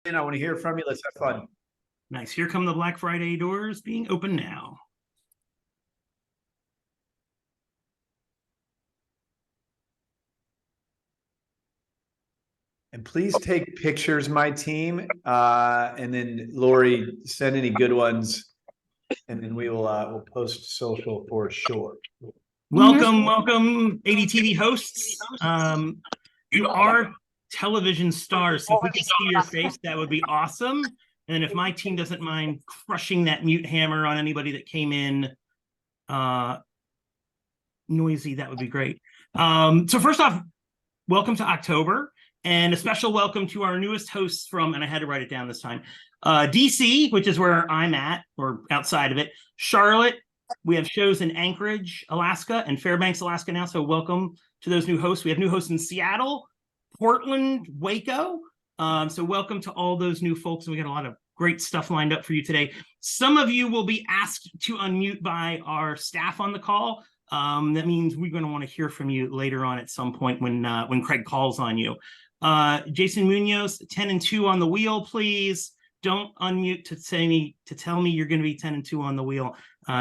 And I want to hear from you. Let's have fun. Nice. Here come the Black Friday doors being open now. And please take pictures, my team. And then Lori, send any good ones. And then we'll post social for sure. Welcome, ADTV hosts. You are television stars. So if we could see your face, that would be awesome. And if my team doesn't mind crushing that mute hammer on anybody that came in noisy, that would be great. So first off, welcome to October, and a special welcome to our newest hosts from, and I had to write it down this time, DC, which is where I'm at, or outside of it, Charlotte. We have shows in Anchorage, Alaska, and Fairbanks, Alaska now. So welcome to those new hosts. We have new hosts in Seattle, Portland, Waco. So welcome to all those new folks. And we got a lot of great stuff lined up for you today. Some of you will be asked to unmute by our staff on the call. That means we're going to want to hear from you later on at some point when Craig calls on you. Jason Munoz, 10 and 2 on the wheel, please. Don't unmute to tell me you're going to be 10 and 2 on the wheel.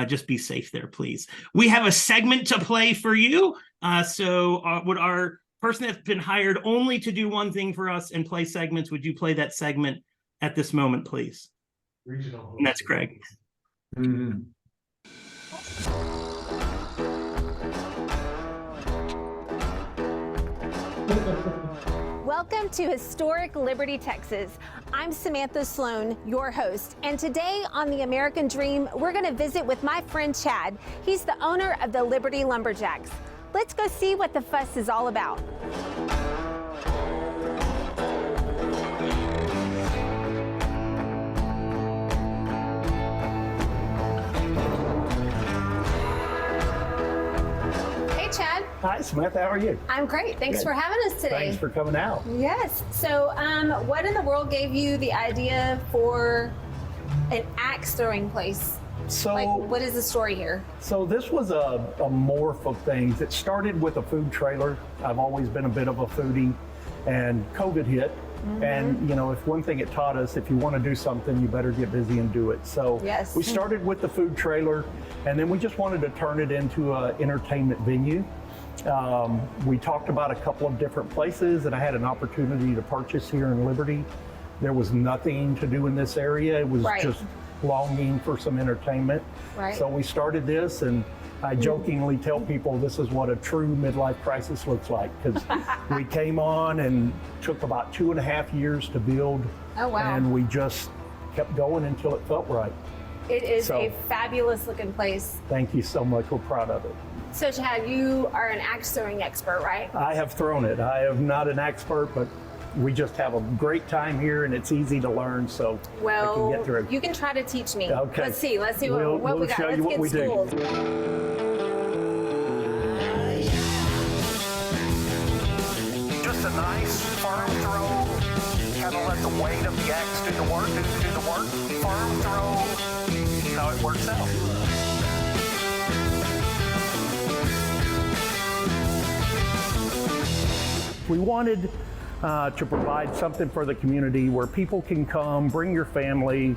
Just be safe there, please. We have a segment to play for you. Would our person that's been hired only to do one thing for us and play segments, would you play that segment at this moment, please? Regional. And that's Craig. Mm-hmm. Welcome to historic Liberty, Texas. I'm Samantha Sloan, your host, and today on The American Dream, we're going to visit with my friend Chad. He's the owner of the Liberty Lumberjacks. Let's go see what the fuss is all about. Chad. Hi, Samantha. How are you? I'm great. Thanks for having us today. Thanks for coming out. Yes. So what in the world gave you the idea for an axe throwing place? So, what is the story here? So this was a morph of things. It started with a food trailer. I've always been a bit of a foodie, and COVID hit. Mm-hmm. And, if one thing it taught us, if you want to do something, you better get busy and do it. So yes. We started with the food trailer, and then we just wanted to turn it into an entertainment venue. We talked about a couple of different places, and I had an opportunity to purchase here in Liberty. There was nothing to do in this area. It was just longing for some entertainment. Right. So we started this, and I jokingly tell people this is what a true midlife crisis looks like, because we came on and took about 2.5 years to build. Oh, wow. And we just kept going until it felt right. It is a fabulous looking place. Thank you so much. We're proud of it. So Chad, you are an axe throwing expert, right? I have thrown it. I am not an expert, but we just have a great time here, and it's easy to learn, so I can get through. You can try to teach me. Okay. Let's see what we got. Show you what we do. Just a nice firm throw. Kind of let the weight of the axe do the work. Firm throw. How it works out. We wanted to provide something for the community where people can come, bring your family.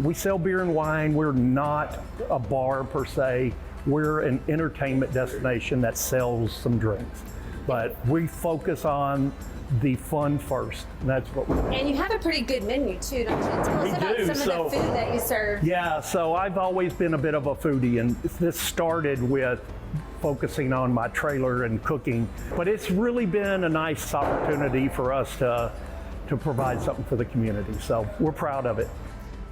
We sell beer and wine. We're not a bar per se. We're an entertainment destination that sells some drinks. But we focus on the fun first. And that's what we do. And you have a pretty good menu too, don't you? Tell us about some of the food that you serve. Yeah, so I've always been a bit of a foodie, and this started with focusing on my trailer and cooking. But it's really been a nice opportunity for us to provide something for the community. So we're proud of it.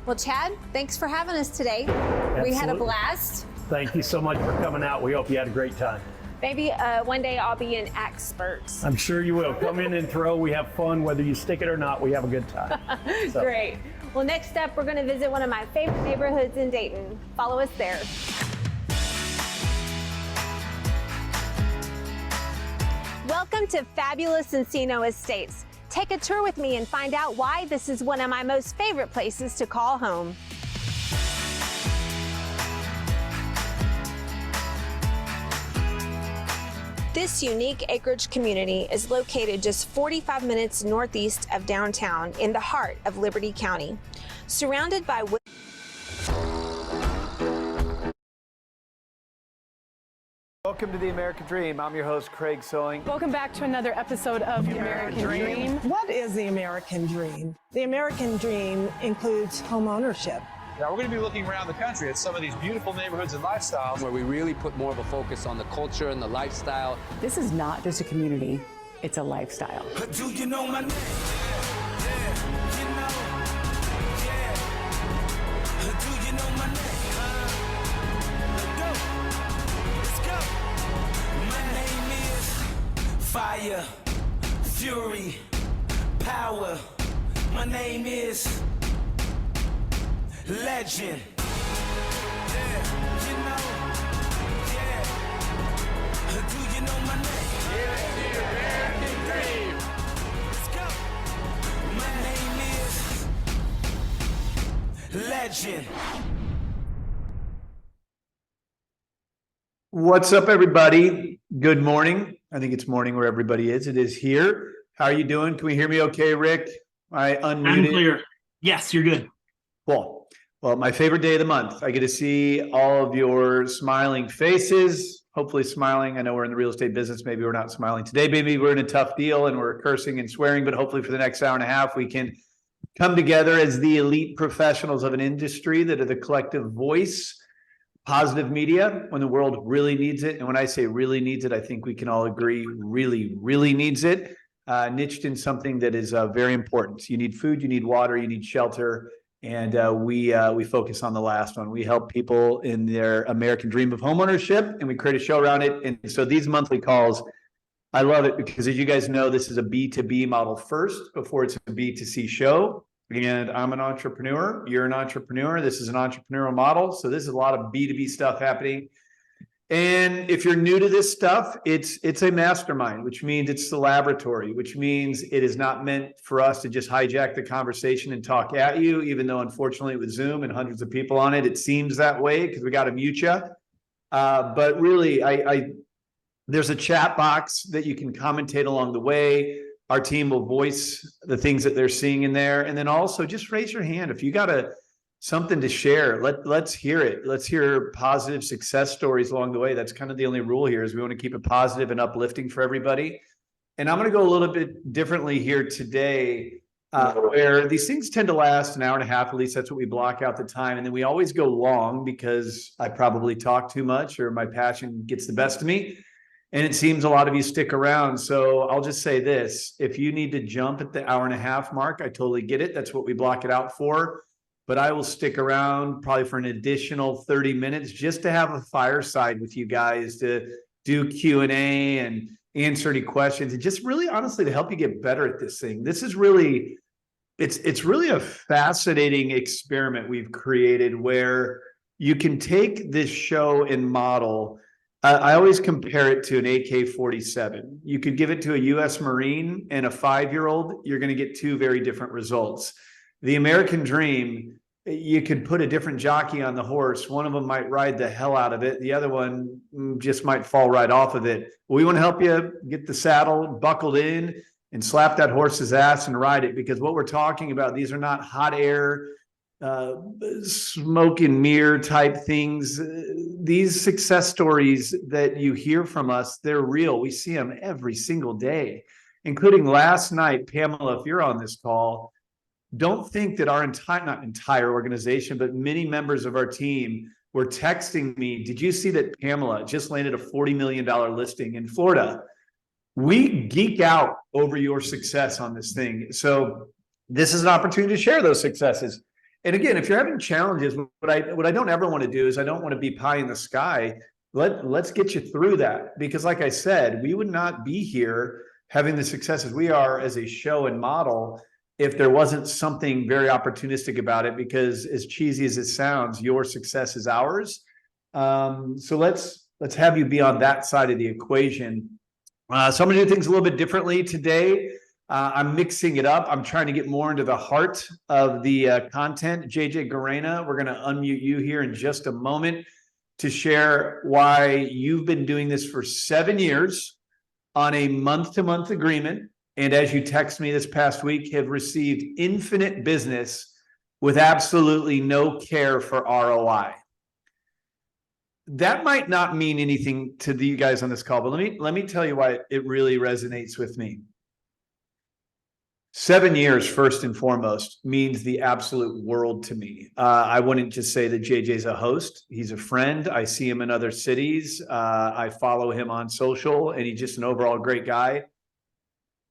Well, Chad, thanks for having us today. Absolutely. We had a blast. Thank you so much for coming out. We hope you had a great time. Maybe one day I'll be an expert. I'm sure you will. Come in and throw. We have fun. Whether you stick it or not, we have a good time. So. Great. Well, next up, we're going to visit one of my favorite neighborhoods in Dayton. Follow us there. Welcome to fabulous Encino Estates. Take a tour with me and find out why this is one of my most favorite places to call home. This unique acreage community is located just 45 minutes northeast of downtown in the heart of Liberty County. Surrounded by Welcome to the American Dream. I'm your host, Craig Sewing. Welcome back to another episode of The American Dream. What is the American Dream? The American Dream includes home ownership. Now, we're going to be looking around the country at some of these beautiful neighborhoods and lifestyles where we really put more of a focus on the culture and the lifestyle. This is not just a community, it's a lifestyle. Do you know my name? Do you know my name? Let's go. My name is Fire, Fury, Power. My name is Legend. Yeah, you know. Yeah. Do you know my name? It's the American Dream. Let's go. My name is Legend. What's up, everybody? Good morning. I think it's morning where everybody is. It is here. How are you doing? Can we hear me okay, Rick? I I'm unmuted. clear. Yes, you're good. Cool. Well, my favorite day of the month. I get to see all of your smiling faces, hopefully smiling. I know we're in the real estate business. Maybe we're not smiling today. Maybe we're in a tough deal and we're cursing and swearing, but hopefully for the next hour and a half, we can come together as the elite professionals of an industry that are the collective voice, positive media when the world really needs it. And when I say really needs it, I think we can all agree really, really needs it. Niched in something that is very important. You need food, you need water, you need shelter. And we focus on the last one. We help people in their American dream of homeownership, and we create a show around it. And so these monthly calls, I love it because, as you guys know, this is a B2B model first before it's a B2C show. And I'm an entrepreneur. You're an entrepreneur. This is an entrepreneurial model. So this is a lot of B2B stuff happening. And if you're new to this stuff, it's a mastermind, which means it's the laboratory, which means it is not meant for us to just hijack the conversation and talk at you, even though unfortunately with Zoom and hundreds of people on it, it seems that way because we got to mute you. But really, there's a chat box that you can commentate along the way. Our team will voice the things that they're seeing in there. And then also just raise your hand. If you got something to share, let's hear it. Let's hear positive success stories along the way. That's kind of the only rule here is we want to keep it positive and uplifting for everybody. And I'm going to go a little bit differently here today, where these things tend to last an hour and a half. At least that's what we block out the time. And then we always go long because I probably talk too much or my passion gets the best of me. And it seems a lot of you stick around. So I'll just say this. If you need to jump at the hour and a half mark, I totally get it. That's what we block it out for. But I will stick around probably for an additional 30 minutes just to have a fireside with you guys, to do Q&A and answer any questions, and just really honestly to help you get better at this thing. This is really, it's really a fascinating experiment we've created where you can take this show and model. I always compare it to an AK-47. You could give it to a US Marine and a 5-year-old, you're going to get two very different results. The American Dream, you could put a different jockey on the horse. One of them might ride the hell out of it. The other one just might fall right off of it. We want to help you get the saddle buckled in and slap that horse's ass and ride it, because what we're talking about, these are not hot air, smoke and mirror type things. These success stories that you hear from us, they're real. We see them every single day, including last night. Pamela, if you're on this call, don't think that our not entire organization, but many members of our team were texting me, did you see that Pamela just landed a $40 million listing in Florida? We geek out over your success on this thing. So this is an opportunity to share those successes. And again, if you're having challenges, what I don't ever want to do is I don't want to be pie in the sky. Let's get you through that. Because like I said, we would not be here having the successes we are as a show and model if there wasn't something very opportunistic about it, because as cheesy as it sounds, your success is ours. So let's have you be on that side of the equation. So I'm going to do things a little bit differently today. I'm mixing it up. I'm trying to get more into the heart of the content. JJ Garena, we're going to unmute you here in just a moment to share why you've been doing this for 7 years. on a month-to-month agreement, and as you text me this past week, have received infinite business with absolutely no care for ROI. That might not mean anything to you guys on this call, but let me tell you why it really resonates with me. 7 years, first and foremost, means the absolute world to me. I wouldn't just say that JJ's a host. He's a friend. I see him in other cities. I follow him on social, and he's just an overall great guy.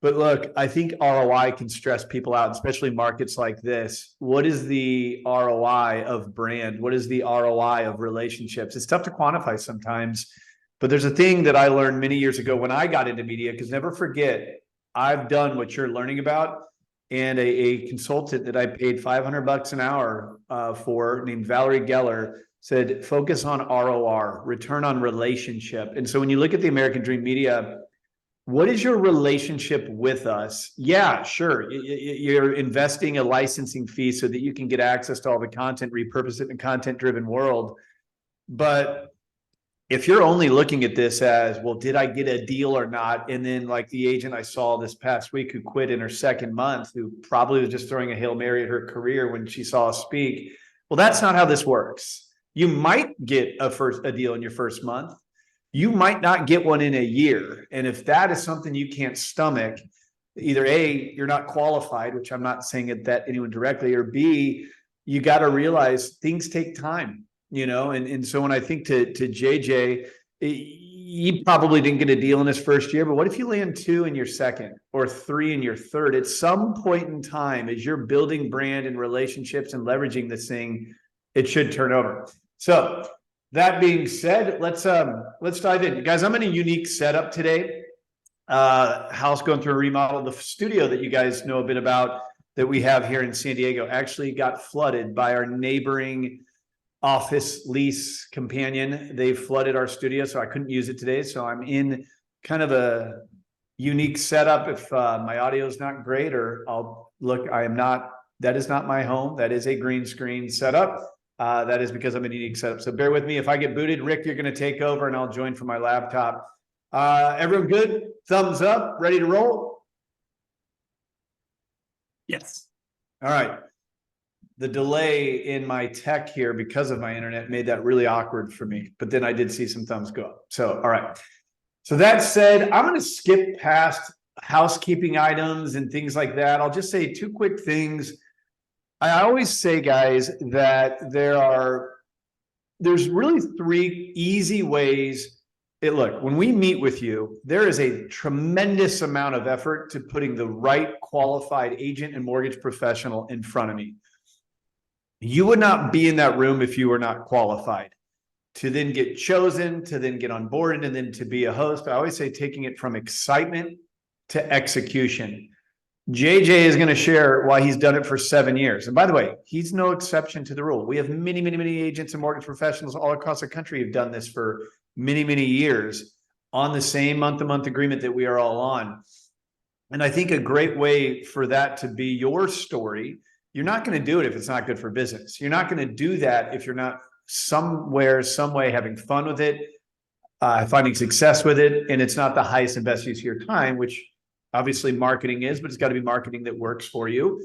But look, I think ROI can stress people out, especially markets like this. What is the ROI of brand? What is the ROI of relationships? It's tough to quantify sometimes, but there's a thing that I learned many years ago when I got into media, because never forget, I've done what you're learning about. And a consultant that I paid $500 an hour for, named Valerie Geller, said, focus on ROR, return on relationship. And so when you look at the American Dream Media, what is your relationship with us? Yeah, sure. You're investing a licensing fee so that you can get access to all the content, repurpose it in a content-driven world. But if you're only looking at this as, well, did I get a deal or not? And then like the agent I saw this past week who quit in her second month, who probably was just throwing a Hail Mary at her career when she saw us speak. Well, that's not how this works. You might get a deal in your first month. You might not get one in a year. And if that is something you can't stomach, either A, you're not qualified, which I'm not saying it that anyone directly, or B, you got to realize things take time, you know? And so when I think to JJ, he probably didn't get a deal in his first year, but what if you land 2 in your second or 3 in your third? At some point in time, as you're building brand and relationships and leveraging this thing, it should turn over. So that being said, let's dive in. Guys, I'm in a unique setup today. House going through a remodel. The studio that you guys know a bit about that we have here in San Diego actually got flooded by our neighboring office lease companion. They flooded our studio, so I couldn't use it today. So I'm in kind of a unique setup. If my audio is not great, or that is not my home. That is a green screen setup. That is because I'm in a unique setup. So bear with me. If I get booted, Rick, you're going to take over and I'll join from my laptop. Everyone good? Thumbs up, ready to roll? Yes. All right. The delay in my tech here because of my internet made that really awkward for me, but then I did see some thumbs go up. So, all right. So that said, I'm going to skip past housekeeping items and things like that. I'll just say 2 quick things. I always say, guys, that there's really 3 easy ways. Look, when we meet with you, there is a tremendous amount of effort to putting the right qualified agent and mortgage professional in front of me. You would not be in that room if you were not qualified. To then get chosen, to then get on board, and then to be a host, I always say taking it from excitement to execution. JJ is going to share why he's done it for 7 years. And by the way, he's no exception to the rule. We have many, many, many agents and mortgage professionals all across the country who've done this for many, many years on the same month-to-month agreement that we are all on. And I think a great way for that to be your story, you're not going to do it if it's not good for business. You're not going to do that if you're not somewhere, some way having fun with it, finding success with it, and it's not the highest and best use of your time, which obviously marketing is, but it's got to be marketing that works for you.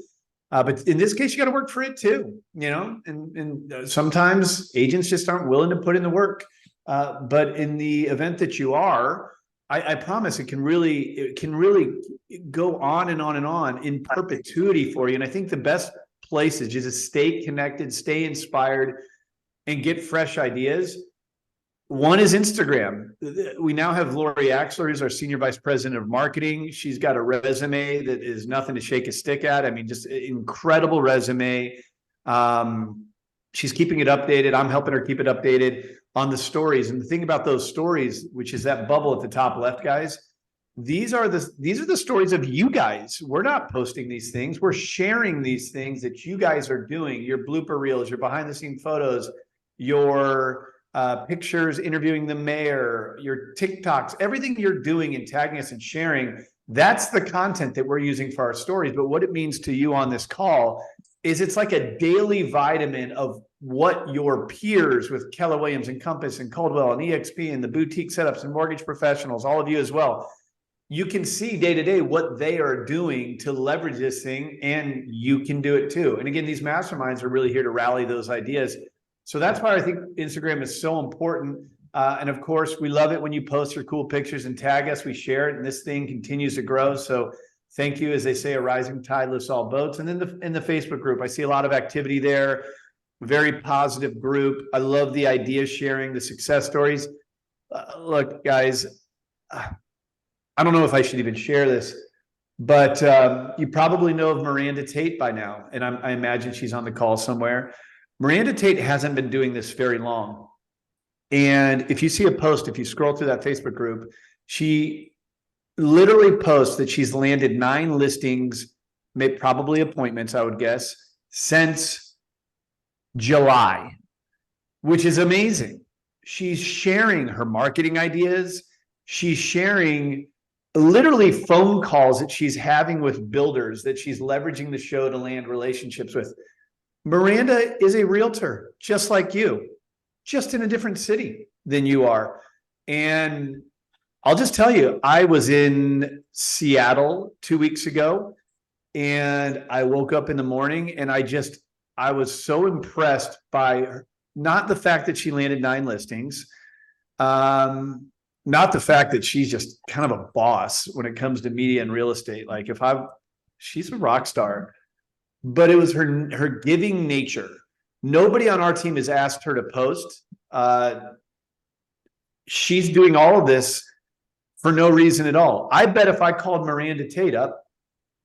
But in this case, you got to work for it too, you know, and sometimes agents just aren't willing to put in the work. But in the event that you are, I promise it can really go on and on and on in perpetuity for you. And I think the best place is just to stay connected, stay inspired, and get fresh ideas. One is Instagram. We now have Lori Axler, who's our Senior Vice President of Marketing. She's got a resume that is nothing to shake a stick at. I mean, just an incredible resume. She's keeping it updated. I'm helping her keep it updated on the stories. And the thing about those stories, which is that bubble at the top left, guys, these are the stories of you guys. We're not posting these things. We're sharing these things that you guys are doing. Your blooper reels, your behind the scene photos, your pictures, interviewing the mayor, your TikToks, everything you're doing and tagging us and sharing, that's the content that we're using for our stories. But what it means to you on this call is it's like a daily vitamin of what your peers with Keller Williams and Compass and Coldwell and EXP and the boutique setups and mortgage professionals, all of you as well, you can see day to day what they are doing to leverage this thing, and you can do it too. And again, these masterminds are really here to rally those ideas. So that's why I think Instagram is so important. And of course, we love it when you post your cool pictures and tag us. We share it, and this thing continues to grow. So thank you. As they say, a rising tide lifts all boats. And then in the Facebook group, I see a lot of activity there. Very positive group. I love the idea sharing, the success stories. Look, guys, I don't know if I should even share this, but you probably know of Miranda Tate by now, and I imagine she's on the call somewhere. Miranda Tate hasn't been doing this very long. And if you see a post, if you scroll through that Facebook group, she literally posts that she's landed 9 listings, maybe probably appointments, I would guess, since July, which is amazing. She's sharing her marketing ideas. She's sharing literally phone calls that she's having with builders that she's leveraging the show to land relationships with. Miranda is a realtor, just like you, just in a different city than you are. And I'll just tell you, I was in Seattle 2 weeks ago, and I woke up in the morning and I was so impressed by her, not the fact that she landed 9 listings, not the fact that she's just kind of a boss when it comes to media and real estate. Like she's a rock star, but it was her giving nature. Nobody on our team has asked her to post. She's doing all of this for no reason at all. I bet if I called Miranda Tate up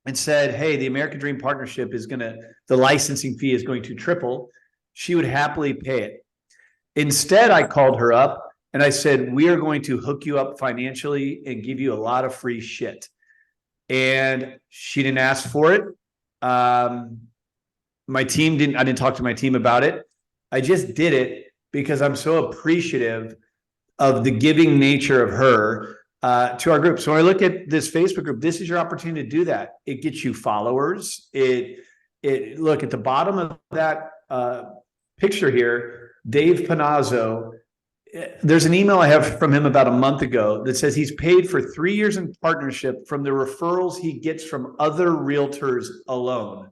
and said, hey, the American Dream Partnership the licensing fee is going to triple, she would happily pay it. Instead, I called her up and I said, we are going to hook you up financially and give you a lot of free shit. And she didn't ask for it. I didn't talk to my team about it. I just did it because I'm so appreciative of the giving nature of her to our group. So when I look at this Facebook group, this is your opportunity to do that. It gets you followers. Look at the bottom of that picture here, Dave Panazzo. There's an email I have from him about a month ago that says he's paid for 3 years in partnership from the referrals he gets from other realtors alone.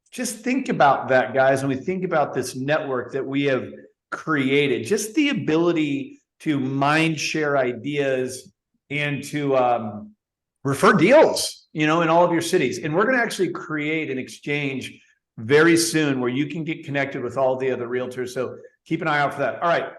Just think about that, guys. When we think about this network that we have created, just the ability to mind share ideas and to refer deals, in all of your cities. And we're going to actually create an exchange very soon where you can get connected with all the other realtors. So keep an eye out for that. All right.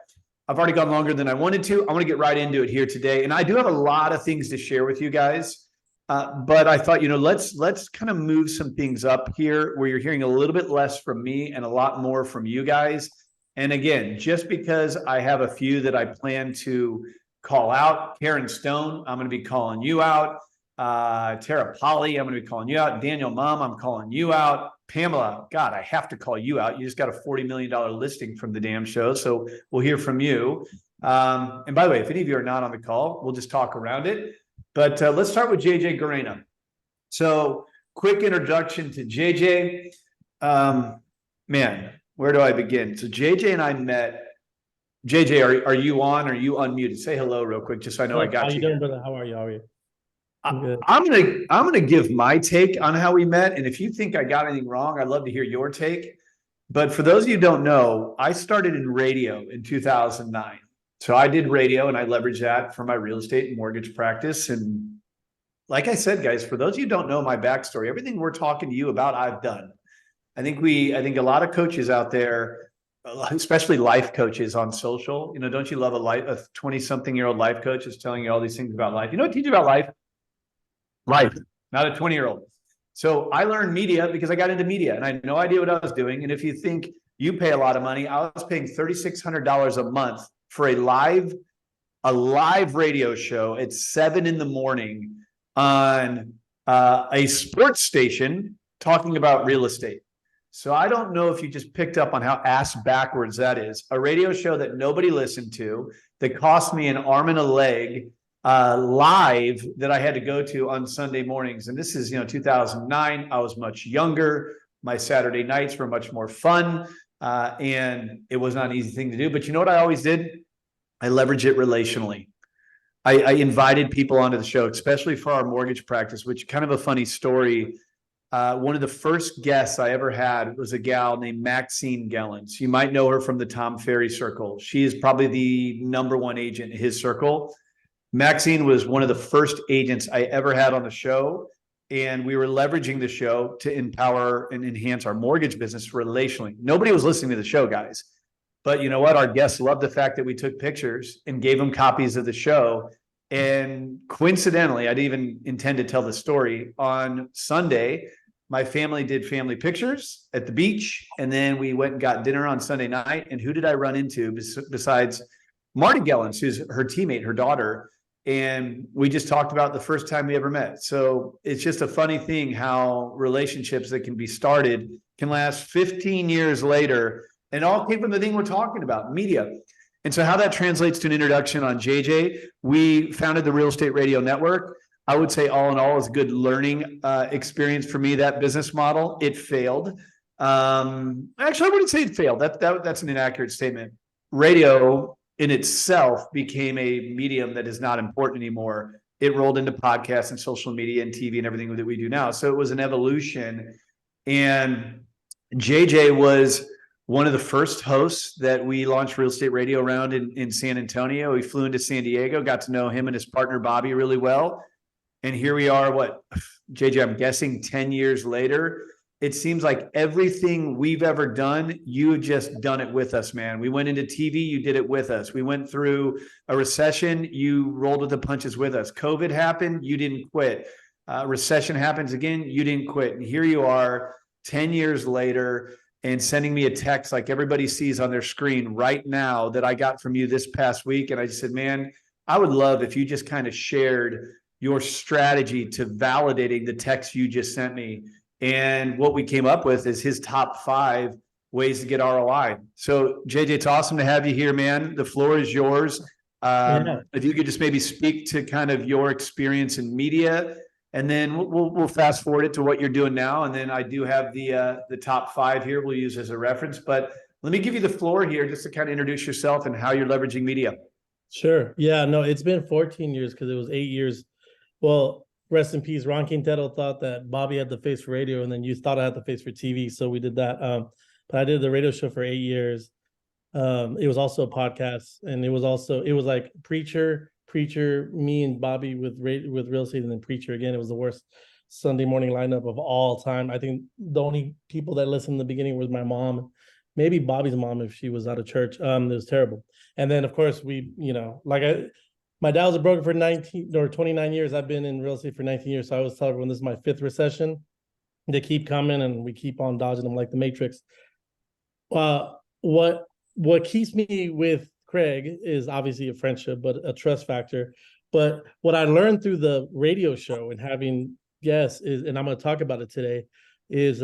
I've already gone longer than I wanted to. I want to get right into it here today. And I do have a lot of things to share with you guys. But I thought, let's kind of move some things up here where you're hearing a little bit less from me and a lot more from you guys. And again, just because I have a few that I plan to call out, Karen Stone, I'm going to be calling you out. Tara Polly, I'm going to be calling you out. Daniel Mom, I'm calling you out. Pamela, God, I have to call you out. You just got a $40 million listing from the damn show. So we'll hear from you. And by the way, if any of you are not on the call, we'll just talk around it. But let's start with JJ Garena. So quick introduction to JJ. Man, where do I begin? So JJ and I met. JJ, are you on? Are you unmuted? Say hello real quick, just so I know I got you. How you doing, brother? How are you? How are you? I'm gonna give my take on how we met, and if you think I got anything wrong, I'd love to hear your take. But for those of you who don't know, I started in radio in 2009. So I did radio, and I leveraged that for my real estate and mortgage practice. And like I said, guys, for those of you who don't know my backstory, everything we're talking to you about, I've done. I think a lot of coaches out there, especially life coaches on social, don't you love a 20-something-year-old life coach is telling you all these things about life? You know what teach you about life? Life, not a 20-year-old. So I learned media because I got into media and I had no idea what I was doing. And if you think you pay a lot of money, I was paying $3,600 a month for a live radio show at 7 a.m. on a sports station talking about real estate. So I don't know if you just picked up on how ass backwards that is. A radio show that nobody listened to, that cost me an arm and a leg, live, that I had to go to on Sunday mornings. And this is 2009. I was much younger. My Saturday nights were much more fun, and it was not an easy thing to do. But you know what I always did? I leveraged it relationally. I invited people onto the show, especially for our mortgage practice, which kind of a funny story. One of the first guests I ever had was a gal named Maxine Gellens. You might know her from the Tom Ferry circle. She is probably the number one agent in his circle. Maxine was one of the first agents I ever had on the show. And we were leveraging the show to empower and enhance our mortgage business relationally. Nobody was listening to the show, guys. But you know what? Our guests loved the fact that we took pictures and gave them copies of the show. And coincidentally, I didn't even intend to tell the story. On Sunday, my family did family pictures at the beach. And then we went and got dinner on Sunday night. And who did I run into besides Marty Gellens, who's her teammate, her daughter? And we just talked about the first time we ever met. So it's just a funny thing how relationships that can be started can last 15 years later, and all came from the thing we're talking about, media. And so how that translates to an introduction on JJ, we founded the Real Estate Radio Network. I would say all in all is a good learning experience for me, that business model. It failed. Actually, I wouldn't say it failed. That's an inaccurate statement. Radio in itself became a medium that is not important anymore. It rolled into podcasts and social media and TV and everything that we do now. So it was an evolution. And JJ was one of the first hosts that we launched Real Estate Radio around in San Antonio. We flew into San Diego, got to know him and his partner, Bobby, really well. And here we are, JJ, I'm guessing 10 years later. It seems like everything we've ever done, you just done it with us, man. We went into TV, you did it with us. We went through a recession, you rolled with the punches with us. COVID happened, you didn't quit. Recession happens again, you didn't quit. And here you are 10 years later and sending me a text like everybody sees on their screen right now that I got from you this past week. And I just said, man, I would love if you just kind of shared your strategy to validating the text you just sent me. And what we came up with is his top 5 ways to get ROI. So JJ, it's awesome to have you here, man. The floor is yours. If you could just maybe speak to kind of your experience in media, and then we'll fast forward it to what you're doing now. And then I do have the top 5 here we'll use as a reference. But let me give you the floor here just to kind of introduce yourself and how you're leveraging media. Sure. Yeah, no, it's been 14 years because it was 8 years. Well, rest in peace. Ron Quintero thought that Bobby had the face for radio, and then you thought I had the face for TV. So we did that. But I did the radio show for 8 years. It was also a podcast, and it was like Preacher, me and Bobby with Real Estate, and then Preacher again. It was the worst Sunday morning lineup of all time. I think the only people that listened in the beginning was my mom, maybe Bobby's mom if she was out of church. It was terrible. And then of course my dad was a broker for 29 years. I've been in real estate for 19 years. So I always tell everyone this is my 5th recession. They keep coming and we keep on dodging them like the Matrix. What keeps me with Craig is obviously a friendship, but a trust factor. But what I learned through the radio show and having guests is, and I'm going to talk about it today, is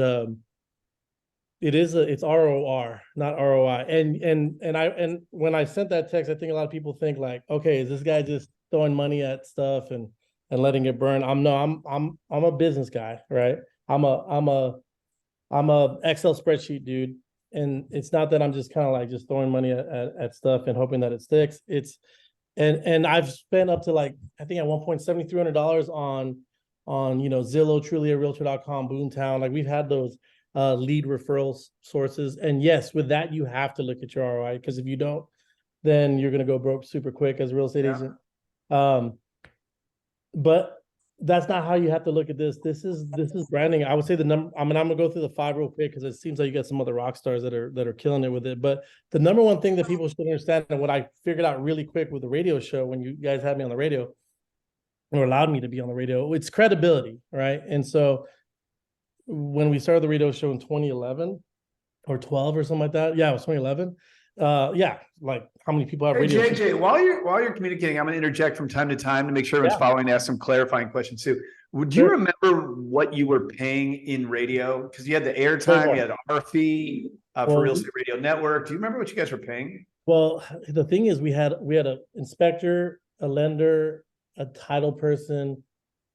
it's ROR, not ROI. And when I sent that text, I think a lot of people think like, okay, is this guy just throwing money at stuff and letting it burn? I'm a business guy, right? I'm a Excel spreadsheet dude. And it's not that I'm just kind of like just throwing money at stuff and hoping that it sticks. And I've spent up to like, I think at one point $7,300 on Zillow, TrulyARealtor.com, Boomtown. Like we've had those lead referral sources. And yes, with that, you have to look at your ROI, because if you don't, then you're going to go broke super quick as a real estate agent. But that's not how you have to look at this. This is branding. I would say I'm going to go through the 5 real quick because it seems like you got some other rock stars that are killing it with it. But the number one thing that people should understand, and what I figured out really quick with the radio show when you guys had me on the radio, or allowed me to be on the radio, it's credibility, right? And so when we started the radio show in 2011 or 12 or something like that, yeah, it was 2011. Like how many people have radio? JJ, while you're communicating, I'm going to interject from time to time to make sure everyone's following and ask some clarifying questions too. Would you remember what you were paying in radio? Because you had the airtime, you had our fee for Real Estate Radio Network. Do you remember what you guys were paying? Well, the thing is, we had an inspector, a lender, a title person,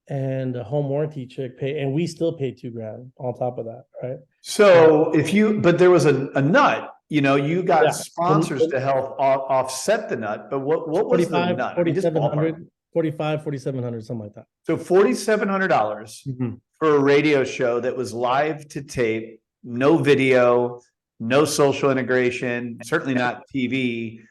and a home warranty chick pay, and we still paid $2,000 on top of that, right? So but there was a nut. You got sponsors to help offset the nut, but what was the nut? 4,700. $4,700, something like that. So $4,700 Mhm. for a radio show that was live to tape, no video, no social integration, certainly not TV.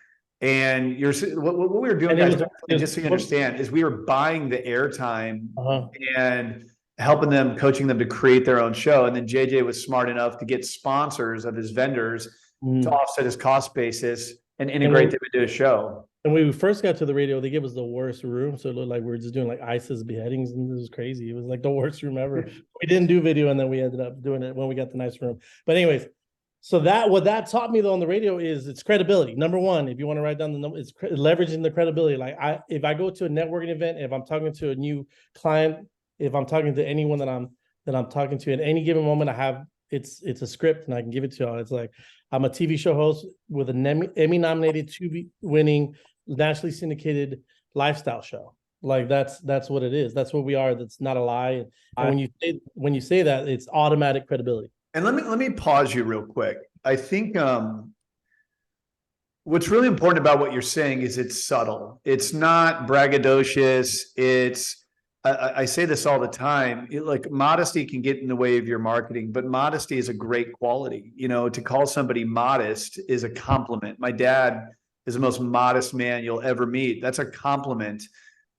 And what we were doing, And it guys, was- just so you understand, is we were buying the airtime Uh-huh. and helping them, coaching them to create their own show. And then JJ was smart enough to get sponsors of his vendors to offset his cost basis and integrate them into a show. And when we first got to the radio, they gave us the worst room. So it looked like we were just doing like ISIS beheadings, and it was crazy. It was like the worst room ever. We didn't do video, and then we ended up doing it when we got the nice room. But anyways, so what that taught me though on the radio is it's credibility. Number one, if you want to write down the number, it's leveraging the credibility. Like if I go to a networking event, if I'm talking to a new client, if I'm talking to anyone that I'm talking to at any given moment, it's a script and I can give it to y'all. It's like I'm a TV show host with an Emmy-nominated, winning, nationally syndicated lifestyle show. Like that's what it is. That's what we are. That's not a lie. And when you say that, it's automatic credibility. And let me pause you real quick. I think what's really important about what you're saying is it's subtle. It's not braggadocious. I say this all the time. Like modesty can get in the way of your marketing, but modesty is a great quality. You know, to call somebody modest is a compliment. My dad is the most modest man you'll ever meet. That's a compliment,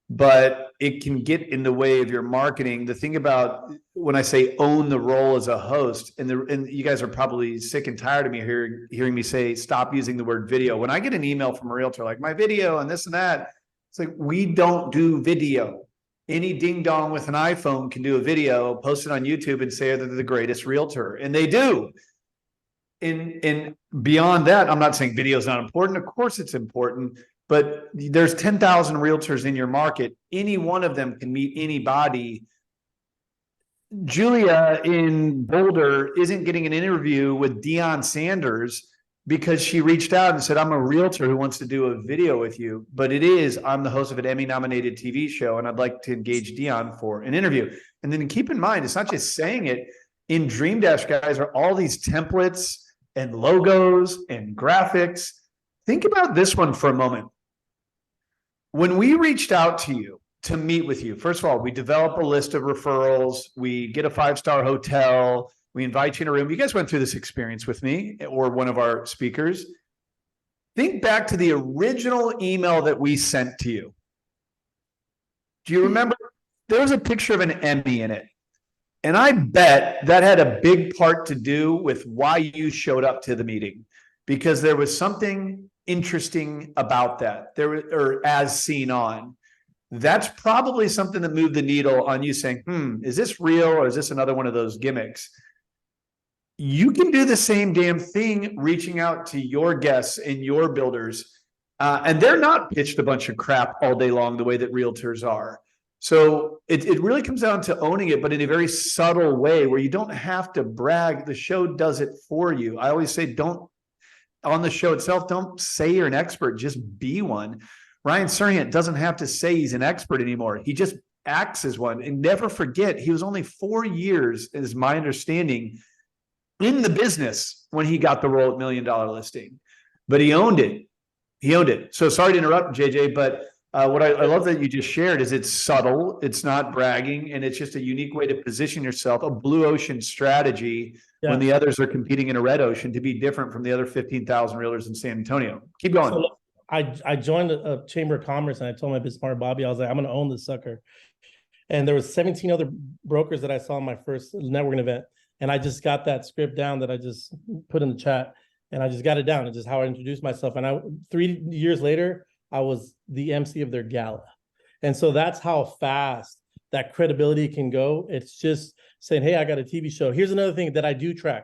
but it can get in the way of your marketing. The thing about when I say own the role as a host, and you guys are probably sick and tired of me hearing me say, stop using the word video. When I get an email from a realtor, like my video and this and that, it's like, we don't do video. Any ding dong with an iPhone can do a video, post it on YouTube and say that they're the greatest realtor. And they do. And beyond that, I'm not saying video is not important. Of course it's important, but there's 10,000 realtors in your market. Any one of them can meet anybody. Julia in Boulder isn't getting an interview with Deion Sanders because she reached out and said, I'm a realtor who wants to do a video with you. But I'm the host of an Emmy-nominated TV show, and I'd like to engage Deion for an interview. And then keep in mind, it's not just saying it. In Dream Dash, guys, are all these templates and logos and graphics. Think about this one for a moment. When we reached out to you to meet with you, first of all, we develop a list of referrals. We get a 5-star hotel. We invite you in a room. You guys went through this experience with me or one of our speakers. Think back to the original email that we sent to you. Do you remember? There was a picture of an Emmy in it. And I bet that had a big part to do with why you showed up to the meeting, because there was something interesting about that. Or as seen on. That's probably something that moved the needle on you saying, is this real or is this another one of those gimmicks? You can do the same damn thing reaching out to your guests and your builders. And they're not pitched a bunch of crap all day long the way that realtors are. So it really comes down to owning it, but in a very subtle way where you don't have to brag. The show does it for you. I always say, on the show itself, don't say you're an expert, just be one. Ryan Serhant doesn't have to say he's an expert anymore. He just acts as one. And never forget, he was only 4 years, is my understanding, in the business when he got the role at $1 Million Listing, but he owned it. So sorry to interrupt, JJ, but what I love that you just shared is it's subtle, it's not bragging, and it's just a unique way to position yourself, a blue ocean strategy when the others are competing in a red ocean, to be different from the other 15,000 realtors in San Antonio. Keep going. So I joined a chamber of commerce and I told my business partner, Bobby, I was like, I'm going to own this sucker. And there was 17 other brokers that I saw in my first networking event. And I just got that script down that I just put in the chat, and I just got it down. It's just how I introduced myself. And 3 years later, I was the MC of their gala. And so that's how fast that credibility can go. It's just saying, hey, I got a TV show. Here's another thing that I do track: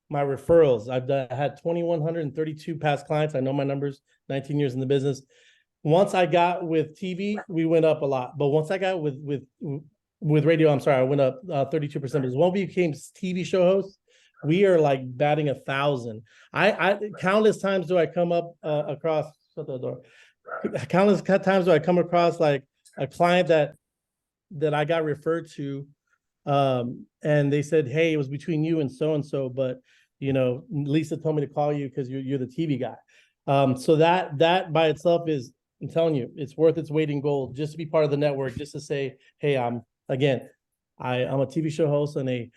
my referrals. I've had 2,132 past clients. I know my numbers, 19 years in the business. Once I got with TV, we went up a lot. But once I got with radio, I went up 32%. Because when we became TV show hosts, we are like batting 1,000. I countless times do I come up across, shut the door. Countless times do I come across like a client that I got referred to, and they said, hey, it was between you and so, but you know, Lisa told me to call you because you're the TV guy. So that by itself is I'm telling you, it's worth its weight in gold just to be part of the network, just to say, hey, I'm a TV show host and a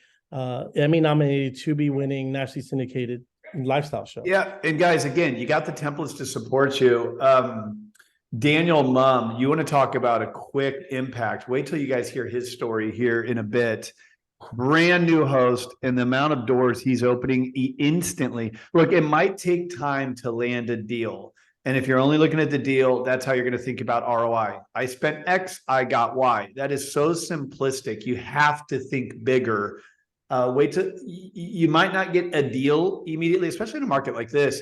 Emmy nominated, to be winning, nationally syndicated lifestyle show. Yeah. And guys, again, you got the templates to support you. Daniel Mumm, you want to talk about a quick impact. Wait till you guys hear his story here in a bit. Brand new host, and the amount of doors he's opening instantly. Look, it might take time to land a deal. And if you're only looking at the deal, that's how you're going to think about ROI. I spent X, I got Y. That is so simplistic. You have to think bigger. Wait till you might not get a deal immediately, especially in a market like this,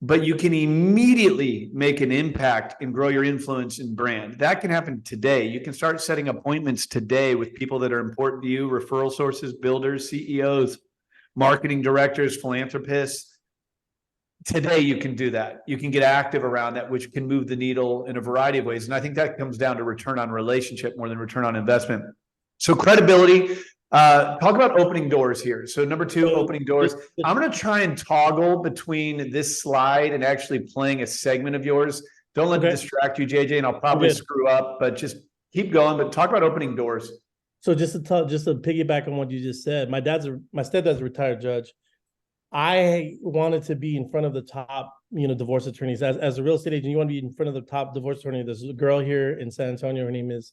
but you can immediately make an impact and grow your influence and brand. That can happen today. You can start setting appointments today with people that are important to you, referral sources, builders, CEOs, marketing directors, philanthropists. Today, you can do that. You can get active around that, which can move the needle in a variety of ways. And I think that comes down to return on relationship more than return on investment. So credibility, talk about opening doors here. So number 2, opening doors. I'm going to try and toggle between this slide and actually playing a segment of yours. Don't let it distract you, JJ, and I'll probably screw up, but just keep going. But talk about opening doors. So just to piggyback on what you just said, my stepdad's a retired judge. I wanted to be in front of the top, divorce attorneys. As a real estate agent, you want to be in front of the top divorce attorney. There's a girl here in San Antonio. Her name is,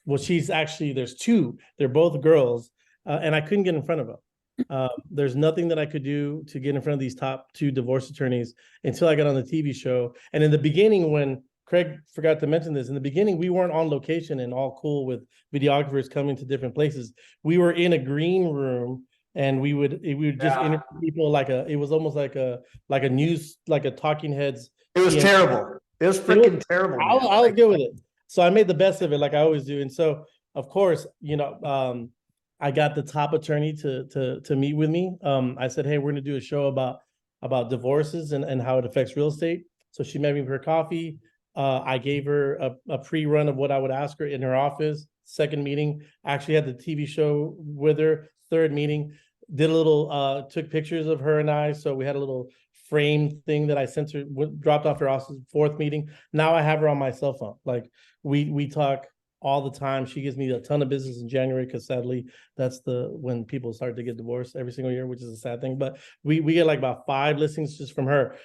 there's 2. They're both girls, and I couldn't get in front of them. There's nothing that I could do to get in front of these top 2 divorce attorneys until I got on the TV show. And in the beginning, when Craig forgot to mention this, in the beginning, we weren't on location and all cool with videographers coming to different places. We were in a green room. And we would just interview people it was almost like a news, like a talking heads. It was terrible. It was freaking terrible. I was good with it. So I made the best of it, like I always do. And so, of course, I got the top attorney to meet with me. I said, hey, we're going to do a show about divorces and how it affects real estate. So she met me for coffee. I gave her a pre-run of what I would ask her in her office. Second meeting, actually had the TV show with her. Third meeting, did a little, took pictures of her and I. So we had a little frame thing that I sent her, dropped off her office. Fourth meeting. Now I have her on my cell phone. Like we talk all the time. She gives me a ton of business in January because sadly that's when people start to get divorced every single year, which is a sad thing. But we get like about 5 listings just from her.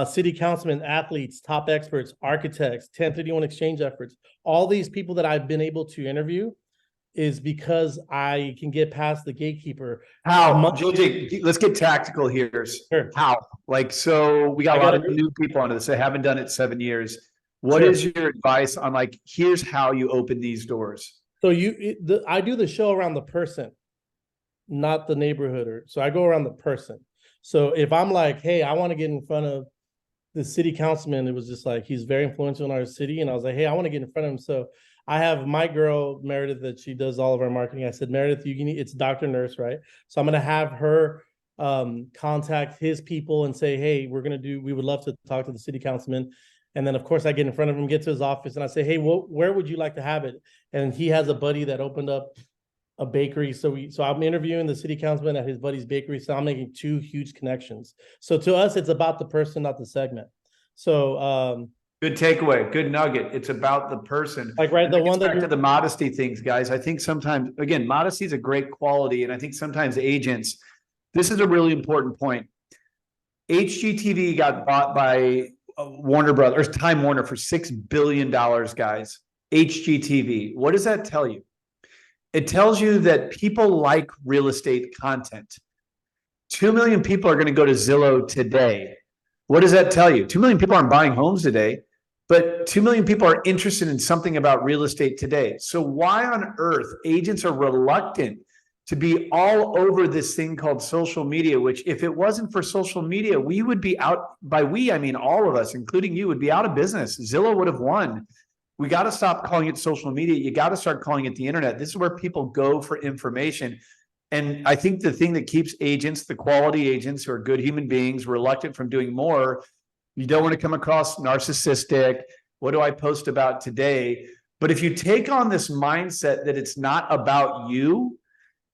City councilmen, athletes, top experts, architects, 1031 exchange efforts. All these people that I've been able to interview is because I can get past the gatekeeper. How? JJ, let's get tactical here. Sure. How? So we got a lot of new people onto this. I haven't done it 7 years. What is your advice on here's how you open these doors? So I do the show around the person, not the neighborhood. So I go around the person. So if I'm like, hey, I want to get in front of the city councilman, it was just like, he's very influential in our city. And I was like, hey, I want to get in front of him. So I have my girl, Meredith, that she does all of our marketing. I said, Meredith, it's Dr. Nurse, right? So I'm going to have her contact his people and say, hey, we would love to talk to the city councilman. And then, of course, I get in front of him, get to his office, and I say, hey, where would you like to have it? And he has a buddy that opened up a bakery. So I'm interviewing the city councilman at his buddy's bakery. So I'm making 2 huge connections. So to us, it's about the person, not the segment. So, good takeaway, good nugget. It's about the person. Like, right, the one back to the modesty things, guys. I think sometimes, again, modesty is a great quality. And I think sometimes agents, this is a really important point. HGTV got bought by Warner Brothers, Time Warner, for $6 billion, guys. HGTV. What does that tell you? It tells you that people like real estate content. 2 million people are going to go to Zillow today. What does that tell you? 2 million people aren't buying homes today, but 2 million people are interested in something about real estate today. So why on earth agents are reluctant to be all over this thing called social media, which if it wasn't for social media, we would be out, by we, I mean all of us, including you, would be out of business. Zillow would have won. We got to stop calling it social media. You got to start calling it the internet. This is where people go for information. And I think the thing that keeps agents, the quality agents who are good human beings, reluctant from doing more, you don't want to come across narcissistic. What do I post about today? But if you take on this mindset that it's not about you,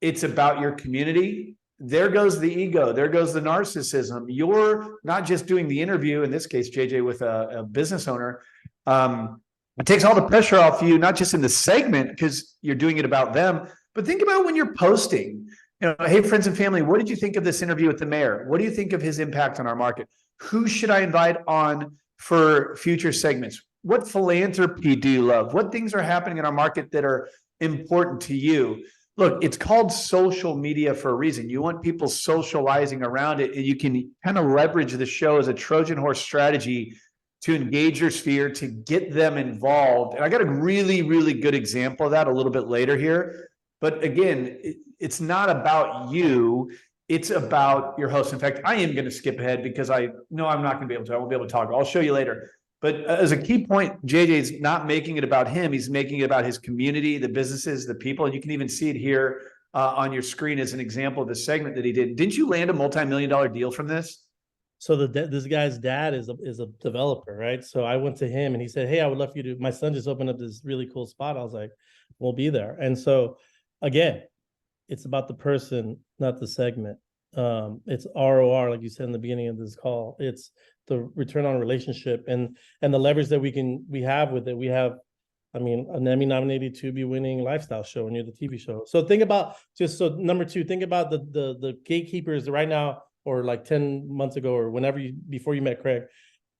it's about your community, there goes the ego, there goes the narcissism. You're not just doing the interview, in this case, JJ, with a business owner. It takes all the pressure off you, not just in the segment, because you're doing it about them, but think about when you're posting, hey, friends and family, what did you think of this interview with the mayor? What do you think of his impact on our market? Who should I invite on for future segments? What philanthropy do you love? What things are happening in our market that are important to you? Look, it's called social media for a reason. You want people socializing around it, and you can kind of leverage the show as a Trojan horse strategy to engage your sphere, to get them involved. And I got a really, really good example of that a little bit later here. But again, it's not about you. It's about your host. In fact, I am going to skip ahead because I know I'm not going to be able to. I won't be able to talk. I'll show you later. But as a key point, JJ's not making it about him. He's making it about his community, the businesses, the people. And you can even see it here on your screen as an example of the segment that he did. Didn't you land a multi-million-dollar deal from this? So this guy's dad is a developer, right? So I went to him and he said, "Hey, I would love for you to." My son just opened up this really cool spot. I was like, "We'll be there." And so again, it's about the person, not the segment. It's ROR, like you said in the beginning of this call. It's the return on relationship and the leverage that we have with it. We have, I mean, an Emmy-nominated to-be winning lifestyle show, and you're the TV show. So think about number two. Think about the gatekeepers right now, or like 10 months ago, or before you met Craig.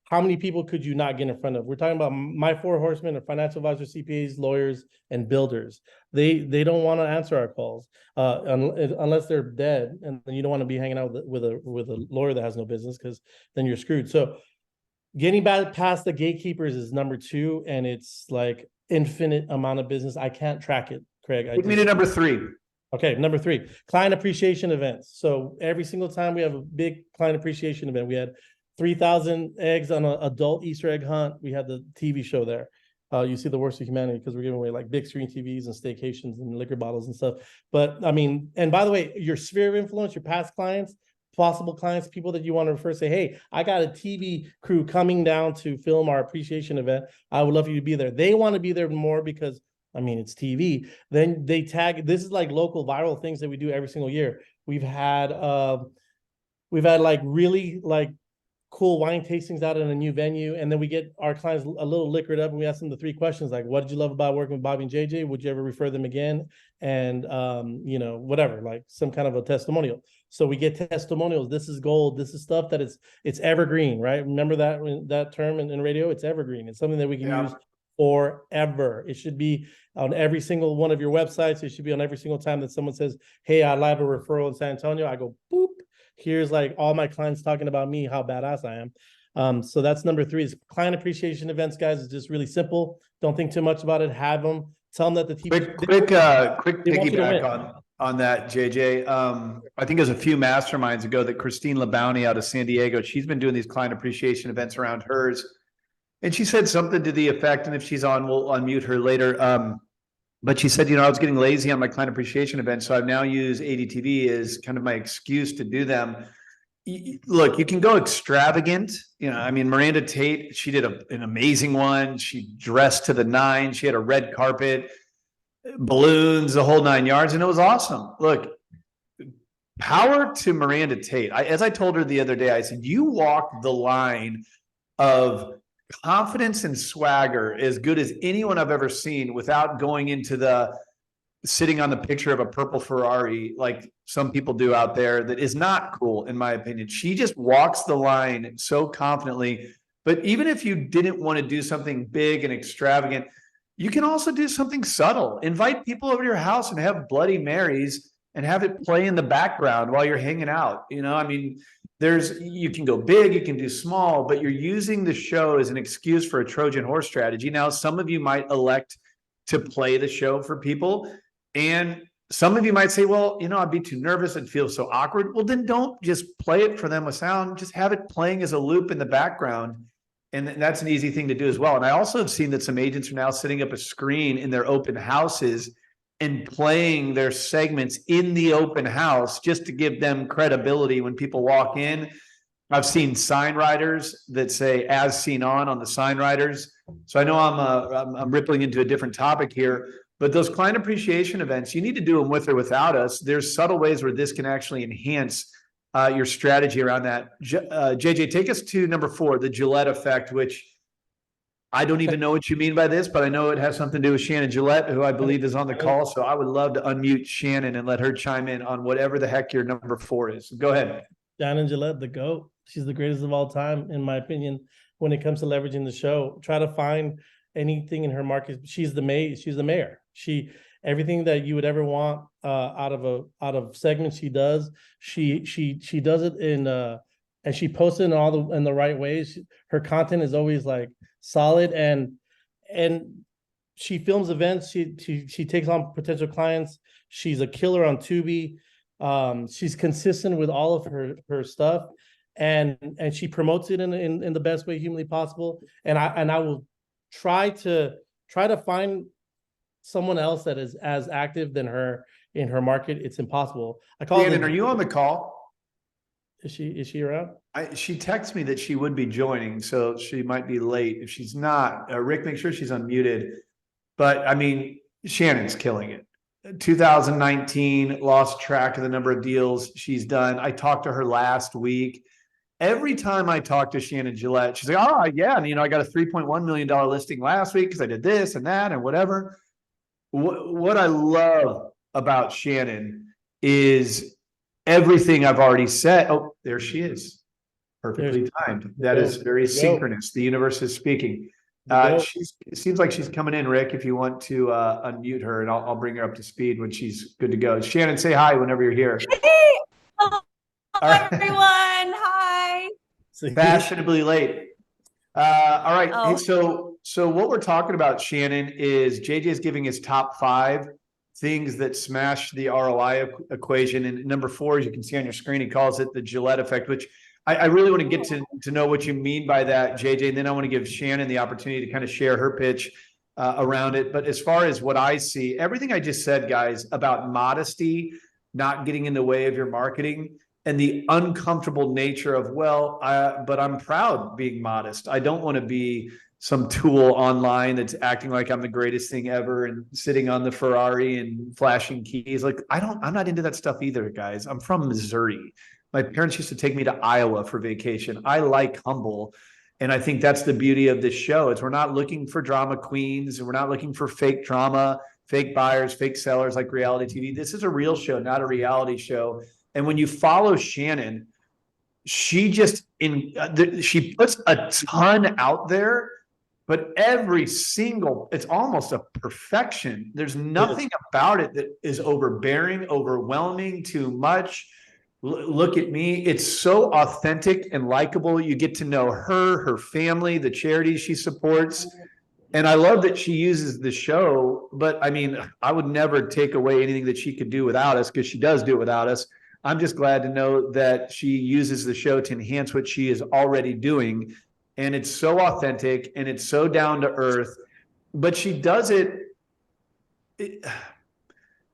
How many people could you not get in front of? We're talking about my four horsemen of financial advisors, CPAs, lawyers, and builders. They don't want to answer our calls unless they're dead, and you don't want to be hanging out with a lawyer that has no business, because then you're screwed. So getting back past the gatekeepers is number two, and it's like infinite amount of business. I can't track it, Craig. Take me to number three. Okay, number three, client appreciation events. So every single time we have a big client appreciation event, we had 3,000 eggs on an adult Easter egg hunt. We had the TV show there. You see the worst of humanity, because we're giving away like big screen TVs and staycations and liquor bottles and stuff. But I mean, and by the way, your sphere of influence, your past clients, possible clients, people that you want to refer, say, "Hey, I got a TV crew coming down to film our appreciation event. I would love you to be there." They want to be there more because, I mean, it's TV. Then they tag. This is like local viral things that we do every single year. We've had like really like cool wine tastings out in a new venue, and then we get our clients a little liquored up, and we ask them the three questions like, "What did you love about working with Bobby and JJ? Would you ever refer them again?" And whatever, like some kind of a testimonial. So we get testimonials. This is gold. This is stuff that it's evergreen, right? Remember that term in radio? It's evergreen. It's something that we can use forever. It should be on every single one of your websites. It should be on every single time that someone says, "Hey, I have a referral in San Antonio." I go, boop. Here's like all my clients talking about me, how badass I am. So that's number three. Is client appreciation events, guys. It's just really simple. Don't think too much about it. Have them. Tell them that the TV. Quick piggyback on that, JJ. I think there's a few masterminds ago that Christine Labounty out of San Diego, she's been doing these client appreciation events around hers. And she said something to the effect, and if she's on, we'll unmute her later. But she said, I was getting lazy on my client appreciation event, so I've now used ADTV as kind of my excuse to do them. Look, you can go extravagant. I mean, Miranda Tate, she did an amazing one. She dressed to the nines. She had a red carpet, balloons, the whole 9 yards, and it was awesome. Look, power to Miranda Tate. As I told her the other day, I said, you walk the line of confidence and swagger as good as anyone I've ever seen without going into the sitting on the picture of a purple Ferrari like some people do out there. That is not cool, in my opinion. She just walks the line so confidently. But even if you didn't want to do something big and extravagant, you can also do something subtle. Invite people over to your house and have Bloody Marys and have it play in the background while you're hanging out. I mean, you can go big, you can do small, but you're using the show as an excuse for a Trojan horse strategy. Now, some of you might elect to play the show for people, and some of you might say, well, I'd be too nervous and feel so awkward. Well, then don't just play it for them with sound, just have it playing as a loop in the background. And that's an easy thing to do as well. And I also have seen that some agents are now setting up a screen in their open houses and playing their segments in the open house just to give them credibility when people walk in. I've seen sign writers that say "as seen on" the sign writers. So I know I'm rippling into a different topic here, But those client appreciation events, you need to do them with or without us. There's subtle ways where this can actually enhance your strategy around that. JJ, take us to number 4, the Gillette effect, which I don't even know what you mean by this, but I know it has something to do with Shannon Gillette, who I believe is on the call. So I would love to unmute Shannon and let her chime in on whatever the heck your number 4 is. Go ahead. Shannon Gillette, the GOAT. She's the greatest of all time, in my opinion, when it comes to leveraging the show. Try to find anything in her market. She's the mayor. Everything that you would ever want out of segments she does. She does it in and she posts it in the right ways. Her content is always like solid, and she films events. She takes on potential clients. She's a killer on Tubi. She's consistent with all of her stuff, and she promotes it in the best way humanly possible. And I will try to find someone else that is as active than her in her market. It's impossible. Shannon, are you on the call? Is she around? She texted me that she would be joining, so she might be late. If she's not, Rick, make sure she's unmuted. But I mean, Shannon's killing it. 2019, lost track of the number of deals she's done. I talked to her last week. Every time I talk to Shannon Gillette, she's like, oh, yeah, and I got a $3.1 million listing last week because I did this and that and whatever. What I love about Shannon is everything I've already said. Oh, there she is. Perfectly timed. That is very synchronous. The universe is speaking. It seems like she's coming in, Rick, if you want to unmute her, and I'll bring her up to speed when she's good to go. Shannon, say hi whenever you're here. Hey! Hello, everyone. Hi. Fashionably late. All right. Oh. Hey, so what we're talking about, Shannon, is JJ is giving his top 5 things that smash the ROI equation. And number 4, as you can see on your screen, he calls it the Gillette effect, which I really want to get to know what you mean by that, JJ. And then I want to give Shannon the opportunity to kind of share her pitch around it. But as far as what I see, everything I just said, guys, about modesty, not getting in the way of your marketing, and the uncomfortable nature of, but I'm proud being modest. I don't want to be some tool online that's acting like I'm the greatest thing ever and sitting on the Ferrari and flashing keys. Like, I'm not into that stuff either, guys. I'm from Missouri. My parents used to take me to Iowa for vacation. I like humble. And I think that's the beauty of this show is we're not looking for drama queens, and we're not looking for fake drama, fake buyers, fake sellers like reality TV. This is a real show, not a reality show. And when you follow Shannon, she puts a ton out there, but it's almost a perfection. There's nothing about it that is overbearing, overwhelming, too much. Look at me. It's so authentic and likable. You get to know her family, the charities she supports. And I love that she uses the show, but I mean, I would never take away anything that she could do without us, because she does do it without us. I'm just glad to know that she uses the show to enhance what she is already doing. And it's so authentic and it's so down to earth, but she does it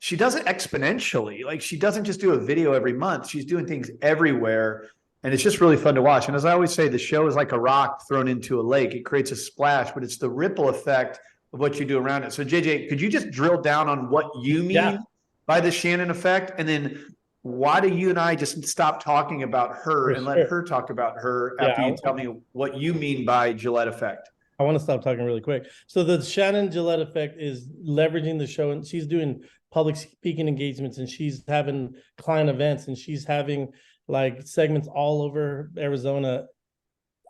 exponentially. Like, she doesn't just do a video every month. She's doing things everywhere. And it's just really fun to watch. And as I always say, the show is like a rock thrown into a lake. It creates a splash, but it's the ripple effect of what you do around it. So JJ, could you just drill down on what you mean by the Shannon effect? And then why do you and I just stop talking about her and let her talk about her after you tell me what you mean by Gillette effect? I want to stop talking really quick. So the Shannon Gillette effect is leveraging the show, and she's doing public speaking engagements, and she's having client events, and she's having like segments all over Arizona.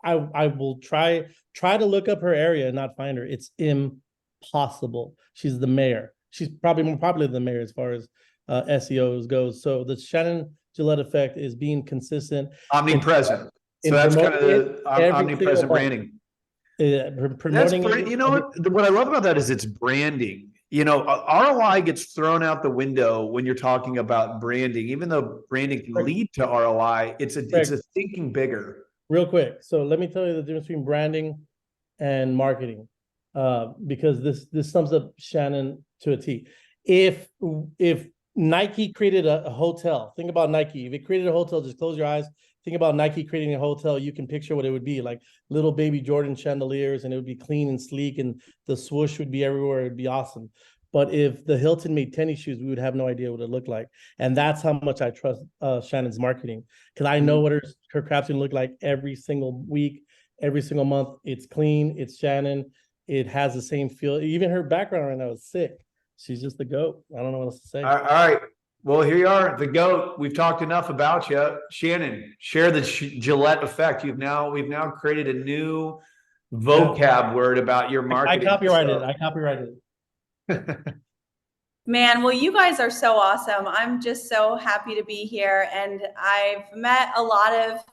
I will try to look up her area and not find her. It's impossible. She's the mayor. She's probably more popular than the mayor as far as SEOs goes. So the Shannon Gillette effect is being consistent, omnipresent. So that's kind of the omnipresent branding. Promoting. What I love about that is it's branding. ROI gets thrown out the window when you're talking about branding. Even though branding can lead to ROI, it's a thinking bigger. Real quick, so let me tell you the difference between branding and marketing, because this sums up Shannon to a T. If Nike created a hotel, think about Nike. If it created a hotel, just close your eyes. Think about Nike creating a hotel. You can picture what it would be like: little baby Jordan chandeliers, and it would be clean and sleek, and the swoosh would be everywhere. It'd be awesome. But if the Hilton made tennis shoes, we would have no idea what it looked like. And that's how much I trust Shannon's marketing, because I know what her crap's gonna look like every single week, every single month. It's clean, it's Shannon, it has the same feel. Even her background right now is sick. She's just the GOAT. I don't know what else to say. All right. Well, here you are, the GOAT. We've talked enough about you. Shannon, share the Gillette effect. We've now created a new vocab word about your marketing. I copyrighted it. Man, well, you guys are so awesome. I'm just so happy to be here. And I've met a lot of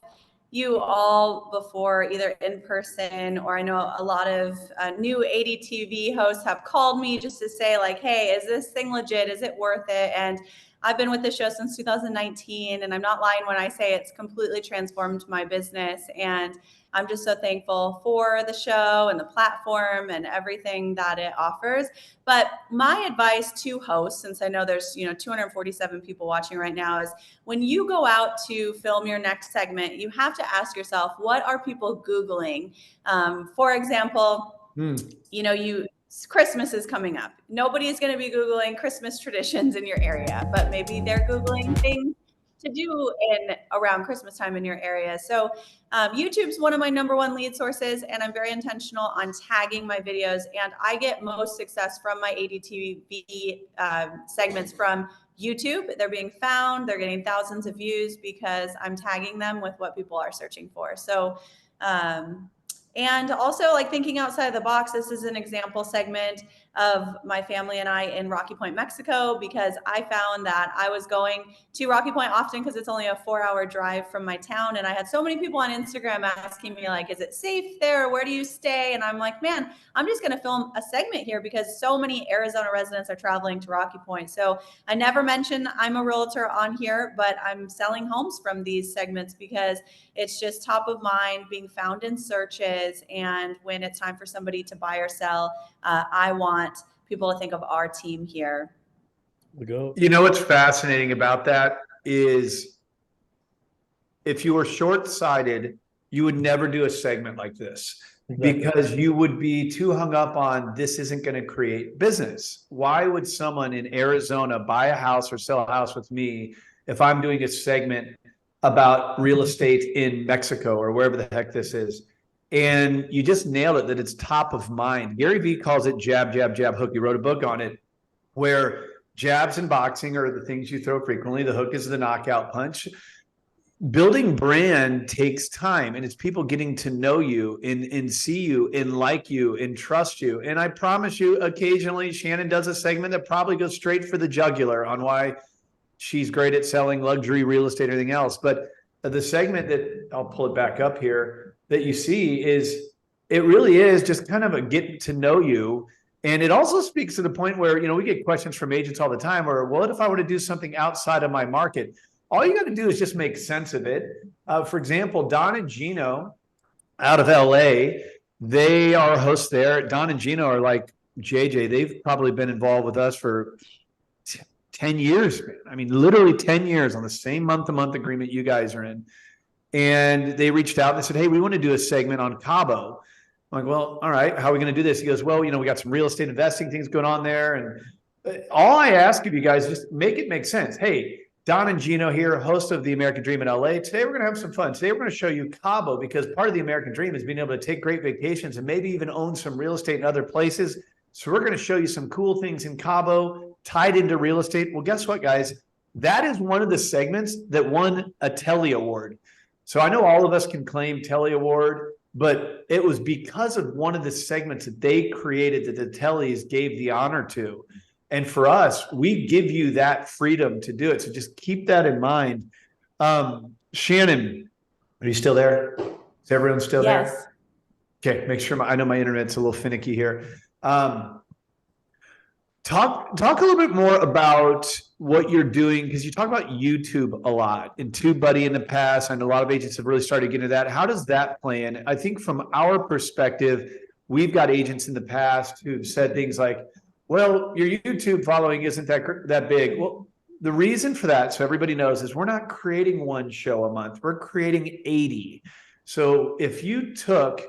you all before, either in person, or I know a lot of new ADTV hosts have called me just to say like, hey, is this thing legit? Is it worth it? And I've been with the show since 2019, and I'm not lying when I say it's completely transformed my business. And I'm just so thankful for the show and the platform and everything that it offers. But my advice to hosts, since I know there's 247 people watching right now, is when you go out to film your next segment, you have to ask yourself, what are people Googling? For example, Christmas is coming up. Nobody is going to be Googling Christmas traditions in your area, but maybe they're Googling things to do around Christmas time in your area. So YouTube's one of my #1 lead sources, and I'm very intentional on tagging my videos. And I get most success from my ADTV segments from YouTube. They're being found, they're getting thousands of views because I'm tagging them with what people are searching for. So, and also like thinking outside of the box, this is an example segment of my family and I in Rocky Point, Mexico, because I found that I was going to Rocky Point often because it's only a 4-hour drive from my town. And I had so many people on Instagram asking me like, is it safe there? Where do you stay? And I'm like, man, I'm just going to film a segment here because so many Arizona residents are traveling to Rocky Point. So I never mention I'm a realtor on here, but I'm selling homes from these segments because it's just top of mind, being found in searches. And when it's time for somebody to buy or sell, I want people to think of our team here. You know what's fascinating about that is if you were short-sighted, you would never do a segment like this. Exactly. Because you would be too hung up on this isn't going to create business. Why would someone in Arizona buy a house or sell a house with me if I'm doing a segment about real estate in Mexico or wherever the heck this is? And you just nailed it, that it's top of mind. Gary Vee calls it jab, jab, jab, hook. He wrote a book on it where jabs in boxing are the things you throw frequently. The hook is the knockout punch. Building brand takes time, and it's people getting to know you and see you and like you and trust you. And I promise you, occasionally Shannon does a segment that probably goes straight for the jugular on why she's great at selling luxury real estate or anything else. But the segment that I'll pull it back up here that you see is, it really is just kind of a get to know you. And it also speaks to the point where, we get questions from agents all the time, or what if I were to do something outside of my market? All you got to do is just make sense of it. For example, Don and Gino out of LA, they are hosts there. Don and Gino are like JJ. They've probably been involved with us for 10 years, man. I mean, literally 10 years on the same month-to-month agreement you guys are in. And they reached out and they said, hey, we want to do a segment on Cabo. I'm like, well, all right, how are we going to do this? He goes, well, we got some real estate investing things going on there. And all I ask of you guys, just make it make sense. Hey, Don and Gino here, host of the American Dream in LA. Today, we're going to have some fun. Today, we're going to show you Cabo, because part of the American Dream is being able to take great vacations and maybe even own some real estate in other places. So we're going to show you some cool things in Cabo tied into real estate. Well, guess what, guys? That is one of the segments that won a Telly Award. So I know all of us can claim Telly Award, but it was because of one of the segments that they created that the Tellys gave the honor to. And for us, we give you that freedom to do it. So just keep that in mind. Shannon, are you still there? Is everyone still there? Okay, make sure I know my internet's a little finicky here. Talk a little bit more about what you're doing, because you talk about YouTube a lot, and TubeBuddy in the past, and a lot of agents have really started getting into that. How does that play in? I think from our perspective, we've got agents in the past who've said things like, well, your YouTube following isn't that big. Well, the reason for that, so everybody knows, is we're not creating one show a month. We're creating 80. So if you took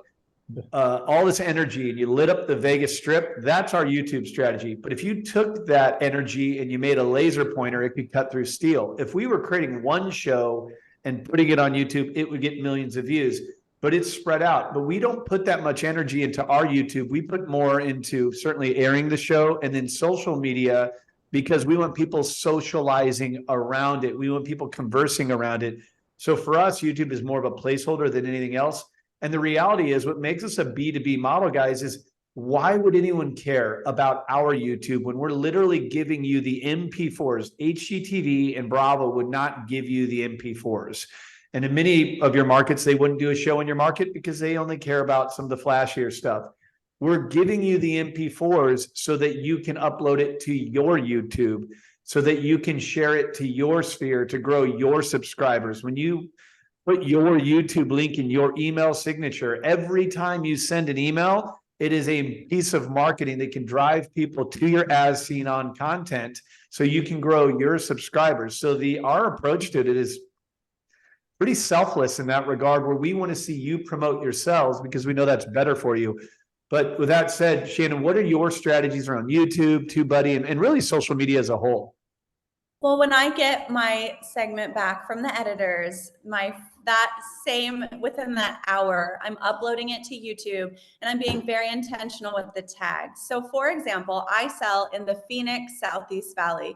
all this energy and you lit up the Vegas Strip, that's our YouTube strategy. But if you took that energy and you made a laser pointer, it could cut through steel. If we were creating one show and putting it on YouTube, it would get millions of views, but it's spread out. But we don't put that much energy into our YouTube. We put more into certainly airing the show and then social media, because we want people socializing around it. We want people conversing around it. So for us, YouTube is more of a placeholder than anything else. And the reality is, what makes us a B2B model, guys, is why would anyone care about our YouTube when we're literally giving you the MP4s? HGTV and Bravo would not give you the MP4s. And in many of your markets, they wouldn't do a show in your market because they only care about some of the flashier stuff. We're giving you the MP4s so that you can upload it to your YouTube, so that you can share it to your sphere to grow your subscribers. When you put your YouTube link in your email signature, every time you send an email, it is a piece of marketing that can drive people to your as seen on content so you can grow your subscribers. So our approach to it is pretty selfless in that regard, where we want to see you promote yourselves because we know that's better for you. But with that said, Shannon, what are your strategies around YouTube, TubeBuddy, and really social media as a whole? Well, when I get my segment back from the editors, within that hour, I'm uploading it to YouTube and I'm being very intentional with the tags. So for example, I sell in the Phoenix Southeast Valley.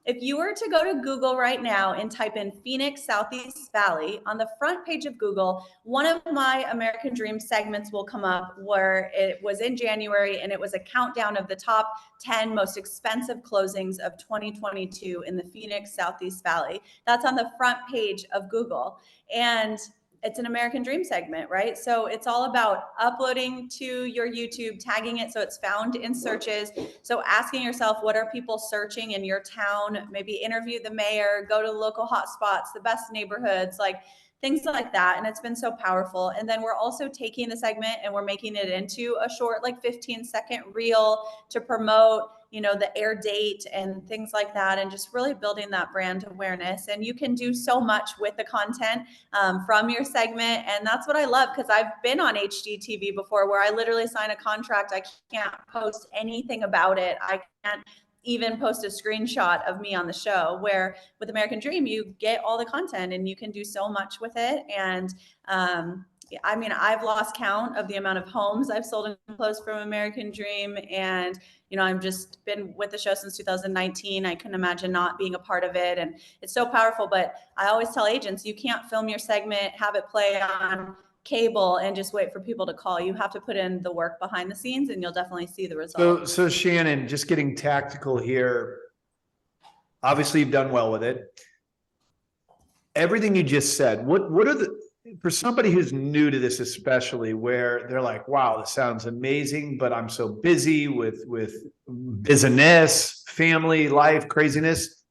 If you were to go to Google right now and type in Phoenix Southeast Valley, on the front page of Google, one of my American Dream segments will come up where it was in January and it was a countdown of the top 10 most expensive closings of 2022 in the Phoenix Southeast Valley. That's on the front page of Google. And it's an American Dream segment, right? So it's all about uploading to your YouTube, tagging it so it's found in searches. So asking yourself, what are people searching in your town? Maybe interview the mayor, go to local hotspots, the best neighborhoods, like things like that. And it's been so powerful. And then we're also taking the segment and we're making it into a short, like 15-second reel to promote, the air date and things like that, and just really building that brand awareness. And you can do so much with the content from your segment. And that's what I love, because I've been on HGTV before where I literally sign a contract. I can't post anything about it. I can't even post a screenshot of me on the show, where with American Dream, you get all the content and you can do so much with it. And I've lost count of the amount of homes I've sold and closed from American Dream. And, I've just been with the show since 2019. I couldn't imagine not being a part of it. And it's so powerful. But I always tell agents, you can't film your segment, have it play on cable and just wait for people to call. You have to put in the work behind the scenes and you'll definitely see the results. So Shannon, just getting tactical here. Obviously you've done well with it. Everything you just said, what are for somebody who's new to this, especially where they're like, wow, this sounds amazing, but I'm so busy with business, family, life, craziness.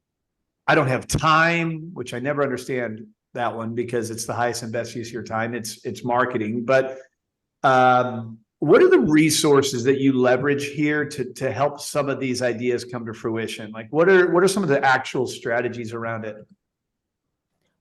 I don't have time, which I never understand that one, because it's the highest and best use of your time. It's marketing. But what are the resources that you leverage here to help some of these ideas come to fruition? Like what are some of the actual strategies around it?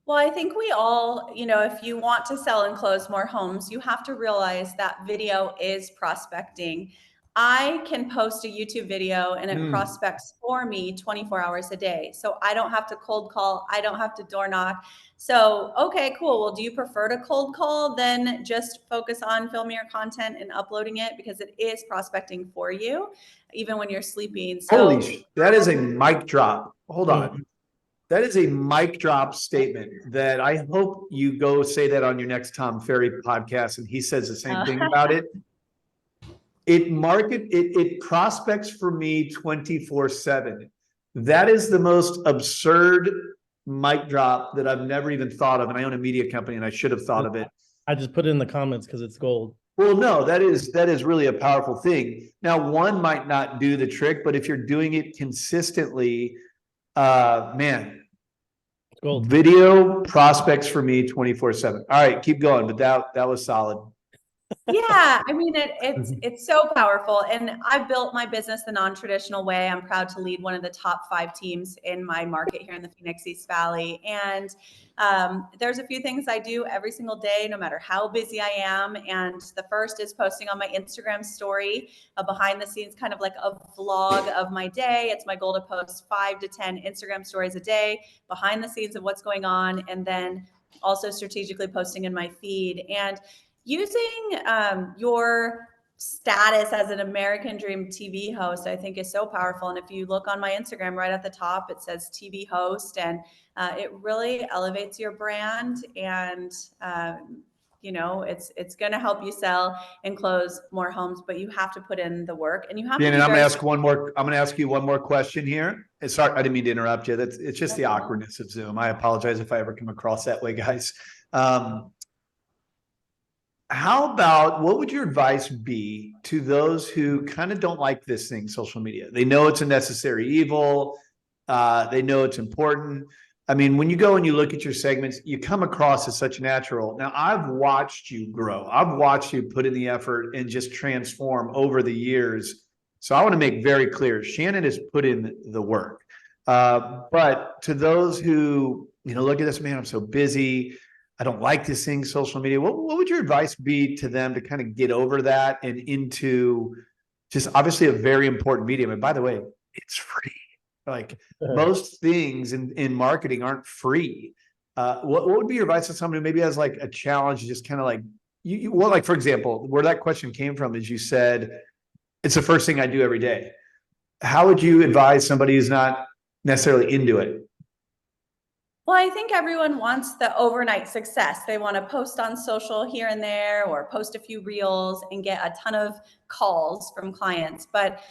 Well, I think we all, if you want to sell and close more homes, you have to realize that video is prospecting. I can post a YouTube video and it prospects for me 24 hours a day. So I don't have to cold call. I don't have to door knock. So, okay, cool. Well, do you prefer to cold call? Then just focus on filming your content and uploading it, because it is prospecting for you, even when you're sleeping. So that is a mic drop. Hold on. That is a mic drop statement that I hope you go say that on your next Tom Ferry podcast. And he says the same thing about it. It prospects for me 24/7. That is the most absurd mic drop that I've never even thought of. And I own a media company and I should have thought of it. I just put it in the comments because it's gold. Well, no, that is really a powerful thing. Now, one might not do the trick, but if you're doing it consistently, man, gold. Video prospects for me 24/7. All right, keep going, but that was solid. Yeah, I mean, it's so powerful. And I built my business the non-traditional way. I'm proud to lead one of the top 5 teams in my market here in the Phoenix East Valley. And there's a few things I do every single day, no matter how busy I am. And the first is posting on my Instagram story, a behind the scenes kind of like a vlog of my day. It's my goal to post 5 to 10 Instagram stories a day, behind the scenes of what's going on, and then also strategically posting in my feed. And using your status as an American Dream TV host, I think is so powerful. And if you look on my Instagram, right at the top, it says TV host, and it really elevates your brand. And it's going to help you sell and close more homes, but you have to put in the work, and you have Dan, to. and I'm going to ask you one more question here. Sorry, I didn't mean to interrupt you. It's just the awkwardness of Zoom. I apologize if I ever come across that way, guys. How about, what would your advice be to those who kind of don't like this thing, social media? They know it's a necessary evil. They know it's important. I mean, when you go and you look at your segments, you come across as such natural. Now, I've watched you grow. I've watched you put in the effort and just transform over the years. So I want to make very clear, Shannon has put in the work. But to those who, look at this, man, I'm so busy, I don't like this thing, social media. What would your advice be to them to kind of get over that and into just obviously a very important medium? And by the way, it's free. Like most things in marketing aren't free. What would be your advice to someone who maybe has like a challenge, just kind of like like, for example, where that question came from is you said, it's the first thing I do every day. How would you advise somebody who's not necessarily into it? Well, I think everyone wants the overnight success. They want to post on social here and there, or post a few reels and get a ton of calls from clients. But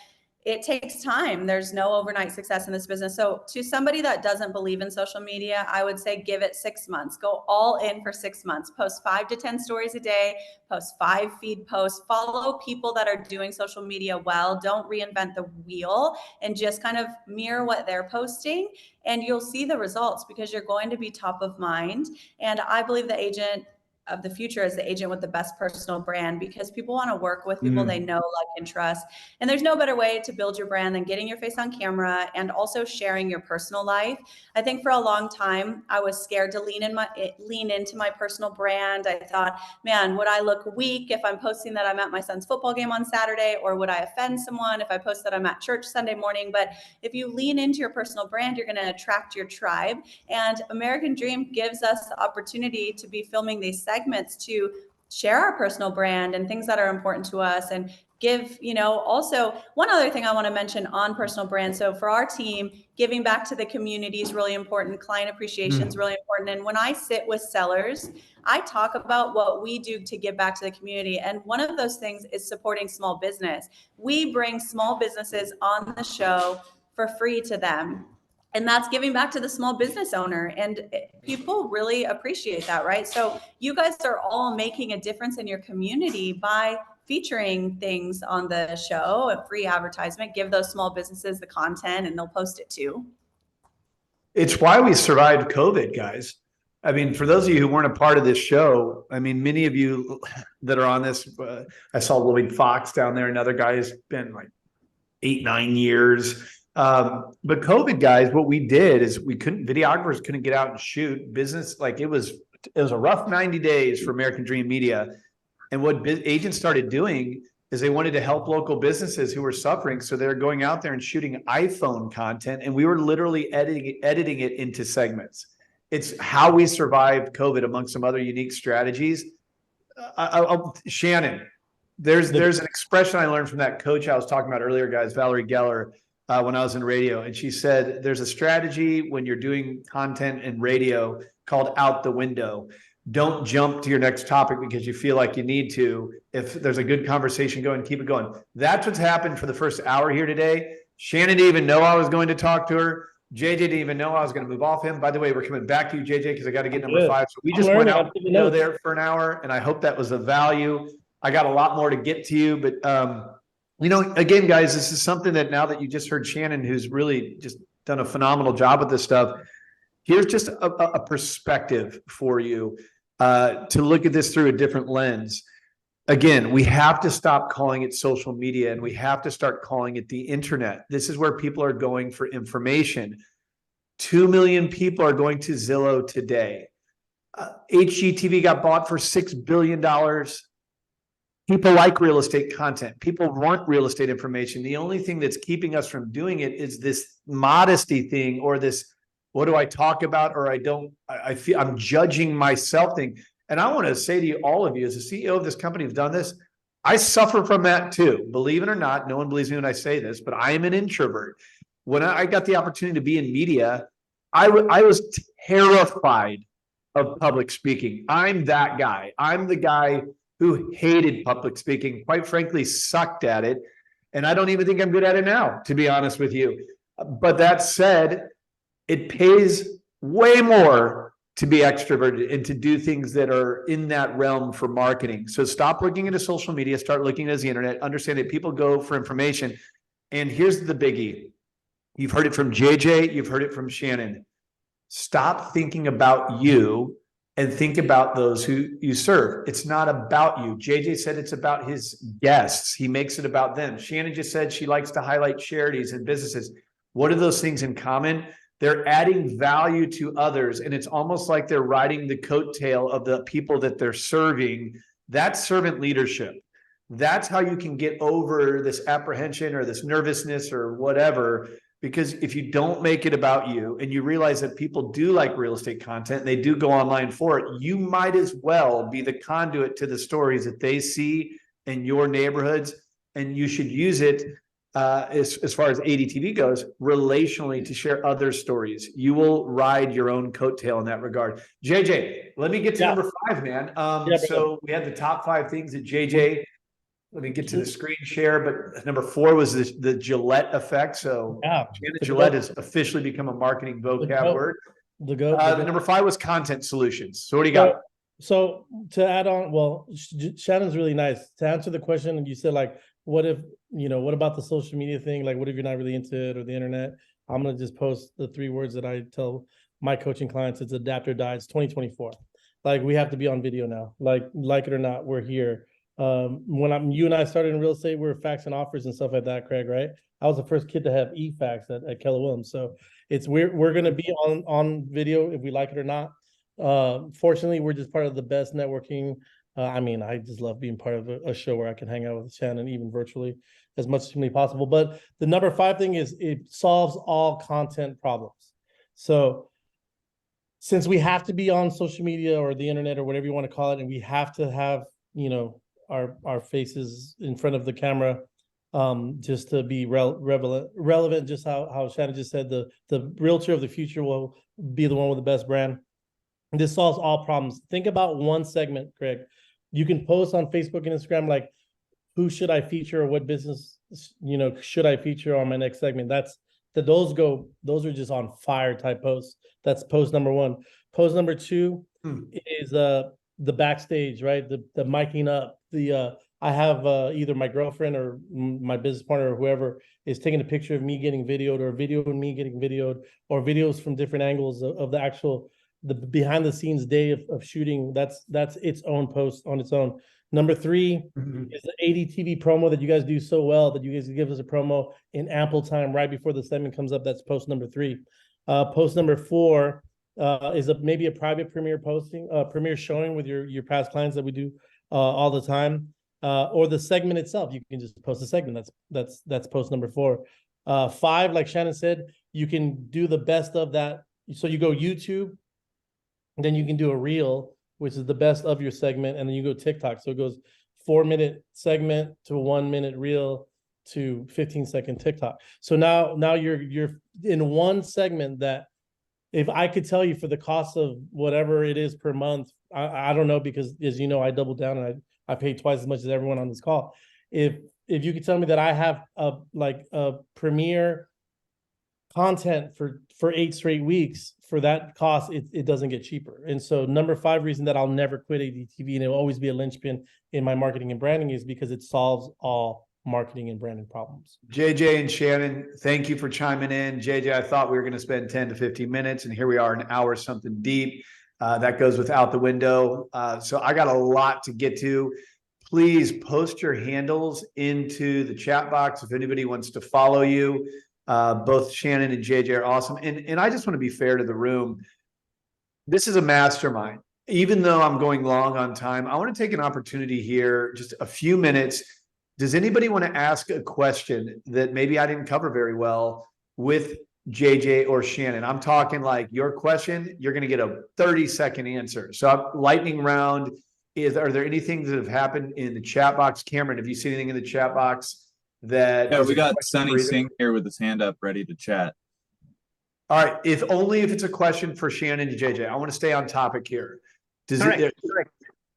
it takes time. There's no overnight success in this business. So to somebody that doesn't believe in social media, I would say give it 6 months. Go all in for 6 months. Post 5 to 10 stories a day. Post 5 feed posts. Follow people that are doing social media well. Don't reinvent the wheel, and just kind of mirror what they're posting. And you'll see the results, because you're going to be top of mind. And I believe the agent of the future is the agent with the best personal brand, because people want to work with people they know, like, and trust. And there's no better way to build your brand than getting your face on camera and also sharing your personal life. I think for a long time, I was scared to lean into my personal brand. I thought, man, would I look weak if I'm posting that I'm at my son's football game on Saturday? Or would I offend someone if I post that I'm at church Sunday morning? But if you lean into your personal brand, you're going to attract your tribe. And American Dream gives us the opportunity to be filming these segments to share our personal brand and things that are important to us, and give, also one other thing I want to mention on personal brand. So for our team, giving back to the community is really important. Client appreciation is really important. And when I sit with sellers, I talk about what we do to give back to the community. And one of those things is supporting small business. We bring small businesses on the show for free to them. And that's giving back to the small business owner. And people really appreciate that, right? So you guys are all making a difference in your community by featuring things on the show, a free advertisement. Give those small businesses the content, and they'll post it too. It's why we survived COVID, guys. I mean, for those of you who weren't a part of this show, I mean, many of you that are on this, I saw Lloyd Fox down there, another guy who's been like 8-9 years. But COVID, guys, what we did is videographers couldn't get out and shoot business. Like it was a rough 90 days for American Dream Media. And what agents started doing is they wanted to help local businesses who were suffering. So they're going out there and shooting iPhone content, and we were literally editing it into segments. It's how we survived COVID, among some other unique strategies. Shannon, there's an expression I learned from that coach I was talking about earlier, guys, Valerie Geller, when I was in radio. And she said, there's a strategy when you're doing content in radio called out the window. Don't jump to your next topic because you feel like you need to. If there's a good conversation going, keep it going. That's what's happened for the first hour here today. Shannon didn't even know I was going to talk to her. JJ didn't even know I was going to move off him. By the way, we're coming back to you, JJ, because I got to get number 5. So we just went out there for an hour, and I hope that was of value. I got a lot more to get to you, but again, guys, this is something that now that you just heard Shannon, who's really just done a phenomenal job with this stuff, here's just a perspective for you to look at this through a different lens. again, we have to stop calling it social media and we have to start calling it the internet. This is where people are going for information. 2 million people are going to Zillow today. HGTV got bought for $6 billion. People like real estate content. People want real estate information. The only thing that's keeping us from doing it is this modesty thing, or this, what do I talk about? Or I feel I'm judging myself thing. And I want to say to you, all of you, as a CEO of this company who've done this, I suffer from that too. Believe it or not, no one believes me when I say this, but I am an introvert. When I got the opportunity to be in media, I was terrified of public speaking. I'm that guy. I'm the guy who hated public speaking, quite frankly, sucked at it. And I don't even think I'm good at it now, to be honest with you. But that said, it pays way more to be extroverted and to do things that are in that realm for marketing. So stop looking into social media, start looking at the internet, understand that people go for information. And here's the biggie. You've heard it from JJ, you've heard it from Shannon. Stop thinking about you and think about those who you serve. It's not about you. JJ said it's about his guests. He makes it about them. Shannon just said she likes to highlight charities and businesses. What are those things in common? They're adding value to others, and it's almost like they're riding the coattail of the people that they're serving. That's servant leadership. That's how you can get over this apprehension or this nervousness or whatever. Because if you don't make it about you and you realize that people do like real estate content, and they do go online for it, you might as well be the conduit to the stories that they see in your neighborhoods. And you should use it as far as ADTV goes, relationally, to share other stories. You will ride your own coattail in that regard. JJ, let me get to number 5, man. So we had the top 5 things that JJ, let me get to the screen share, but number 4 was the Gillette effect. So Janet Gillette has officially become a marketing vocab word. The number 5 was content solutions. So what do you got? So to add on, well, Shannon's really nice. To answer the question, and you said, like, what if, what about the social media thing? Like, what if you're not really into it, or the internet? I'm going to just post the 3 words that I tell my coaching clients. It's adapt or die. It's 2024. Like, we have to be on video now. Like it or not, we're here. When you and I started in real estate, we were fax and offers and stuff like that, Craig, right? I was the first kid to have e-fax at Keller Williams. So we're going to be on video if we like it or not. Fortunately, we're just part of the best networking. I just love being part of a show where I can hang out with Shannon, even virtually, as much as humanly possible. But the number 5 thing is it solves all content problems. So since we have to be on social media or the internet or whatever you want to call it, and we have to have, our faces in front of the camera, just to be relevant, just how Shannon just said, the realtor of the future will be the one with the best brand. This solves all problems. Think about one segment, Craig. You can post on Facebook and Instagram, like, who should I feature, or what business, should I feature on my next segment? Those are just on fire type posts. That's post number 1. Post number 2 is the backstage, right? The miking up. I have either my girlfriend or my business partner or whoever is taking a picture of me getting videoed, or a video of me getting videoed, or videos from different angles of the behind the scenes day of shooting. That's its own post on its own. Number 3 is the ADTV promo that you guys do so well, that you guys give us a promo in ample time right before the segment comes up. That's post number 3. Post number 4 is maybe a private premiere showing with your past clients that we do all the time, or the segment itself. You can just post a segment. That's post number 4. 5, like Shannon said, you can do the best of that. So you go YouTube, then you can do a reel, which is the best of your segment, and then you go TikTok. So it goes 4-minute segment to 1-minute reel to 15-second TikTok. So now you're in one segment that, if I could tell you, for the cost of whatever it is per month, I don't know, because as you know, I double down and I pay twice as much as everyone on this call. If you could tell me that I have a premier content for 8 straight weeks, for that cost, it doesn't get cheaper. And so number 5 reason that I'll never quit ADTV, and it will always be a linchpin in my marketing and branding, is because it solves all marketing and branding problems. JJ and Shannon, thank you for chiming in. JJ, I thought we were going to spend 10 to 15 minutes, and here we are, an hour something deep. That goes without the window. So I got a lot to get to. please post your handles into the chat box if anybody wants to follow you. Both Shannon and JJ are awesome. And I just want to be fair to the room. This is a mastermind. Even though I'm going long on time, I want to take an opportunity here, just a few minutes. Does anybody want to ask a question that maybe I didn't cover very well with JJ or Shannon? I'm talking like your question, you're going to get a 30-second answer. So lightning round. Are there any things that have happened in the chat box? Cameron, have you seen anything in the chat box that? Yeah, we got Sunny Singh here with his hand up, ready to chat. All right, if it's a question for Shannon and JJ. I want to stay on topic here.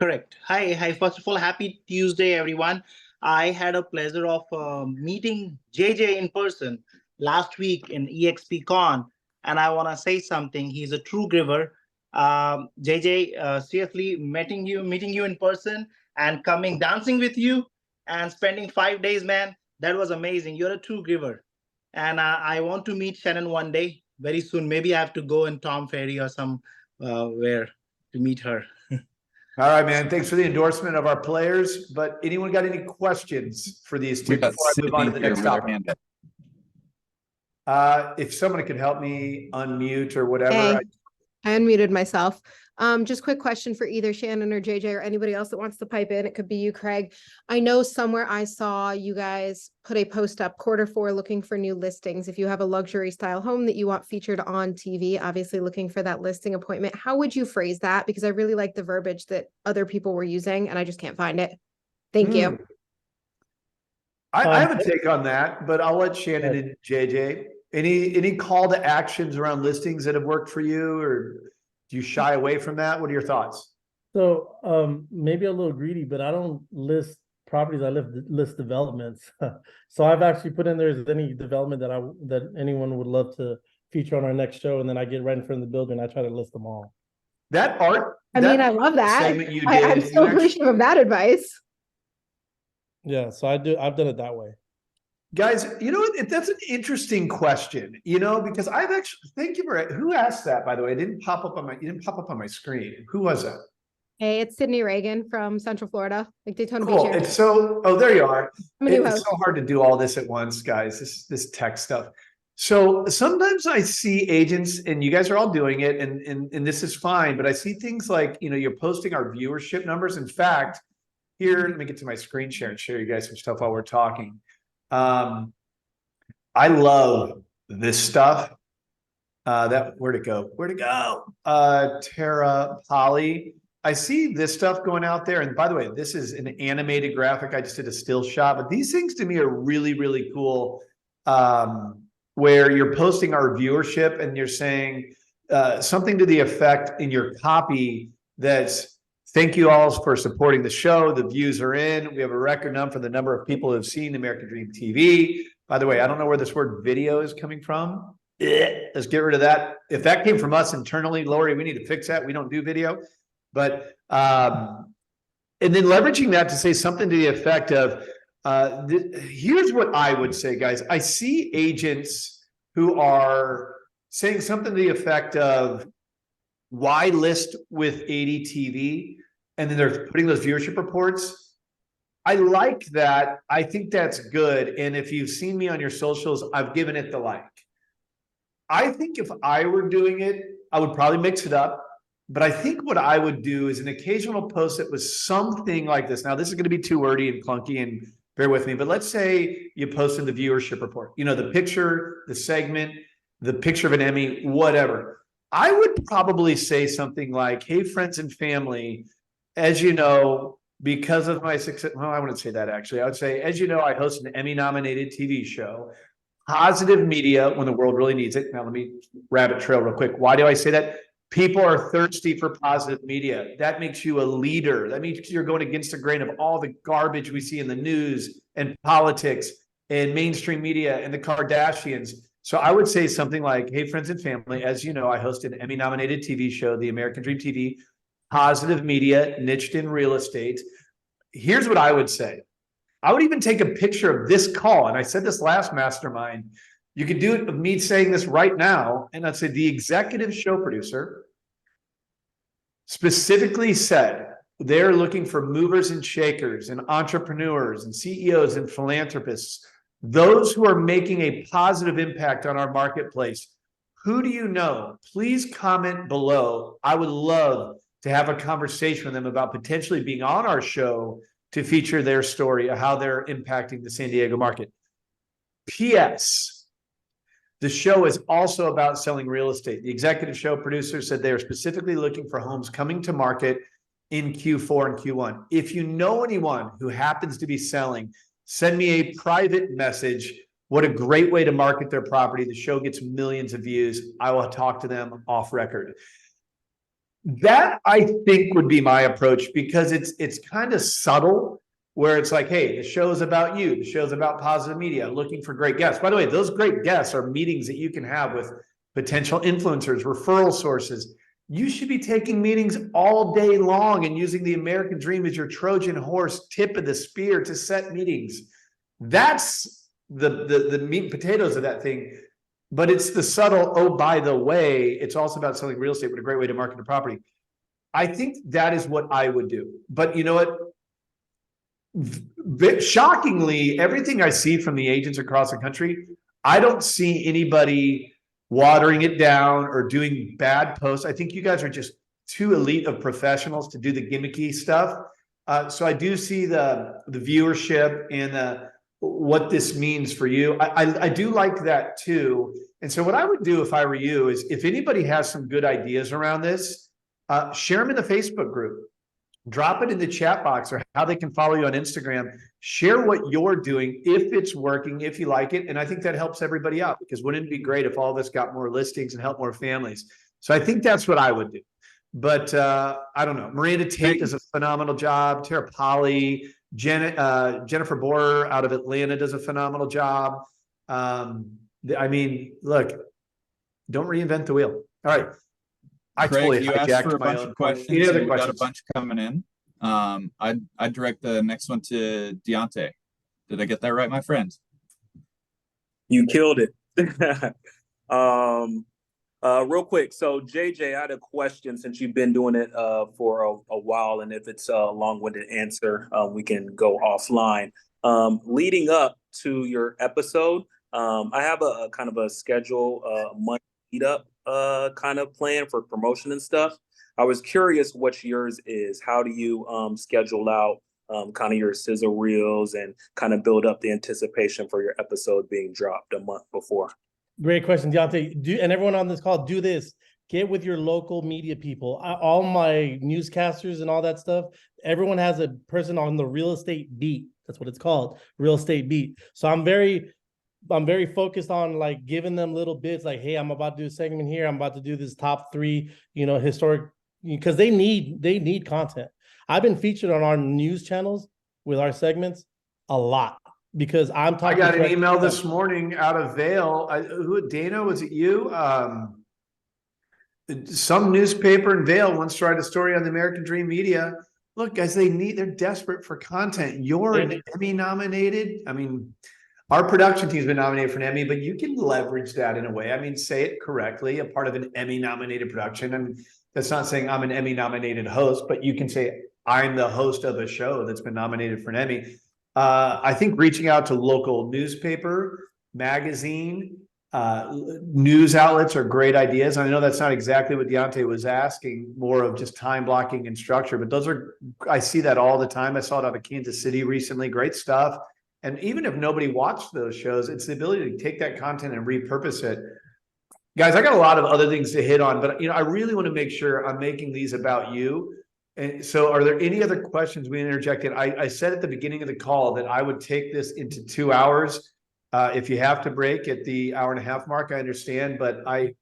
Correct. Hi. First of all, happy Tuesday, everyone. I had a pleasure of meeting JJ in person last week in EXPCon, and I want to say something. He's a true giver. JJ, seriously, meeting you in person and coming dancing with you and spending 5 days, man, that was amazing. You're a true giver. And I want to meet Shannon one day, very soon. Maybe I have to go in Tom Ferry or where to meet her. All right, man. Thanks for the endorsement of our players. But anyone got any questions for these two before I move on to the next topic? If someone could help me unmute or whatever. Hey, I unmuted myself. Just quick question for either Shannon or JJ or anybody else that wants to pipe in. It could be you, Craig. I know somewhere I saw you guys put a post up Q4 looking for new listings. If you have a luxury style home that you want featured on TV, obviously looking for that listing appointment. How would you phrase that? Because I really like the verbiage that other people were using and I just can't find it. Thank you. I have a take on that, but I'll let Shannon and JJ. Any call to actions around listings that have worked for you, or do you shy away from that? What are your thoughts? So maybe a little greedy, but I don't list properties. I list developments. So I've actually put in there is any development that anyone would love to feature on our next show, and then I get right in front of the building. I try to list them all. That art. I love that. I'm so appreciative of that advice. Yeah, so I've done it that way. Guys, you know what? That's an interesting question, because I've actually, thank you for who asked that, by the way. You didn't pop up on my screen. Who was that? Hey, it's Sydney Reagan from Central Florida, like Daytona Cool. Beach. It's there you are. It's so hard to do all this at once, guys, this tech stuff. So sometimes I see agents, and you guys are all doing it, and this is fine, but I see things like, you're posting our viewership numbers. In fact, here, let me get to my screen share and share you guys some stuff while we're talking. I love this stuff. Where'd it go? Tara Polly. I see this stuff going out there. And by the way, this is an animated graphic. I just did a still shot, but these things to me are really, really cool. Where you're posting our viewership and you're saying something to the effect in your copy that's, thank you all for supporting the show. The views are in. We have a record number for the number of people who have seen American Dream TV. By the way, I don't know where this word video is coming from. Let's get rid of that. If that came from us internally, Lori, we need to fix that. We don't do video. But, and then leveraging that to say something to the effect of, here's what I would say, guys. I see agents who are saying something to the effect of, why list with 80 TV? And then they're putting those viewership reports. I like that. I think that's good. And if you've seen me on your socials, I've given it the like. I think if I were doing it, I would probably mix it up. But I think what I would do is an occasional post that was something like this. Now, this is going to be too wordy and clunky, and bear with me. But let's say you posted the viewership report. The picture, the segment, the picture of an Emmy, whatever. I would probably say something like, hey, friends and family, as you know, because of my success, well, I wouldn't say that actually. I would say, as you know, I host an Emmy-nominated TV show, positive media when the world really needs it. Now, let me rabbit trail real quick. Why do I say that? People are thirsty for positive media. That makes you a leader. That means you're going against the grain of all the garbage we see in the news and politics and mainstream media and the Kardashians. So I would say something like, hey, friends and family, as you know, I host an Emmy-nominated TV show, The American Dream TV, positive media, niched in real estate. Here's what I would say. I would even take a picture of this call. And I said this last Mastermind. You could do it with me saying this right now. And I'd say the executive show producer specifically said They're looking for movers and shakers and entrepreneurs and CEOs and philanthropists, those who are making a positive impact on our marketplace. Who do you know? Please comment below. I would love to have a conversation with them about potentially being on our show to feature their story of how they're impacting the San Diego market. P.S. The show is also about selling real estate. The executive show producer said they are specifically looking for homes coming to market in Q4 and Q1. If you know anyone who happens to be selling, send me a private message. What a great way to market their property. The show gets millions of views. I will talk to them off record. That, I think, would be my approach, because it's kind of subtle, where it's like, hey, the show's about you. The show's about positive media, looking for great guests. By the way, those great guests are meetings that you can have with potential influencers, referral sources. You should be taking meetings all day long and using the American dream as your Trojan horse, tip of the spear to set meetings. That's the meat and potatoes of that thing. But it's the subtle, oh, by the way, it's also about selling real estate, but a great way to market a property. I think that is what I would do. But you know what? Shockingly, everything I see from the agents across the country, I don't see anybody watering it down or doing bad posts. I think you guys are just too elite of professionals to do the gimmicky stuff. So I do see the viewership and what this means for you. I do like that too. And so what I would do if I were you is, if anybody has some good ideas around this, share them in the Facebook group. Drop it in the chat box, or how they can follow you on Instagram. Share what you're doing, if it's working, if you like it. And I think that helps everybody out, because wouldn't it be great if all of us got more listings and helped more families? So I think that's what I would do. But I don't know. Miranda Tate does a phenomenal job. Tara Polly, Jennifer Borer out of Atlanta does a phenomenal job. I mean, look, don't reinvent the wheel. All right. I Craig, totally you asked for a bunch of questions. Any other We've got a questions? bunch coming in. I'd direct the next one to Deontay. Did I get that right, my friend? You killed it. Real quick. So JJ, I had a question, since you've been doing it for a while, and if it's a long-winded answer, we can go offline. Leading up to your episode, I have a kind of a schedule, month lead up kind of plan for promotion and stuff. I was curious what yours is. How do you schedule out kind of your sizzle reels and kind of build up the anticipation for your episode being dropped a month before? Great question, Deontay. And everyone on this call, do this. Get with your local media people. All my newscasters and all that stuff, everyone has a person on the real estate beat. That's what it's called, real estate beat. So I'm very focused on like giving them little bits, like, hey, I'm about to do a segment here. I'm about to do this top 3, historic, because they need content. I've been featured on our news channels with our segments a lot, because I'm talking. I got an email this morning out of Vail. Dana, was it you? Some newspaper in Vail wants to write a story on the American Dream Media. Look, guys, they're desperate for content. You're an Emmy nominated. I mean, our production team's been nominated for an Emmy, but you can leverage that in a way. I mean, say it correctly, a part of an Emmy nominated production. And that's not saying I'm an Emmy nominated host, but you can say I'm the host of a show that's been nominated for an Emmy. I think reaching out to local newspaper, magazine, news outlets are great ideas. I know that's not exactly what Deontay was asking, more of just time blocking and structure, but I see that all the time. I saw it out of Kansas City recently. Great stuff. And even if nobody watched those shows, it's the ability to take that content and repurpose it. Guys, I got a lot of other things to hit on, but I really want to make sure I'm making these about you. And so are there any other questions we interjected? I said at the beginning of the call that I would take this into 2 hours. If you have to break at the 1.5 hour mark, I understand, but I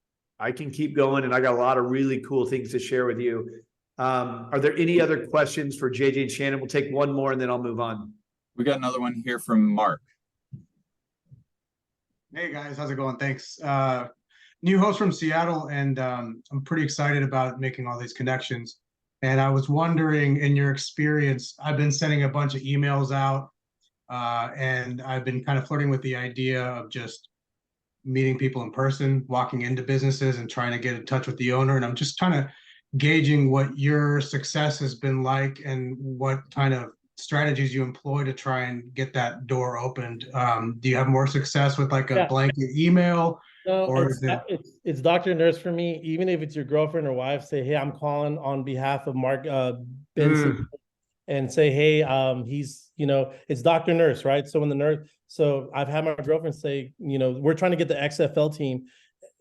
can keep going, and I got a lot of really cool things to share with you. Are there any other questions for JJ and Shannon? We'll take one more and then I'll move on. We got another one here from Mark. Hey guys, how's it going? Thanks. New host from Seattle, and I'm pretty excited about making all these connections. And I was wondering, in your experience, I've been sending a bunch of emails out, and I've been kind of flirting with the idea of just meeting people in person, walking into businesses and trying to get in touch with the owner. And I'm just trying to gauging what your success has been like and what kind of strategies you employ to try and get that door opened. Do you have more success with like a blanket email? No, Or it's doctor nurse for me. Even if it's your girlfriend or wife, say, hey, I'm calling on behalf of Mark Benson, and say, hey, he's, it's doctor nurse, right? So when the nurse, so I've had my girlfriend say, we're trying to get the XFL team.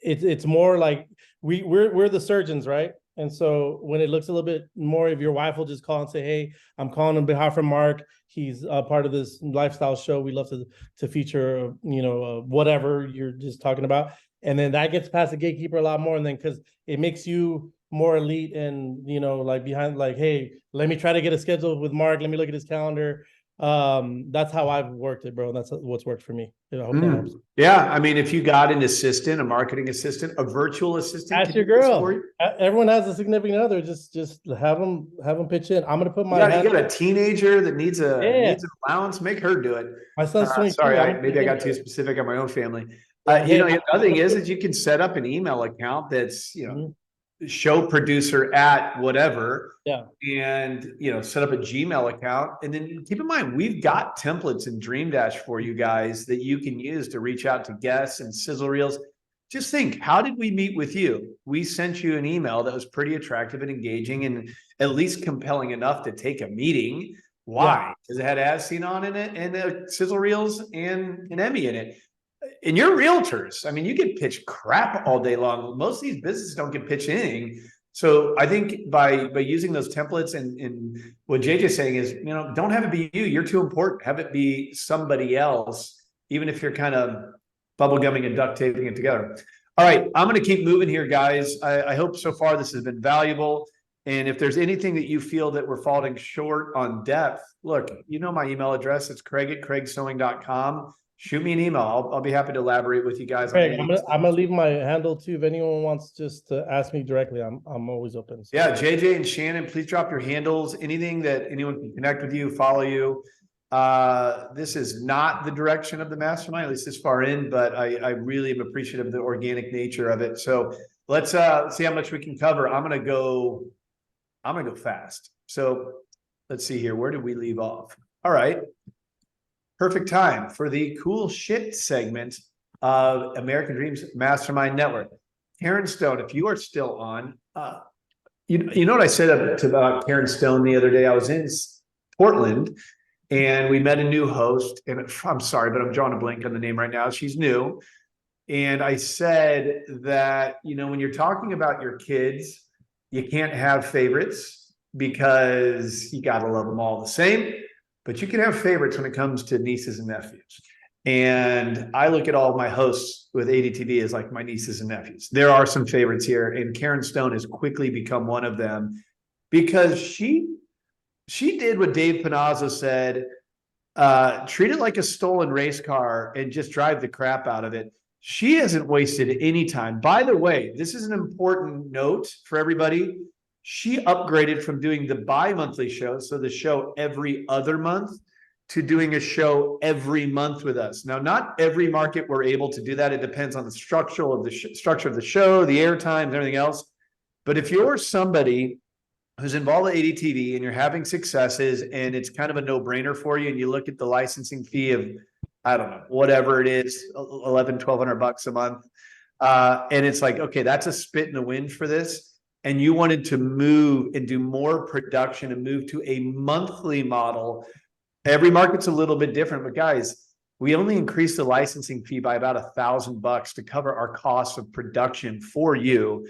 It's more like we're the surgeons, right? And so when it looks a little bit more, if your wife will just call and say, hey, I'm calling on behalf of Mark. He's a part of this lifestyle show. We love to feature, whatever you're just talking about. And then that gets past the gatekeeper a lot more. And then because it makes you more elite and, like behind, like, hey, let me try to get a schedule with Mark. Let me look at his calendar. That's how I've worked it, bro. That's what's worked for me. I hope that helps. Yeah, I mean, if you got an assistant, a marketing assistant, a virtual assistant, ask your girl. Everyone has a significant other. Just have them pitch in. I'm gonna put my. You got a teenager that needs an allowance. Make her do it. My son's 22. Sorry, maybe I got too specific on my own family. The other thing is you can set up an email account that's show producer at whatever. Yeah. And set up a Gmail account. And then keep in mind, we've got templates in Dream Dash for you guys that you can use to reach out to guests and sizzle reels. Just think, how did we meet with you? We sent you an email that was pretty attractive and engaging and at least compelling enough to take a meeting. Why? Because it had as seen on in it and sizzle reels and an Emmy in it. And you're realtors. I mean, you get pitched crap all day long. Most of these businesses don't get pitched anything. So I think by using those templates and what JJ's saying is, don't have it be you. You're too important. Have it be somebody else, even if you're kind of bubble gumming and duct taping it together. All right, I'm going to keep moving here, guys. I hope so far this has been valuable. And if there's anything that you feel that we're falling short on depth, look, my email address. It's craig@craigsewing.com. Shoot me an email. I'll be happy to elaborate with you guys. Craig, I'm gonna leave my handle too. If anyone wants just to ask me directly, I'm always open. So. Yeah, JJ and Shannon, please drop your handles. Anything that anyone can connect with you, follow you. This is not the direction of the mastermind, at least this far in, but I really am appreciative of the organic nature of it. So let's see how much we can cover. I'm gonna go fast. So let's see here. Where did we leave off? All right. Perfect time for the cool shit segment of American Dreams Mastermind Network. Karen Stone, if you are still on, you know what I said about Karen Stone the other day? I was in Portland and we met a new host, and I'm sorry, but I'm drawing a blank on the name right now. She's new. And I said that, when you're talking about your kids, you can't have favorites because you got to love them all the same. But you can have favorites when it comes to nieces and nephews. And I look at all of my hosts with ADTV as like my nieces and nephews. There are some favorites here, and Karen Stone has quickly become one of them because she did what Dave Panazzo said, treat it like a stolen race car and just drive the crap out of it. She hasn't wasted any time. By the way, this is an important note for everybody. She upgraded from doing the bi-monthly show, so the show every other month, to doing a show every month with us. Now, not every market we're able to do that. It depends on the structure of the show, the air times, everything else. But if you're somebody who's involved with ADTV and you're having successes and it's kind of a no-brainer for you, and you look at the licensing fee of, I don't know, whatever it is, $1,200 a month, and it's like, okay, that's a spit in the wind for this. And you wanted to move and do more production and move to a monthly model. Every market's a little bit different, but guys, we only increased the licensing fee by about $1,000 to cover our costs of production for you.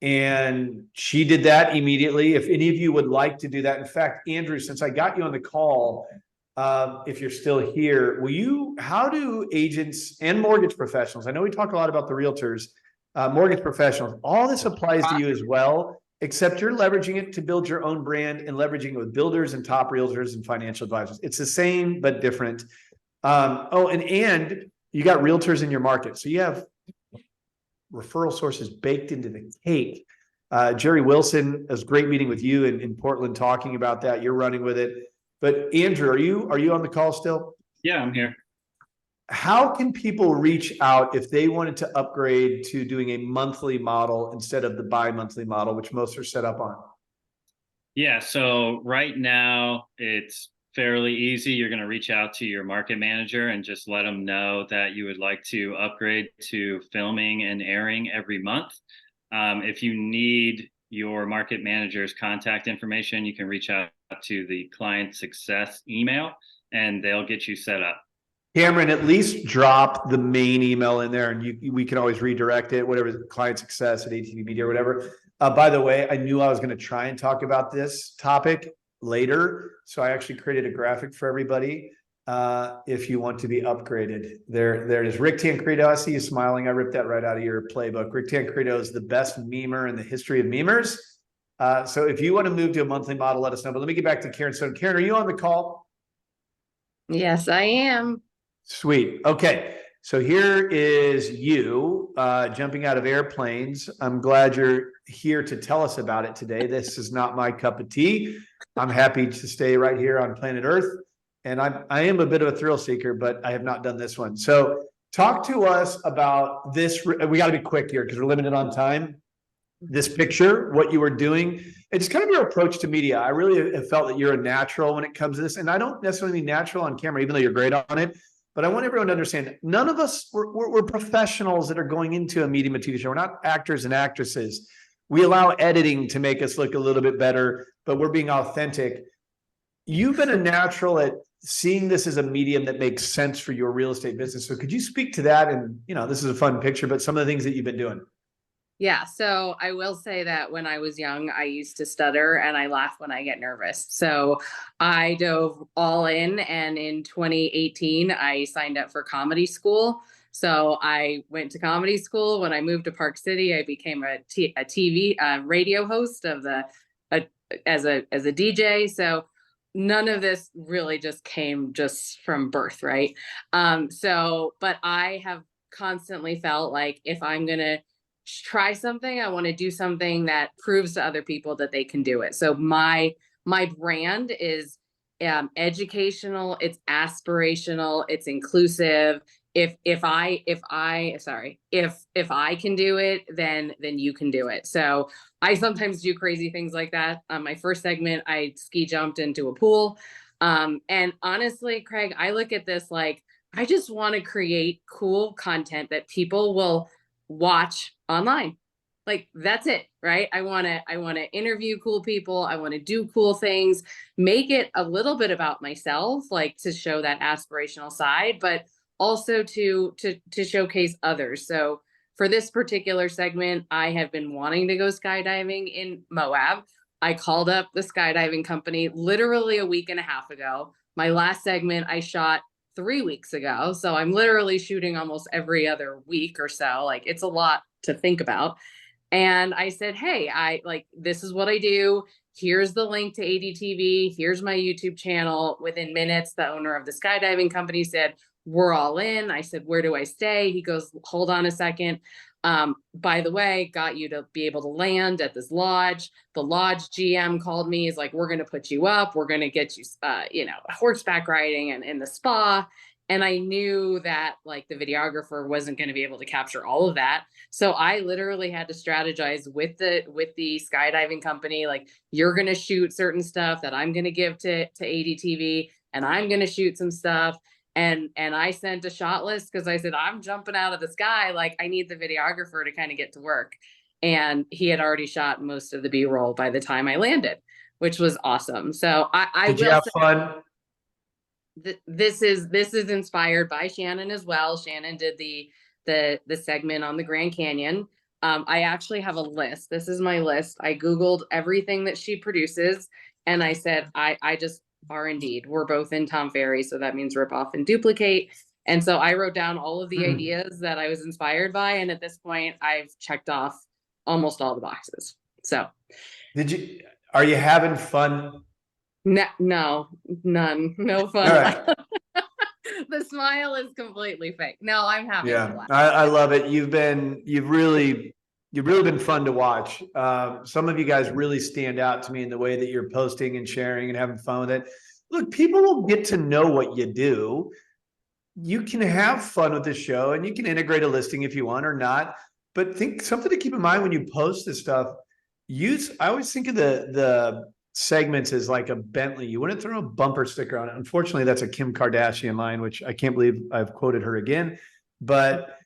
And she did that immediately. If any of you would like to do that, in fact, Andrew, since I got you on the call, if you're still here, how do agents and mortgage professionals, I know we talk a lot about the realtors, mortgage professionals, all this applies to you as well, except you're leveraging it to build your own brand and leveraging it with builders and top realtors and financial advisors. It's the same, but different. And you got realtors in your market. So you have referral sources baked into the cake. Jerry Wilson, it was great meeting with you in Portland, talking about that. You're running with it. But Andrew, are you on the call still? Yeah, I'm here. how can people reach out if they wanted to upgrade to doing a monthly model instead of the bi-monthly model, which most are set up on? Yeah, so right now it's fairly easy. You're going to reach out to your market manager and just let them know that you would like to upgrade to filming and airing every month. If you need your market manager's contact information, you can reach out to the client success email and they'll get you set up. Cameron, at least drop the main email in there and we can always redirect it, whatever, client success at ATV Media or whatever. By the way, I knew I was going to try and talk about this topic later. So I actually created a graphic for everybody. If you want to be upgraded, there it is. Rick Tancredo, I see you smiling. I ripped that right out of your playbook. Rick Tancredo is the best memer in the history of memers. So if you want to move to a monthly model, let us know. But let me get back to Karen. So Karen, are you on the call? Yes, I am. Sweet. Okay. So here is you jumping out of airplanes. I'm glad you're here to tell us about it today. This is not my cup of tea. I'm happy to stay right here on planet Earth. And I am a bit of a thrill seeker, but I have not done this one. So talk to us about this. We got to be quick here because we're limited on time. This picture, what you were doing, and just kind of your approach to media. I really have felt that you're a natural when it comes to this. And I don't necessarily mean natural on camera, even though you're great on it. But I want everyone to understand, none of us, we're professionals that are going into a medium, a TV show. We're not actors and actresses. We allow editing to make us look a little bit better, but we're being authentic. You've been a natural at seeing this as a medium that makes sense for your real estate business. So could you speak to that? And, you know, this is a fun picture, but some of the things that you've been doing. Yeah, so I will say that when I was young, I used to stutter and I laugh when I get nervous. So I dove all in, and in 2018, I signed up for comedy school. So I went to comedy school. When I moved to Park City, I became a TV radio host of as a DJ. So none of this really just came from birth, right? But I have constantly felt like if I'm gonna try something, I want to do something that proves to other people that they can do it. So my brand is educational, it's aspirational, it's inclusive. If I can do it, then you can do it. So I sometimes do crazy things like that. My first segment, I ski jumped into a pool. And honestly, Craig, I look at this like I just want to create cool content that people will watch online. Like that's it, right? I want to interview cool people. I want to do cool things, make it a little bit about myself, like to show that aspirational side, but also to showcase others. So for this particular segment, I have been wanting to go skydiving in Moab. I called up the skydiving company literally a week and a half ago. My last segment I shot 3 weeks ago. So I'm literally shooting almost every other week or so. Like it's a lot to think about. And I said, hey, this is what I do. Here's the link to ADTV. Here's my YouTube channel. Within minutes, the owner of the skydiving company said, we're all in. I said, where do I stay? He goes, hold on a second. By the way, got you to be able to land at this lodge. The lodge GM called me. He's like, we're going to put you up. We're going to get you, horseback riding and in the spa. And I knew that like the videographer wasn't going to be able to capture all of that. So I literally had to strategize with the skydiving company. Like, you're going to shoot certain stuff that I'm going to give to ADTV, and I'm going to shoot some stuff. And I sent a shot list because I said, I'm jumping out of the sky. Like, I need the videographer to kind of get to work. And he had already shot most of the B-roll by the time I landed, which was awesome. So I did you have fun? This is inspired by Shannon as well. Shannon did the segment on the Grand Canyon. I actually have a list. This is my list. I Googled everything that she produces, and I said, I just are indeed. We're both in Tom Ferry, so that means rip off and duplicate. And so I wrote down all of the ideas that I was inspired by, and at this point, I've checked off almost all the boxes. So, are you having fun? No, none. No fun. All right. The smile is completely fake. No, I'm having a laugh. I love it. You've really been fun to watch. Some of you guys really stand out to me in the way that you're posting and sharing and having fun with it. Look, people will get to know what you do. you can have fun with the show and you can integrate a listing if you want or not. But think something to keep in mind when you post this stuff. I always think of the segments as like a Bentley. You wouldn't throw a bumper sticker on it. Unfortunately, that's a Kim Kardashian line, which I can't believe I've quoted her again. But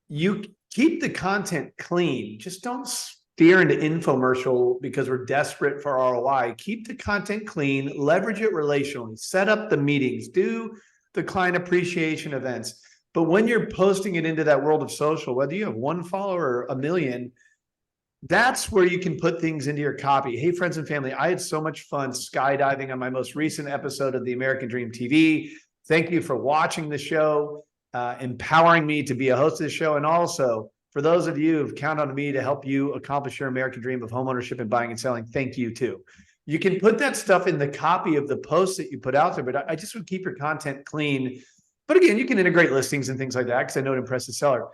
you keep the content clean. Just don't steer into infomercial because we're desperate for ROI. Keep the content clean, leverage it relationally, set up the meetings, do the client appreciation events. But when you're posting it into that world of social, whether you have one follower or a million, that's where you can put things into your copy. Hey, friends and family, I had so much fun skydiving on my most recent episode of the American Dream TV. Thank you for watching the show, empowering me to be a host of the show. And also, for those of you who've counted on me to help you accomplish your American dream of homeownership and buying and selling, thank you too. You can put that stuff in the copy of the post that you put out there, but I just would keep your content clean. But again, you can integrate listings and things like that because I know it impresses the seller.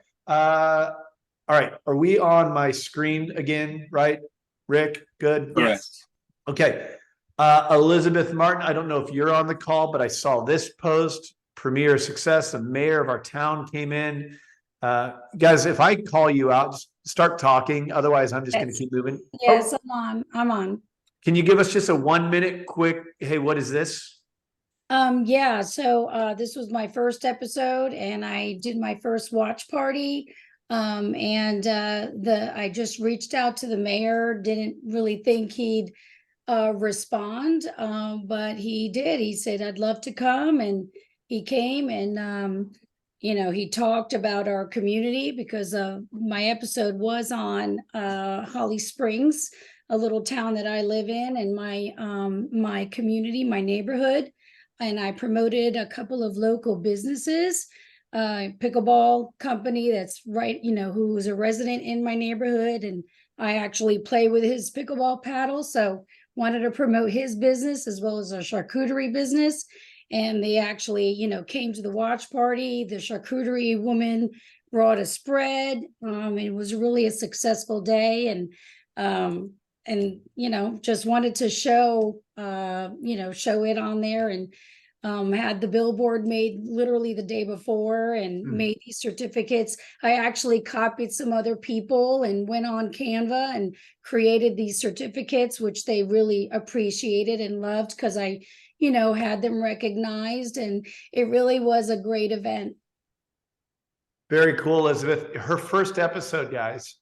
All right. Are we on my screen again? Right? Rick, good? Yes. Okay. Elizabeth Martin, I don't know if you're on the call, but I saw this post. Premier Success, the mayor of our town came in. Guys, if I call you out, just start talking. Otherwise, I'm just going to keep moving. Yes, I'm on. Can you give us just a 1 minute quick, hey, what is this? Yeah, so this was my first episode and I did my first watch party. I just reached out to the mayor, didn't really think he'd respond, but he did. He said, I'd love to come, and he came, and he talked about our community because my episode was on Holly Springs, a little town that I live in, and my community, my neighborhood, and I promoted a couple of local businesses. Pickleball company that's right, who's a resident in my neighborhood, and I actually play with his pickleball paddle, so wanted to promote his business as well as a charcuterie business. And they actually, came to the watch party. The charcuterie woman brought a spread. It was really a successful day, and just wanted to show it on there, and had the billboard made literally the day before, and made these certificates. I actually copied some other people and went on Canva and created these certificates, which they really appreciated and loved because I, had them recognized, and it really was a great event. Very cool, Elizabeth. Her first episode, guys.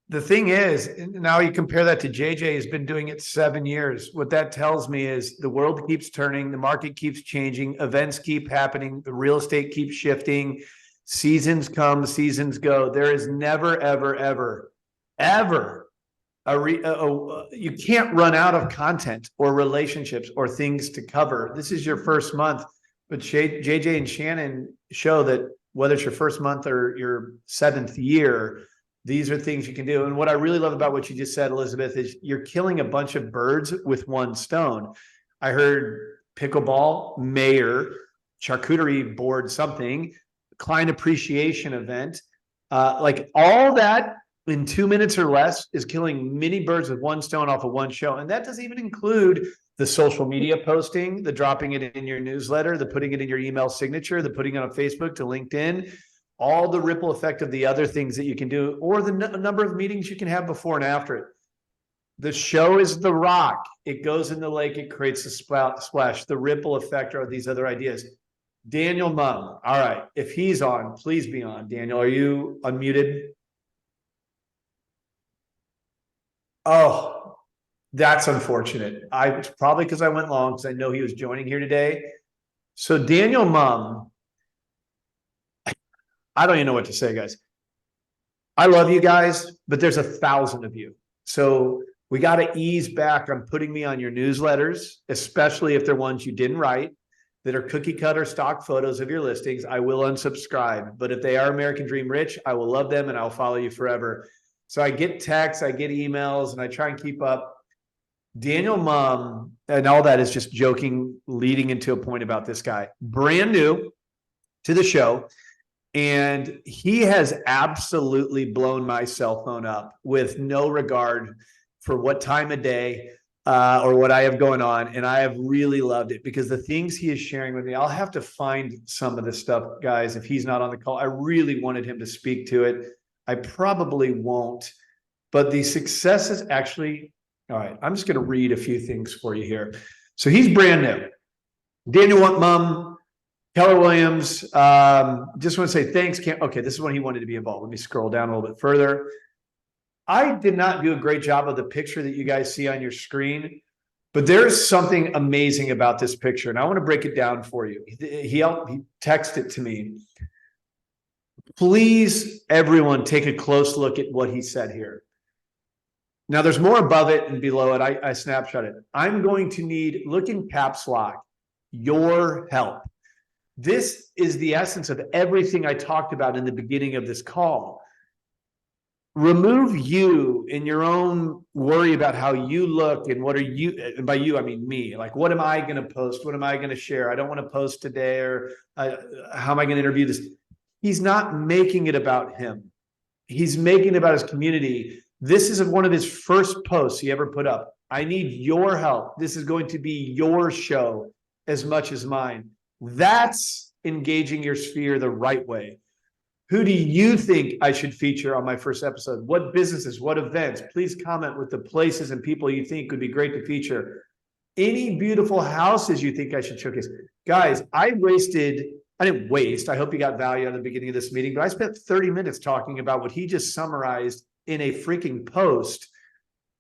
The thing is, now you compare that to JJ, who's been doing it 7 years. What that tells me is the world keeps turning, the market keeps changing, events keep happening, the real estate keeps shifting, seasons come, seasons go. There is never, ever, ever you can't run out of content or relationships or things to cover. This is your first month, but JJ and Shannon show that whether it's your first month or your 7th year, these are things you can do. And what I really love about what you just said, Elizabeth, is you're killing a bunch of birds with one stone. I heard pickleball, mayor, charcuterie board, something, client appreciation event. Like all that in 2 minutes or less is killing many birds with one stone off of one show. And that doesn't even include the social media posting, the dropping it in your newsletter, the putting it in your email signature, the putting it on Facebook to LinkedIn, all the ripple effect of the other things that you can do, or the number of meetings you can have before and after it. The show is the rock. It goes in the lake. It creates a splash. The ripple effect are these other ideas. Daniel Mumm. All right. If he's on, please be on. Daniel, are you unmuted? Oh, that's unfortunate. It's probably because I went long because I know he was joining here today. So Daniel Mumm, I don't even know what to say, guys. I love you guys, but there's 1,000 of you. So we got to ease back on putting me on your newsletters, especially if they're ones you didn't write, that are cookie cutter stock photos of your listings. I will unsubscribe. But if they are American Dream Rich, I will love them and I'll follow you forever. So I get texts, I get emails, and I try and keep up. Daniel Mumm, and all that is just joking, leading into a point about this guy. Brand new to the show. And he has absolutely blown my cell phone up with no regard for what time of day. or what I have going on. And I have really loved it because the things he is sharing with me, I'll have to find some of this stuff, guys, if he's not on the call. I really wanted him to speak to it. I probably won't, but the successes actually, all right, I'm just going to read a few things for you here. So he's brand new. Daniel Want Mum, Keller Williams, just want to say thanks. Okay, this is when he wanted to be involved. Let me scroll down a little bit further. I did not do a great job of the picture that you guys see on your screen, but there's something amazing about this picture, and I want to break it down for you. He texted it to me. Please, everyone, take a close look at what he said here. Now, there's more above it and below it. I snapshot it. I'm going to need, look in caps lock, your help. This is the essence of everything I talked about in the beginning of this call. Remove you in your own worry about how you look and what are you, and by you, I mean me. Like, what am I going to post? What am I going to share? I don't want to post today, or how am I going to interview this? He's not making it about him. He's making it about his community. This is one of his first posts he ever put up. I need your help. This is going to be your show as much as mine. That's engaging your sphere the right way. Who do you think I should feature on my first episode? What businesses, what events? Please comment with the places and people you think would be great to feature. Any beautiful houses you think I should showcase. Guys, I didn't waste. I hope you got value at the beginning of this meeting, but I spent 30 minutes talking about what he just summarized in a freaking post.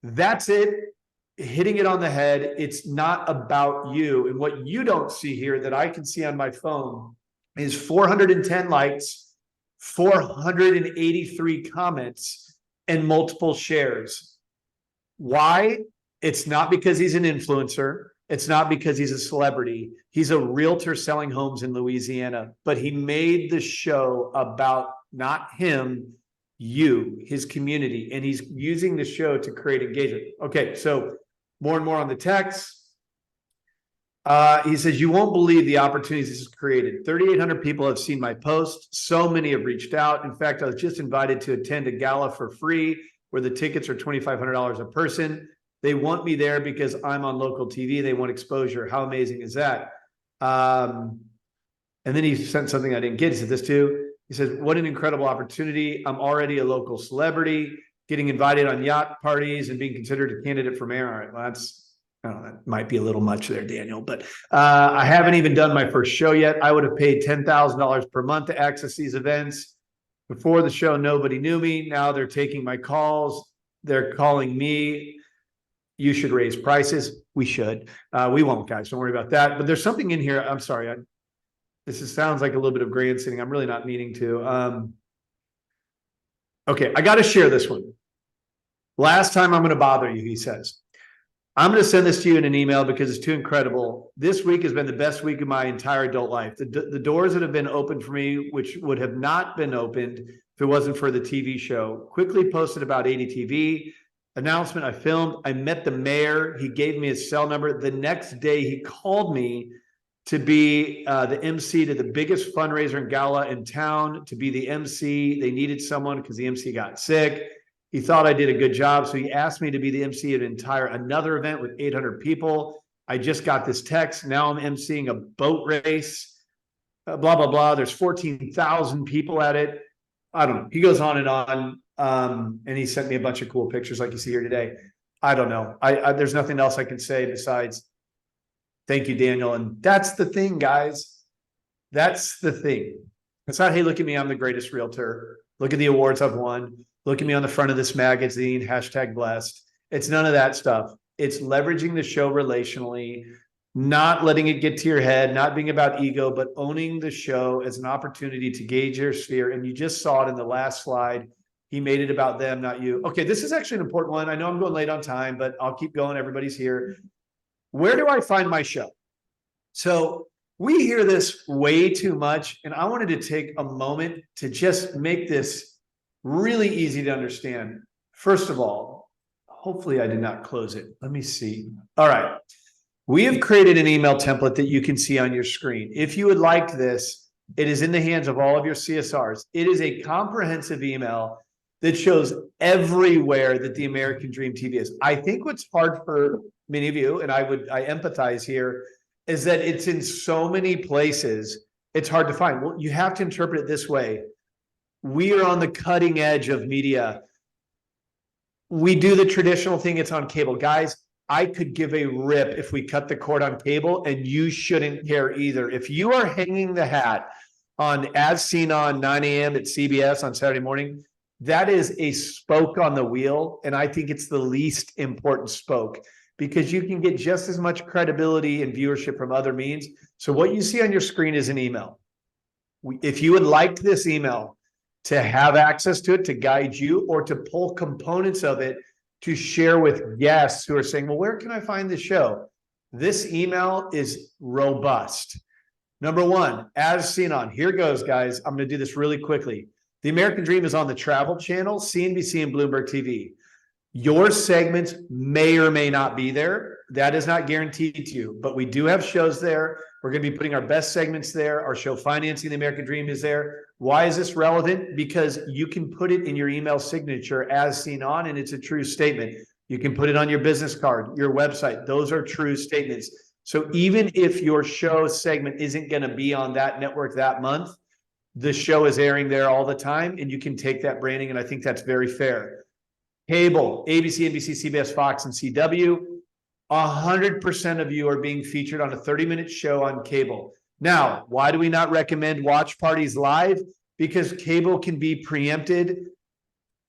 That's it. Hitting it on the head. It's not about you. And what you don't see here that I can see on my phone is 410 likes, 483 comments, and multiple shares. Why? It's not because he's an influencer. It's not because he's a celebrity. He's a realtor selling homes in Louisiana, but he made the show about not him, you, his community, and he's using the show to create engagement. Okay, so more and more on the text. He says, you won't believe the opportunities this has created. 3,800 people have seen my post. So many have reached out. In fact, I was just invited to attend a gala for free where the tickets are $2,500 a person. They want me there because I'm on local TV. They want exposure. How amazing is that? And then he sent something I didn't get. He said this too. He says, what an incredible opportunity. I'm already a local celebrity, getting invited on yacht parties and being considered a candidate for mayor. All right, well, I don't know, that might be a little much there, Daniel, but I haven't even done my first show yet. I would have paid $10,000 per month to access these events. Before the show, nobody knew me. Now they're taking my calls. They're calling me. You should raise prices. We should. We won't, guys. Don't worry about that. But there's something in here. I'm sorry. Sounds like a little bit of grandstanding. I'm really not meaning to. Okay, I got to share this one. Last time I'm going to bother you, he says. I'm going to send this to you in an email because it's too incredible. This week has been the best week of my entire adult life. The doors that have been opened for me, which would have not been opened if it wasn't for the TV show. Quickly posted about 80 TV. Announcement I filmed. I met the mayor. He gave me his cell number. The next day, he called me to be the MC to the biggest fundraiser and gala in town, to be the MC. They needed someone because the MC got sick. He thought I did a good job, so he asked me to be the MC at another event with 800 people. I just got this text. Now I'm emceeing a boat race, blah, blah, blah. There's 14,000 people at it. I don't know. He goes on, and he sent me a bunch of cool pictures like you see here today. I don't know. There's nothing else I can say besides thank you, Daniel. And that's the thing, guys. That's the thing. It's not, hey, look at me, I'm the greatest realtor. Look at the awards I've won. Look at me on the front of this magazine, #blessed. It's none of that stuff. It's leveraging the show relationally, not letting it get to your head, not being about ego, but owning the show as an opportunity to gauge your sphere. And you just saw it in the last slide. He made it about them, not you. Okay, this is actually an important one. I know I'm going late on time, but I'll keep going. Everybody's here. Where do I find my show? So we hear this way too much, and I wanted to take a moment to just make this really easy to understand. First of all, hopefully I did not close it. Let me see. All right. We have created an email template that you can see on your screen. If you would like this, it is in the hands of all of your CSRs. It is a comprehensive email that shows everywhere that the American Dream TV is. I think what's hard for many of you, and I empathize here, is that it's in so many places, it's hard to find. Well, you have to interpret it this way. We are on the cutting edge of media. We do the traditional thing, it's on cable. Guys, I could give a rip if we cut the cord on cable, and you shouldn't care either. If you are hanging the hat on As Seen on 9 a.m. at CBS on Saturday morning, that is a spoke on the wheel, and I think it's the least important spoke because you can get just as much credibility and viewership from other means. So what you see on your screen is an email. If you would like this email to have access to it, to guide you, or to pull components of it to share with guests who are saying, well, where can I find this show? This email is robust. Number one, As Seen on, here goes, guys. I'm going to do this really quickly. The American Dream is on the Travel Channel, CNBC, and Bloomberg TV. Your segments may or may not be there. That is not guaranteed to you, but we do have shows there. We're going to be putting our best segments there. Our show Financing the American Dream is there. Why is this relevant? Because you can put it in your email signature As Seen on, and it's a true statement. You can put it on your business card, your website. Those are true statements. So even if your show segment isn't going to be on that network that month, the show is airing there all the time, and you can take that branding, and I think that's very fair. Cable, ABC, NBC, CBS, Fox, and CW, 100% of you are being featured on a 30-minute show on cable. Now, why do we not recommend watch parties live? Because cable can be preempted.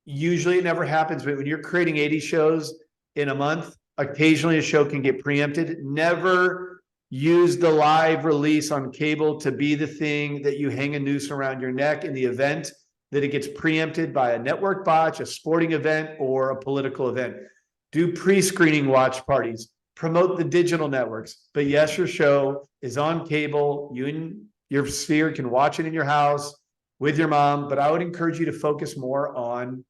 Usually it never happens, but when you're creating 80 shows in a month, occasionally a show can get preempted. Never use the live release on cable to be the thing that you hang a noose around your neck in the event that it gets preempted by a network botch, a sporting event, or a political event. Do pre-screening watch parties. Promote the digital networks. But yes, your show is on cable. You and your sphere can watch it in your house with your mom, but I would encourage you to focus more on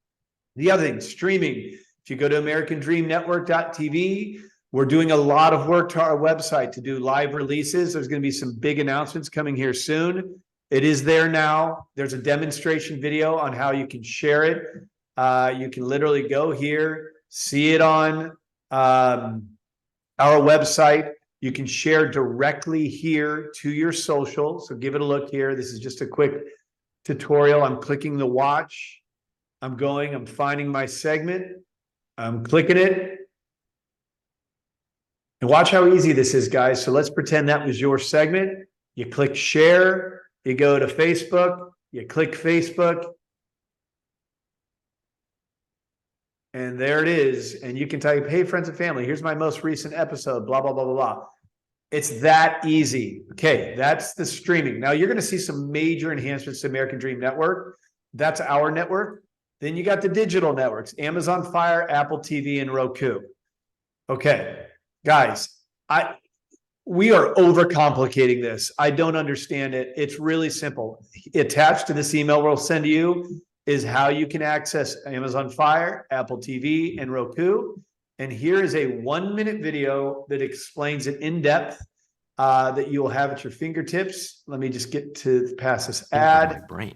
the other things, streaming. If you go to AmericanDreamNetwork.tv, we're doing a lot of work to our website to do live releases. There's going to be some big announcements coming here soon. It is there now. There's a demonstration video on how you can share it. You can literally go here, see it on our website. You can share directly here to your social. So give it a look here. This is just a quick tutorial. I'm clicking the watch. I'm finding my segment. I'm clicking it. And watch how easy this is, guys. So let's pretend that was your segment. You click share. You go to Facebook, you click Facebook, and there it is. And you can type, hey, friends and family, here's my most recent episode, blah, blah, blah, blah, blah. It's that easy. Okay, that's the streaming. Now you're going to see some major enhancements to American Dream Network. That's our network. Then you got the digital networks, Amazon Fire, Apple TV, and Roku. Okay, guys, we are overcomplicating this. I don't understand it. It's really simple. Attached to this email we'll send you is how you can access Amazon Fire, Apple TV, and Roku. And here is a 1-minute video that explains it in depth that you will have at your fingertips. Let me just get to pass this ad. Here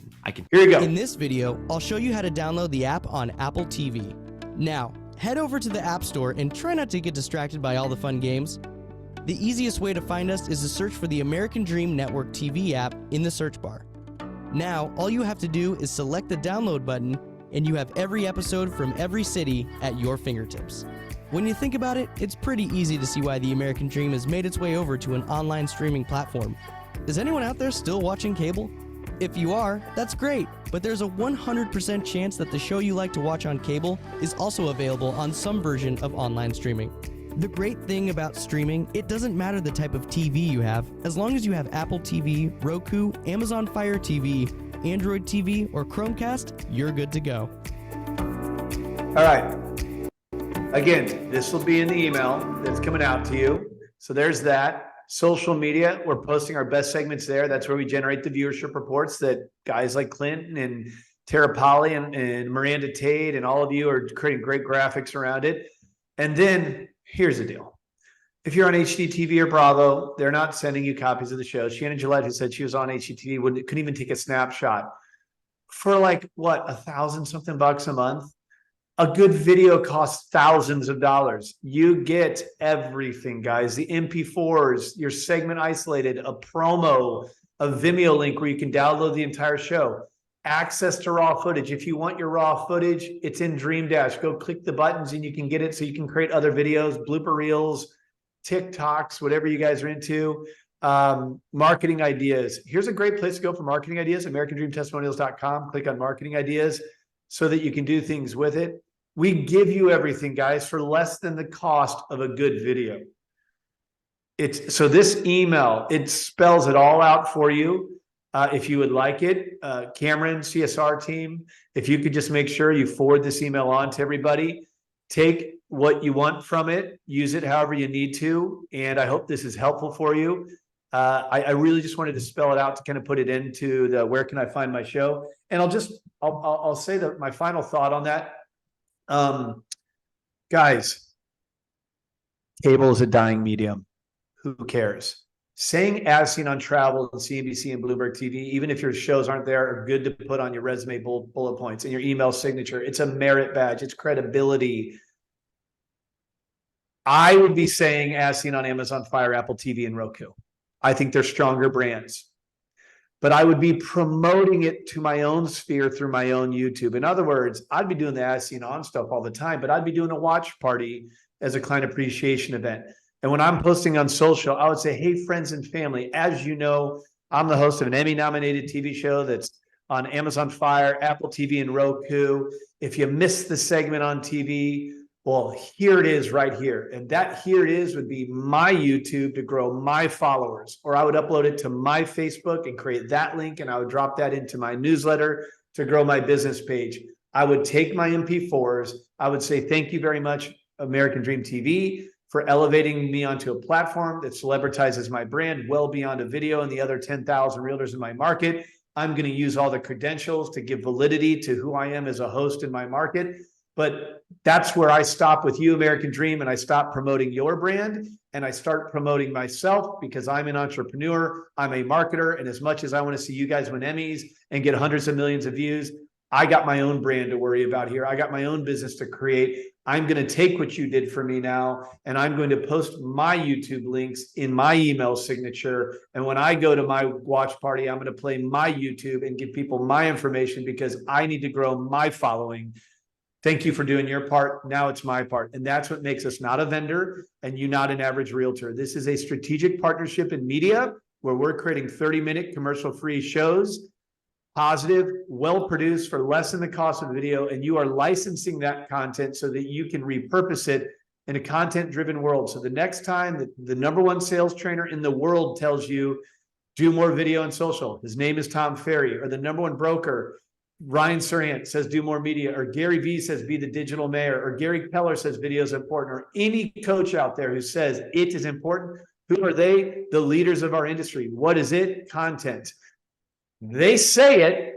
you go. In this video, I'll show you how to download the app on Apple TV. Now, head over to the App Store and try not to get distracted by all the fun games. The easiest way to find us is to search for the American Dream Network TV app in the search bar. Now, all you have to do is select the download button, and you have every episode from every city at your fingertips. When you think about it, it's pretty easy to see why the American Dream has made its way over to an online streaming platform. Is anyone out there still watching cable? If you are, that's great, but there's a 100% chance that the show you like to watch on cable is also available on some version of online streaming. The great thing about streaming, it doesn't matter the type of TV you have, as long as you have Apple TV, Roku, Amazon Fire TV, Android TV, or Chromecast, you're good to go. All right. Again, this will be in the email that's coming out to you. So there's that. Social media, we're posting our best segments there. That's where we generate the viewership reports that guys like Clinton and Tara Polly and Miranda Tate and all of you are creating great graphics around it. And then here's the deal. If you're on HDTV or Bravo, they're not sending you copies of the show. Shannon Gillette, who said she was on HDTV, couldn't even take a snapshot for like, what, $1,000 something a month. A good video costs thousands of dollars. You get everything, guys. The MP4s, your segment isolated, a promo, a Vimeo link where you can download the entire show, access to raw footage. If you want your raw footage, it's in Dream Dash. Go click the buttons and you can get it so you can create other videos, blooper reels, TikToks, whatever you guys are into. Marketing ideas. Here's a great place to go for marketing ideas, AmericanDreamTestimonials.com. Click on marketing ideas so that you can do things with it. We give you everything, guys, for less than the cost of a good video. So this email, it spells it all out for you. If you would like it, Cameron, CSR team, if you could just make sure you forward this email on to everybody, take what you want from it, use it however you need to. And I hope this is helpful for you. I really just wanted to spell it out to kind of put it into the where can I find my show. And I'll say that my final thought on that. Guys, cable is a dying medium. Who cares? Saying as seen on travel and CNBC and Bloomberg TV, even if your shows aren't there, are good to put on your resume bullet points and your email signature. It's a merit badge. It's credibility. I would be saying as seen on Amazon Fire, Apple TV, and Roku. I think they're stronger brands. But I would be promoting it to my own sphere through my own YouTube. In other words, I'd be doing the as seen on stuff all the time, but I'd be doing a watch party as a client appreciation event. And when I'm posting on social, I would say, hey, friends and family, as you know, I'm the host of an Emmy-nominated TV show that's on Amazon Fire, Apple TV, and Roku. If you missed the segment on TV, well, here it is right here. And that here it is would be my YouTube to grow my followers, or I would upload it to my Facebook and create that link, and I would drop that into my newsletter to grow my business page. I would take my MP4s. I would say, thank you very much, American Dream TV, for elevating me onto a platform that celebritizes my brand well beyond a video and the other 10,000 realtors in my market. I'm going to use all the credentials to give validity to who I am as a host in my market. But that's where I stop with you, American Dream, and I stop promoting your brand and I start promoting myself, because I'm an entrepreneur, I'm a marketer, and as much as I want to see you guys win Emmys and get hundreds of millions of views, I got my own brand to worry about here. I got my own business to create. I'm going to take what you did for me now, and I'm going to post my YouTube links in my email signature. And when I go to my watch party, I'm going to play my YouTube and give people my information, because I need to grow my following. Thank you for doing your part. Now it's my part. And that's what makes us not a vendor and you not an average realtor. This is a strategic partnership in media where we're creating 30-minute commercial-free shows, positive, well-produced for less than the cost of the video, and you are licensing that content so that you can repurpose it in a content-driven world. So the next time the number one sales trainer in the world tells you, do more video and social, his name is Tom Ferry, or the number one broker, Ryan Serhant, says do more media, or Gary Vee says be the digital mayor, or Gary Keller says video is important, or any coach out there who says it is important, who are they? The leaders of our industry. What is it? Content. They say it,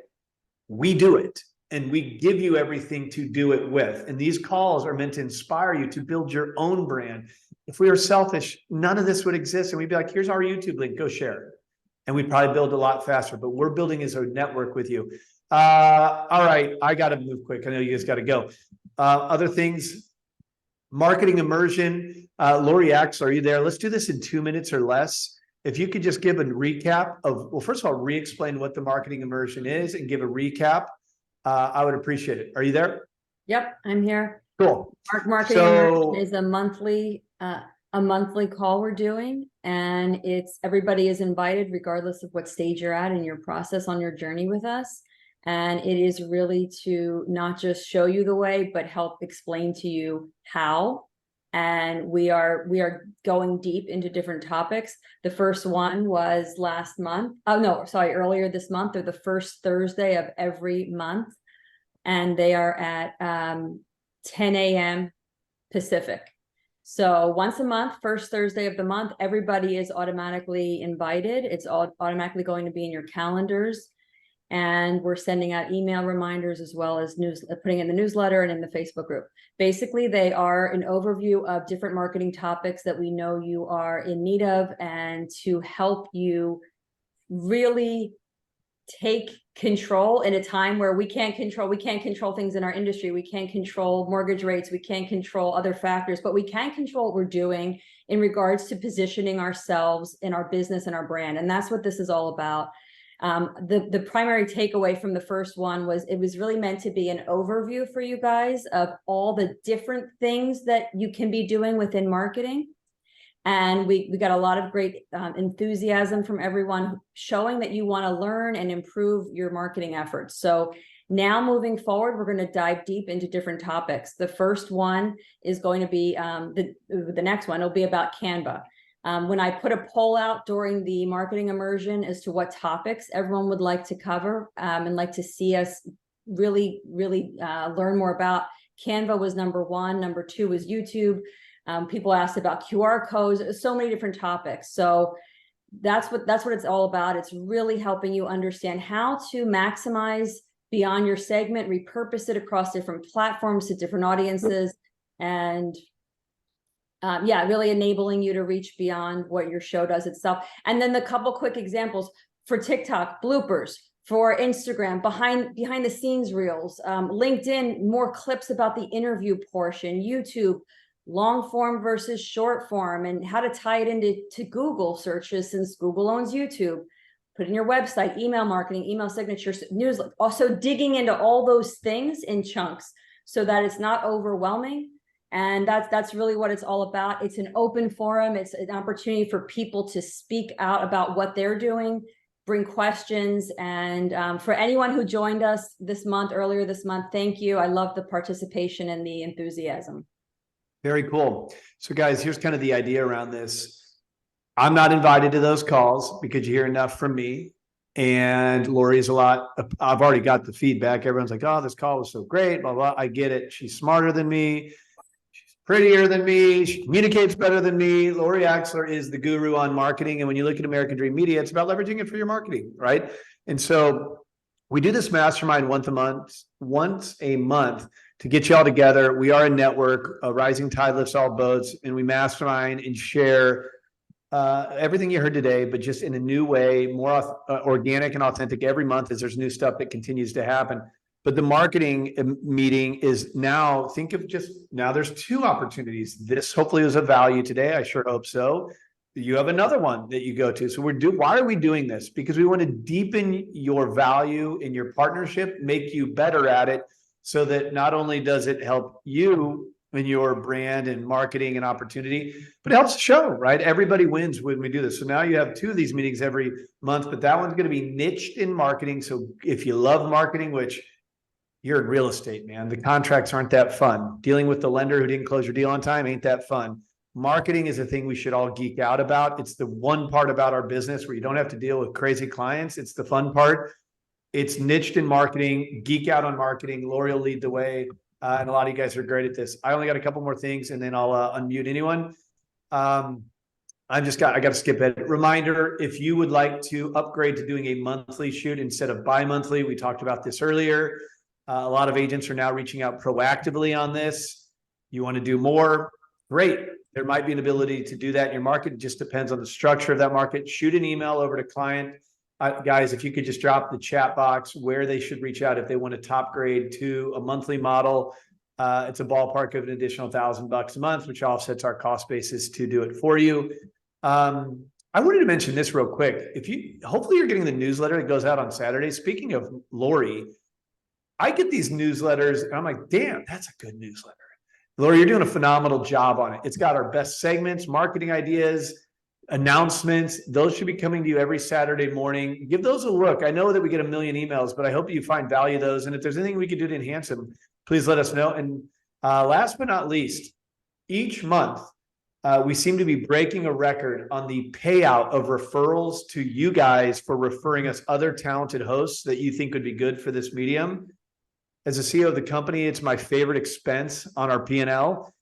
we do it, and we give you everything to do it with. And these calls are meant to inspire you to build your own brand. If we were selfish, none of this would exist. And we'd be like, here's our YouTube link, go share it. And we'd probably build a lot faster, but we're building as a network with you. All right, I got to move quick. I know you guys got to go. Other things, marketing immersion. Lori Axe, are you there? Let's do this in 2 minutes or less. If you could just give a recap of, well, first of all, re-explain what the marketing immersion is and give a recap, I would appreciate it. Are you there? Yep, I'm here. Cool. Marketing immersion is a monthly call we're doing, and everybody is invited regardless of what stage you're at in your process on your journey with us. And it is really to not just show you the way, but help explain to you how. And we are going deep into different topics. The first one was last month. Oh no, sorry, earlier this month, or the first Thursday of every month. And they are at 10 a.m. Pacific. So once a month, first Thursday of the month, everybody is automatically invited. It's automatically going to be in your calendars. And we're sending out email reminders as well as putting in the newsletter and in the Facebook group. Basically, they are an overview of different marketing topics that we know you are in need of, and to help you really take control in a time where we can't control things in our industry. We can't control mortgage rates. We can't control other factors, but we can control what we're doing in regards to positioning ourselves in our business and our brand. And that's what this is all about. The primary takeaway from the first one was it was really meant to be an overview for you guys of all the different things that you can be doing within marketing. And we got a lot of great enthusiasm from everyone showing that you want to learn and improve your marketing efforts. So now moving forward, we're going to dive deep into different topics. The first one is going to be the next one will be about Canva. When I put a poll out during the marketing immersion as to what topics everyone would like to cover and like to see us really learn more about, Canva was number one. Number two was YouTube. People asked about QR codes, so many different topics. So that's what it's all about. It's really helping you understand how to maximize beyond your segment, repurpose it across different platforms to different audiences, and really enabling you to reach beyond what your show does itself. And then the couple quick examples for TikTok, bloopers, for Instagram, behind the scenes reels, LinkedIn, more clips about the interview portion, YouTube, long form versus short form, and how to tie it into Google searches since Google owns YouTube. Put in your website, email marketing, email signatures, newsletter. Also digging into all those things in chunks so that it's not overwhelming. And that's really what it's all about. It's an open forum. It's an opportunity for people to speak out about what they're doing, bring questions. And for anyone who joined us earlier this month, thank you. I love the participation and the enthusiasm. Very cool. So guys, here's kind of the idea around this. I'm not invited to those calls because you hear enough from me, and Lori's a lot. I've already got the feedback. Everyone's like, oh, this call was so great, blah, blah. I get it. She's smarter than me. She's prettier than me. She communicates better than me. Lori Axler is the guru on marketing. And when you look at American Dream Media, it's about leveraging it for your marketing, right? And so we do this mastermind once a month to get you all together. We are a network. A rising tide lifts all boats, and we mastermind and share everything you heard today, but just in a new way, more organic and authentic every month as there's new stuff that continues to happen. But the marketing meeting is now, there's two opportunities. This hopefully was of value today. I sure hope so. You have another one that you go to. So why are we doing this? Because we want to deepen your value in your partnership, make you better at it, so that not only does it help you in your brand and marketing and opportunity, but it helps the show, right? Everybody wins when we do this. So now you have two of these meetings every month, but that one's going to be niched in marketing. So if you love marketing, which you're in real estate, man, the contracts aren't that fun. Dealing with the lender who didn't close your deal on time ain't that fun. Marketing is a thing we should all geek out about. It's the one part about our business where you don't have to deal with crazy clients. It's the fun part. It's niched in marketing, geek out on marketing. Lori will lead the way. And a lot of you guys are great at this. I only got a couple more things and then I'll unmute anyone. I got to skip it. Reminder, if you would like to upgrade to doing a monthly shoot instead of bi-monthly, we talked about this earlier. A lot of agents are now reaching out proactively on this. You want to do more? Great. There might be an ability to do that in your market. It just depends on the structure of that market. Shoot an email over to client. Guys, if you could just drop the chat box where they should reach out if they want to top grade to a monthly model. It's a ballpark of an additional $1,000 a month, which offsets our cost basis to do it for you. I wanted to mention this real quick. Hopefully you're getting the newsletter that goes out on Saturday. Speaking of Lori, I get these newsletters and I'm like, damn, that's a good newsletter. Lori, you're doing a phenomenal job on it. It's got our best segments, marketing ideas, announcements. Those should be coming to you every Saturday morning. Give those a look. I know that we get a million emails, but I hope you find value in those. And if there's anything we could do to enhance them, please let us know. And last but not least, each month, we seem to be breaking a record on the payout of referrals to you guys for referring us other talented hosts that you think would be good for this medium. As a CEO of the company, it's my favorite expense on our P&L.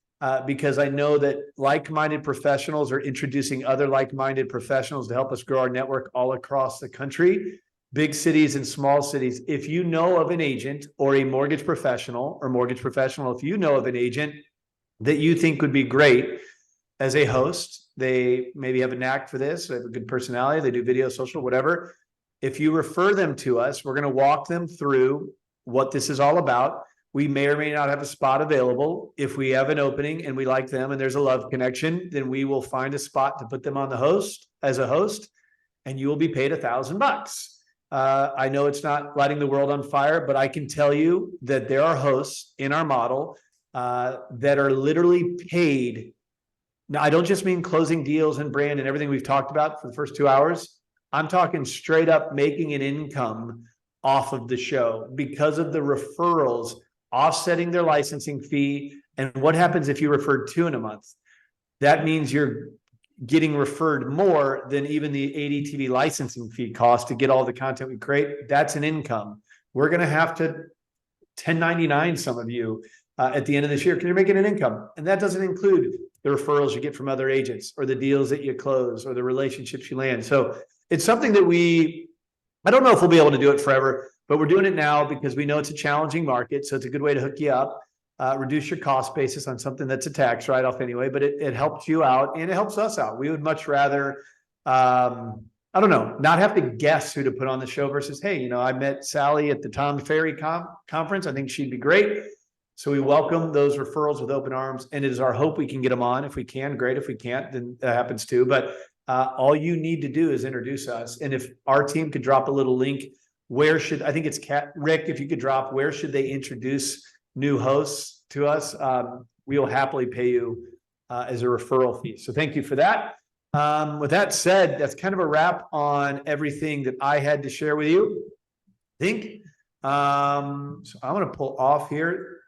Because I know that like-minded professionals are introducing other like-minded professionals to help us grow our network all across the country, big cities and small cities. If you know of an agent or a mortgage professional, if you know of an agent that you think would be great as a host, they maybe have a knack for this, they have a good personality, they do video, social, whatever, If you refer them to us, we're going to walk them through what this is all about. We may or may not have a spot available. If we have an opening and we like them and there's a love connection, then we will find a spot to put them on the host as a host, and you will be paid $1,000. I know it's not lighting the world on fire, but I can tell you that there are hosts in our model that are literally paid. Now, I don't just mean closing deals and brand and everything we've talked about for the first 2 hours. I'm talking straight up making an income off of the show because of the referrals offsetting their licensing fee. And what happens if you referred 2 in a month? That means you're getting referred more than even the ADTV licensing fee cost to get all the content we create. That's an income. We're going to have to 1099 some of you at the end of this year because you're making an income. And that doesn't include the referrals you get from other agents or the deals that you close or the relationships you land. So it's something that I don't know if we'll be able to do it forever, but we're doing it now because we know it's a challenging market. So it's a good way to hook you up, reduce your cost basis on something that's a tax write-off anyway, but it helps you out and it helps us out. We would much rather, I don't know, not have to guess who to put on the show versus, hey, I met Sally at the Tom Ferry conference. I think she'd be great. So we welcome those referrals with open arms, and it is our hope we can get them on. If we can, great. If we can't, then that happens too. But all you need to do is introduce us. And if our team could drop a little link, I think it's Rick, if you could drop, where should they introduce new hosts to us? We will happily pay you as a referral fee. So thank you for that. With that said, that's kind of a wrap on everything that I had to share with you. I think. So I'm going to pull off here.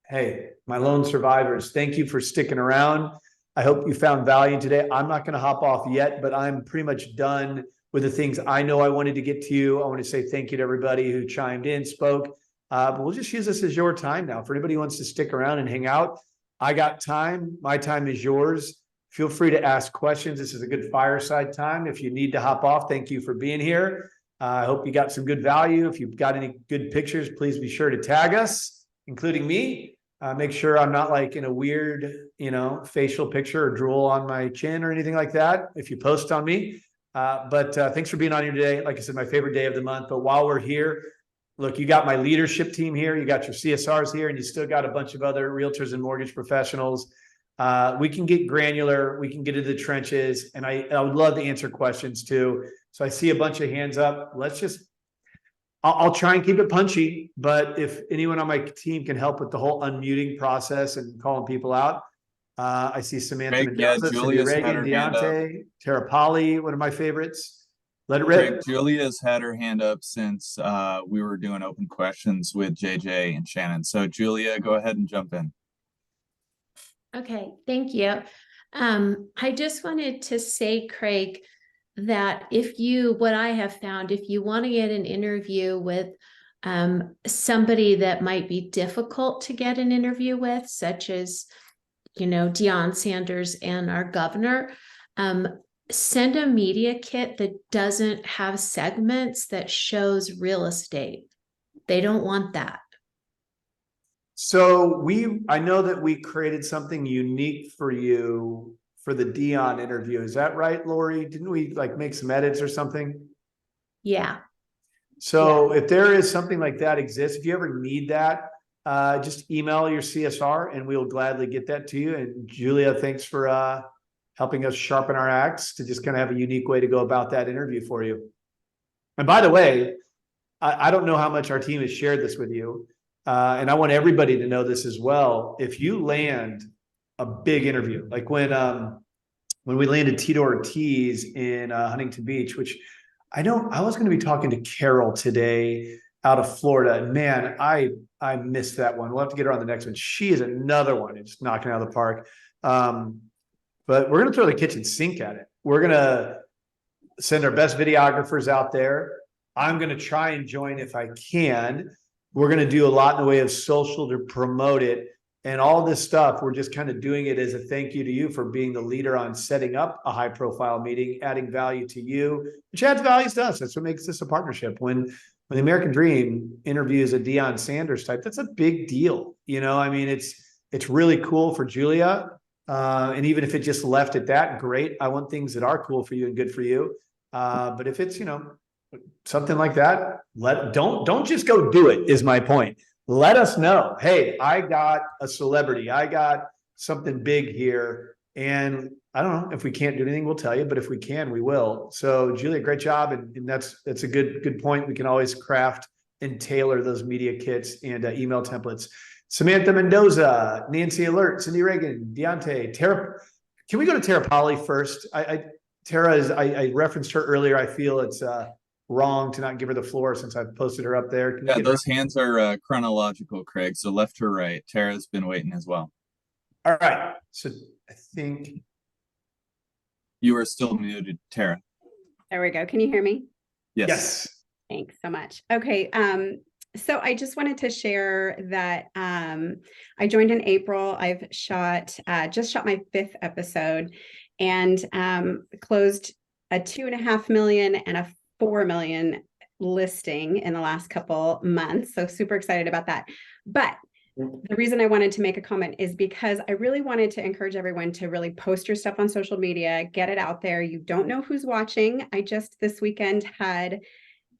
Hey, my lone survivors, thank you for sticking around. I hope you found value today. I'm not going to hop off yet, but I'm pretty much done with the things I know I wanted to get to you. I want to say thank you to everybody who chimed in, spoke. But we'll just use this as your time now. For anybody who wants to stick around and hang out, I got time. My time is yours. Feel free to ask questions. This is a good fireside time. If you need to hop off, thank you for being here. I hope you got some good value. If you've got any good pictures, please be sure to tag us, including me. Make sure I'm not like in a weird, facial picture or drool on my chin or anything like that if you post on me. But thanks for being on here today. Like I said, my favorite day of the month. But while we're here, look, you got my leadership team here. You got your CSRs here, and you still got a bunch of other realtors and mortgage professionals. We can get granular. We can get into the trenches. And I would love to answer questions too. So I see a bunch of hands up. I'll try and keep it punchy, but if anyone on my team can help with the whole unmuting process and calling people out, I see Samantha Mendoza, Cindy Reagan, Deontay, Tara Polly, one of my favorites. Let it rip. Greg, Julia's had her hand up since we were doing open questions with JJ and Shannon. So Julia, go ahead and jump in. Okay, thank you. I just wanted to say, Craig, that what I have found, if you want to get an interview with somebody that might be difficult to get an interview with, such as, Deion Sanders and our governor, send a media kit that doesn't have segments that shows real estate. They don't want that. So I know that we created something unique for you for the Deion interview. Is that right, Lori? Didn't we make some edits or something? Yeah. So if there is something like that exists, if you ever need that, just email your CSR and we'll gladly get that to you. And Julia, thanks for helping us sharpen our axe to just kind of have a unique way to go about that interview for you. And by the way, I don't know how much our team has shared this with you. And I want everybody to know this as well. If you land a big interview, like when we landed Tito Ortiz in Huntington Beach, which I was going to be talking to Carol today out of Florida, and man, I missed that one. We'll have to get her on the next one. She is another one. It's knocking out of the park. But we're going to throw the kitchen sink at it. We're going to send our best videographers out there. I'm going to try and join if I can. We're going to do a lot in the way of social to promote it. And all this stuff, we're just kind of doing it as a thank you to you for being the leader on setting up a high profile meeting, adding value to you, which adds value to us. That's what makes this a partnership. When the American Dream interviews a Deion Sanders type, that's a big deal. It's really cool for Julia. And even if it just left at that, great. I want things that are cool for you and good for you. But if it's, something like that. Don't just go do it, is my point. Let us know. Hey, I got a celebrity. I got something big here. And I don't know if we can't do anything, we'll tell you, but if we can, we will. So Julia, great job. And that's a good point. We can always craft and tailor those media kits and email templates. Samantha Mendoza, Nancy Alert, Cindy Reagan, Deontay, Tara. Can we go to Tara Polly first? I referenced her earlier. I feel it's wrong to not give her the floor since I've posted her up there. Yeah, those hands are chronological, Craig. So left to right. Tara's been waiting as well. All right. So I think you are still muted, Tara. There we go. Can you hear me? Yes. Thanks so much. Okay. So I just wanted to share that I joined in April. I've just shot my 5th episode and closed a 2.5 million and a 4 million listing in the last couple months. So super excited about that. But the reason I wanted to make a comment is because I really wanted to encourage everyone to really post your stuff on social media, get it out there. You don't know who's watching. I just this weekend had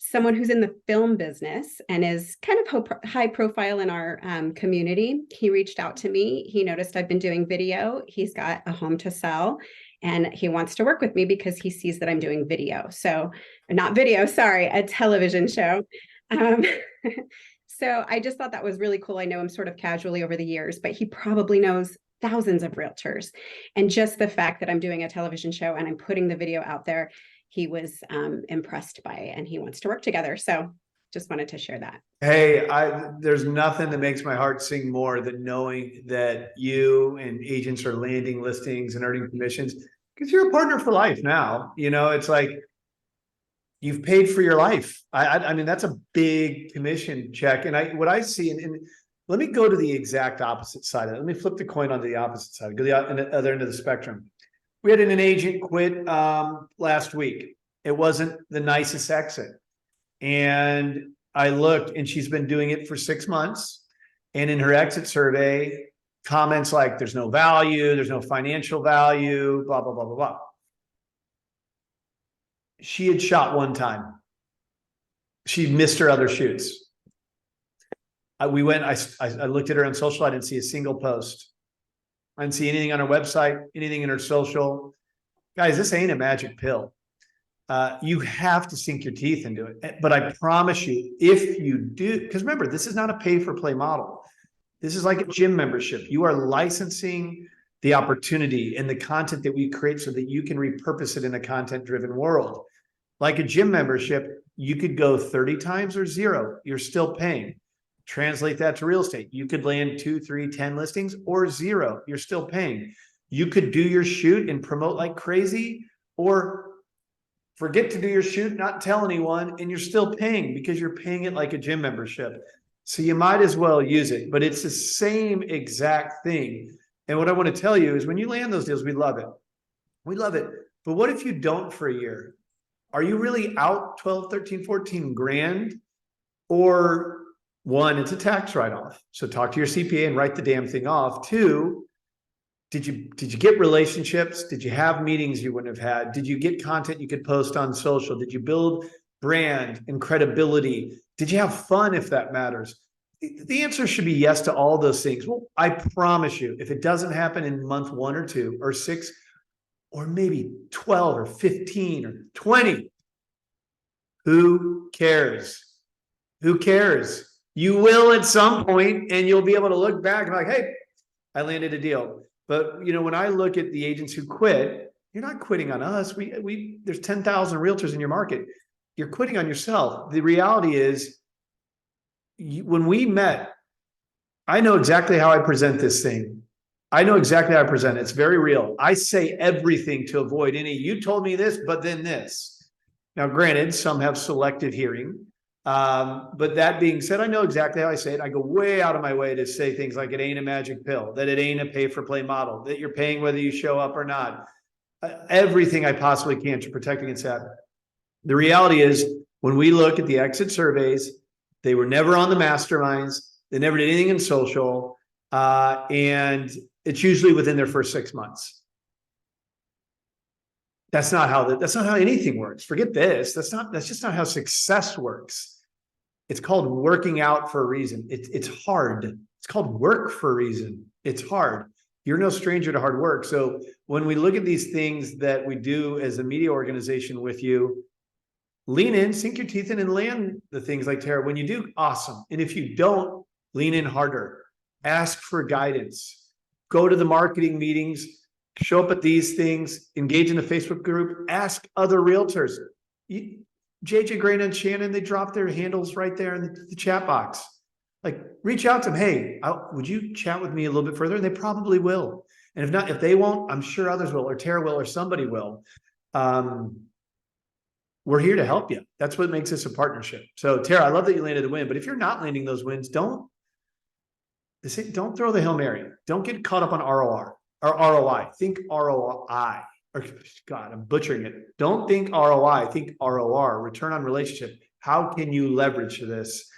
someone who's in the film business and is kind of high profile in our community. He reached out to me. He noticed I've been doing video. He's got a home to sell and he wants to work with me because he sees that I'm doing video. So not video, sorry, a television show. So I just thought that was really cool. I know him sort of casually over the years, but he probably knows thousands of realtors. And just the fact that I'm doing a television show and I'm putting the video out there, he was impressed by it and he wants to work together. So just wanted to share that. Hey, there's nothing that makes my heart sing more than knowing that you and agents are landing listings and earning commissions because you're a partner for life now. You know, it's like you've paid for your life. I mean, that's a big commission check. And what I see, and let me go to the exact opposite side of it. Let me flip the coin onto the opposite side, go on the other end of the spectrum. We had an agent quit last week. It wasn't the nicest exit. And I looked and she's been doing it for 6 months. And in her exit survey, comments like there's no value, there's no financial value, blah, blah, blah, blah, blah. She had shot one time. She missed her other shoots. I looked at her on social. I didn't see a single post. I didn't see anything on her website, anything in her social. Guys, this ain't a magic pill. You have to sink your teeth into it. But I promise you, if you do, because remember, this is not a pay-for-play model. This is like a gym membership. You are licensing the opportunity and the content that we create so that you can repurpose it in a content-driven world. Like a gym membership, you could go 30 times or 0. You're still paying. Translate that to real estate. You could land 2, 3, 10 listings or 0. You're still paying. You could do your shoot and promote like crazy or forget to do your shoot, not tell anyone, and you're still paying because you're paying it like a gym membership. So you might as well use it, but it's the same exact thing. And what I want to tell you is when you land those deals, we love it. We love it. But what if you don't for a year? Are you really out 12, 13, 14 grand? Or one, it's a tax write-off. So talk to your CPA and write the damn thing off. 2, did you get relationships? Did you have meetings you wouldn't have had? Did you get content you could post on social? Did you build brand and credibility? Did you have fun if that matters? The answer should be yes to all those things. Well, I promise you, if it doesn't happen in month 1 or 2 or 6, or maybe 12 or 15 or 20, who cares? Who cares? You will at some point, and you'll be able to look back and be like, hey, I landed a deal. But you know, when I look at the agents who quit, you're not quitting on us. There's 10,000 realtors in your market. You're quitting on yourself. The reality is, when we met, I know exactly how I present this thing. I know exactly how I present it. It's very real. I say everything to avoid any, you told me this, but then this. Now, granted, some have selective hearing. But that being said, I know exactly how I say it. I go way out of my way to say things like it ain't a magic pill, that it ain't a pay-for-play model, that you're paying whether you show up or not. Everything I possibly can to protect against that. The reality is, when we look at the exit surveys, they were never on the masterminds. They never did anything in social. And it's usually within their first 6 months. That's not how anything works. Forget this. That's just not how success works. It's called working out for a reason. It's hard. It's called work for a reason. It's hard. You're no stranger to hard work. So when we look at these things that we do as a media organization with you, lean in, sink your teeth in, and land the things like Tara. When you do, awesome. And if you don't, lean in harder. Ask for guidance. Go to the marketing meetings. Show up at these things. Engage in the Facebook group. Ask other realtors. JJ Grain and Shannon, they drop their handles right there in the chat box. Like, reach out to them. Hey, would you chat with me a little bit further? And they probably will. And if not, if they won't, I'm sure others will, or Tara will, or somebody will. We're here to help you. That's what makes this a partnership. So Tara, I love that you landed the win, but if you're not landing those wins, don't throw the Hail Mary. Don't get caught up on ROR or ROI. Think ROI. Or God, I'm butchering it. Don't think ROI, think ROR, return on relationship. How can you leverage this?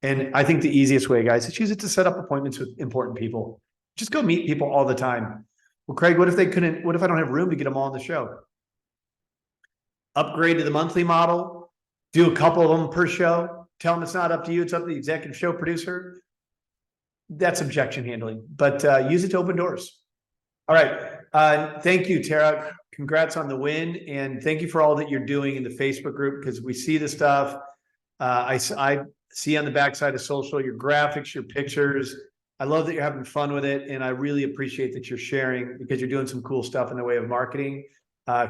And I think the easiest way, guys, is use it to set up appointments with important people. Just go meet people all the time. Well, Craig, what if I don't have room to get them all on the show? Upgrade to the monthly model, do a couple of them per show, tell them it's not up to you, it's up to the executive show producer. That's objection handling, but use it to open doors. All right. Thank you, Tara. Congrats on the win. And thank you for all that you're doing in the Facebook group, because we see the stuff. I see on the backside of social, your graphics, your pictures. I love that you're having fun with it. And I really appreciate that you're sharing, because you're doing some cool stuff in the way of marketing.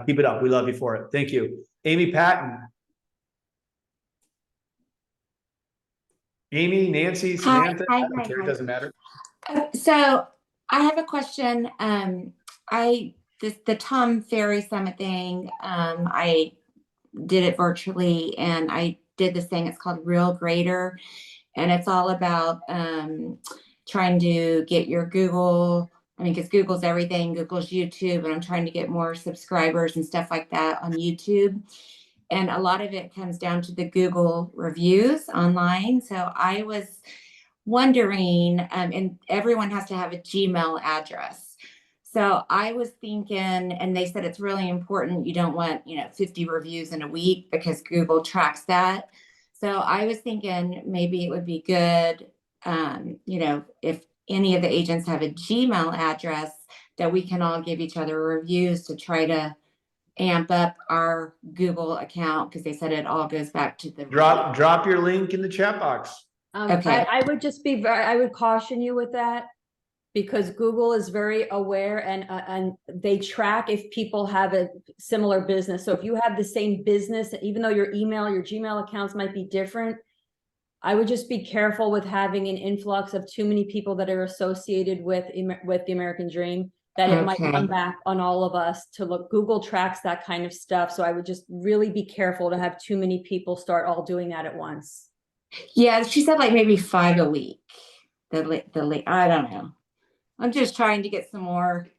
Keep it up. We love you for it. Thank you. Amy Patton. Amy, Nancy, Samantha. Hi. It doesn't matter. So I have a question. The Tom Ferry Summit thing, I did it virtually, and I did this thing. It's called Real Greater, and it's all about trying to get your Google. I mean, because Google's everything. Google's YouTube, and I'm trying to get more subscribers and stuff like that on YouTube. And a lot of it comes down to the Google reviews online. So I was wondering, and everyone has to have a Gmail address. So I was thinking, and they said it's really important. You don't want, 50 reviews in a week, because Google tracks that. So I was thinking maybe it would be good, if any of the agents have a Gmail address, that we can all give each other reviews to try to amp up our Google account, because they said it all goes back to the drop your link in the chat box. Okay. I would just I would caution you with that, because Google is very aware, and they track if people have a similar business. So if you have the same business, even though your Gmail accounts might be different, I would just be careful with having an influx of too many people that are associated with the American Dream, that it might come back on all of us to look. Google tracks that kind of stuff. So I would just really be careful to have too many people start all doing that at once. Yeah, she said like maybe 5 a week. I don't know. I'm just trying to get some more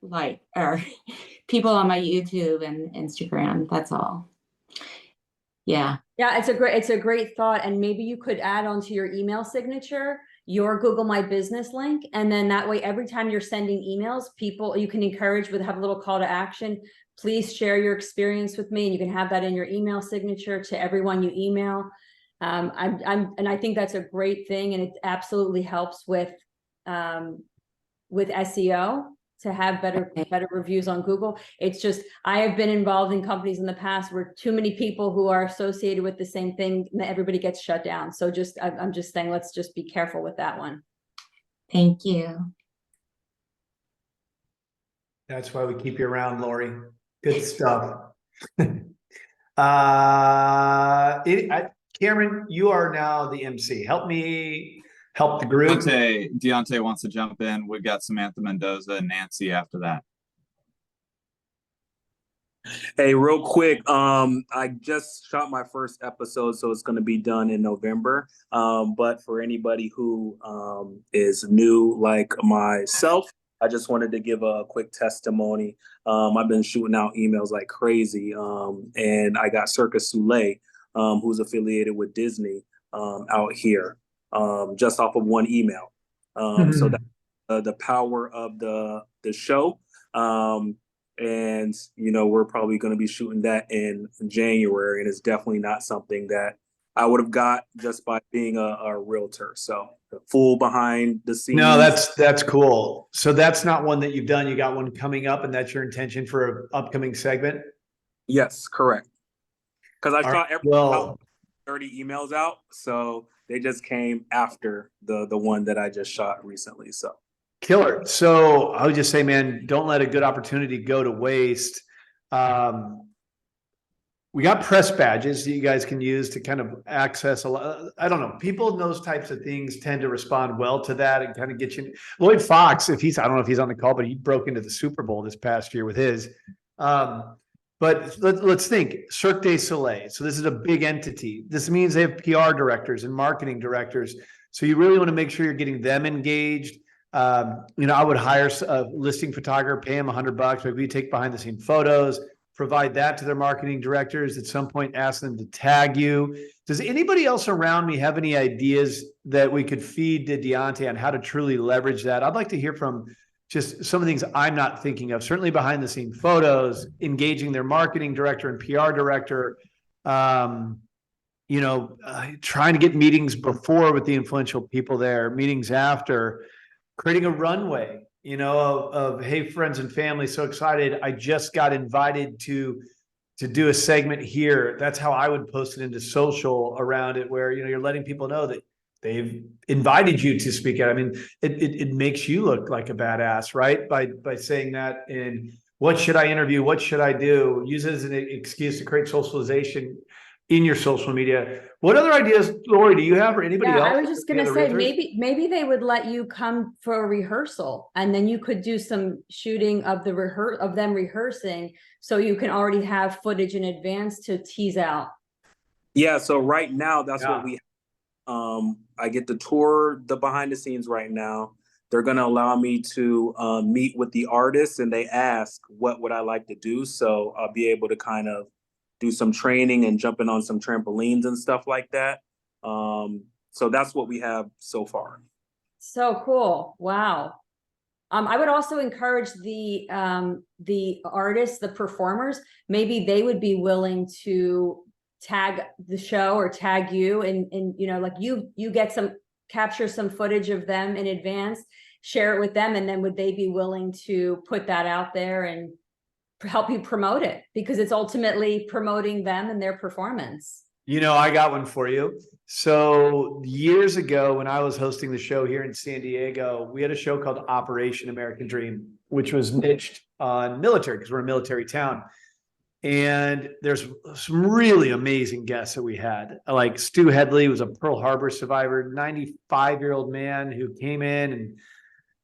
people on my YouTube and Instagram. That's all. Yeah. Yeah, it's a great thought. And maybe you could add onto your email signature your Google My Business link. And then that way, every time you're sending emails, you can have a little call to action. Please share your experience with me. And you can have that in your email signature to everyone you email. And I think that's a great thing. And it absolutely helps with SEO to have better reviews on Google. It's just, I have been involved in companies in the past where too many people who are associated with the same thing, everybody gets shut down. So I'm just saying, let's just be careful with that one. Thank you. That's why we keep you around, Lori. Good stuff. Cameron, you are now the MC. Help the group. Deontay wants to jump in. We've got Samantha Mendoza and Nancy after that. Hey, real quick, I just shot my first episode, so it's going to be done in November. But for anybody who is new like myself, I just wanted to give a quick testimony. I've been shooting out emails like crazy, and I got Circus Soleil, who's affiliated with Disney, out here. Just off of one email. So that the power of the show. And, we're probably going to be shooting that in January. And it's definitely not something that I would have got just by being a realtor. So the full behind the scenes. No, that's cool. So that's not one that you've done. You got one coming up, and that's your intention for an upcoming segment? Yes, correct. Because I shot well, 30 emails out. So they just came after the one that I just shot recently. So killer. So I would just say, man, don't let a good opportunity go to waste. We got press badges that you guys can use to kind of access a lot. I don't know. People in those types of things tend to respond well to that and kind of get you. Lloyd Fox, I don't know if he's on the call, but he broke into the Super Bowl this past year with his. But let's think Cirque du Soleil. So this is a big entity. This means they have PR directors and marketing directors. So you really want to make sure you're getting them engaged. I would hire a listing photographer, pay him $100, maybe take behind the scene photos, provide that to their marketing directors. At some point, ask them to tag you. Does anybody else around me have any ideas that we could feed to Deontay on how to truly leverage that? I'd like to hear from just some of the things I'm not thinking of, certainly behind the scene photos, engaging their marketing director and PR director, trying to get meetings before with the influential people there, meetings after, creating a runway, of hey, friends and family, so excited. I just got invited to do a segment here. That's how I would post it into social around it, where, you're letting people know that they've invited you to speak at. I mean, it makes you look like a badass, right? By saying that. And what should I interview? What should I do? Use it as an excuse to create socialization in your social media. What other ideas, Lori, do you have, or anybody else? I was just going to say, maybe they would let you come for a rehearsal, and then you could do some shooting of them rehearsing, so you can already have footage in advance to tease out. Yeah. So right now, that's what we. I get to tour the behind the scenes right now. They're going to allow me to meet with the artists, and they ask what would I like to do. So I'll be able to kind of do some training and jumping on some trampolines and stuff like that. So that's what we have so far. So cool. Wow. I would also encourage the artists, the performers, maybe they would be willing to tag the show or tag you, and like you capture some footage of them in advance, share it with them, and then would they be willing to put that out there and help you promote it, because it's ultimately promoting them and their performance. I got one for you. So years ago, when I was hosting the show here in San Diego, we had a show called Operation American Dream, which was niched on military, because we're a military town. And there's some really amazing guests that we had. Like Stu Headley was a Pearl Harbor survivor, 95-year-old man who came in, and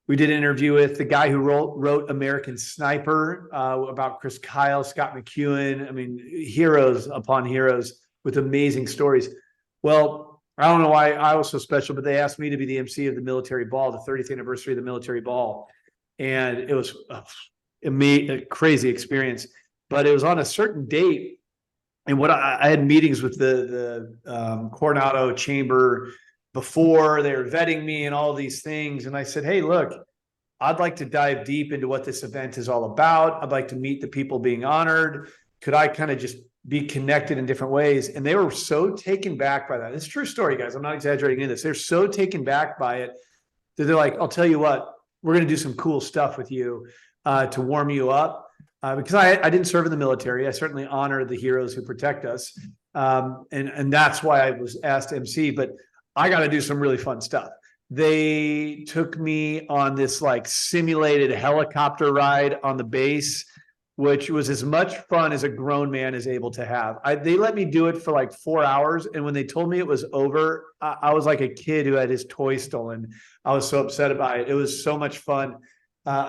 we did an interview with the guy who wrote American Sniper, about Chris Kyle, Scott McEwen. I mean, heroes upon heroes with amazing stories. Well, I don't know why I was so special, but they asked me to be the MC of the military ball, the 30th anniversary of the military ball. And it was a crazy experience, but it was on a certain date. And what I had meetings with the Coronado Chamber before, they were vetting me and all these things. And I said, hey, look, I'd like to dive deep into what this event is all about. I'd like to meet the people being honored. Could I kind of just be connected in different ways? And they were so taken back by that. It's a true story, guys. I'm not exaggerating in this. They're so taken back by it that they're like, I'll tell you what, we're going to do some cool stuff with you to warm you up. Because I didn't serve in the military. I certainly honor the heroes who protect us. And that's why I was asked to MC, but I got to do some really fun stuff. They took me on this like simulated helicopter ride on the base, which was as much fun as a grown man is able to have. They let me do it for like 4 hours. And when they told me it was over, I was like a kid who had his toy stolen. I was so upset about it. It was so much fun.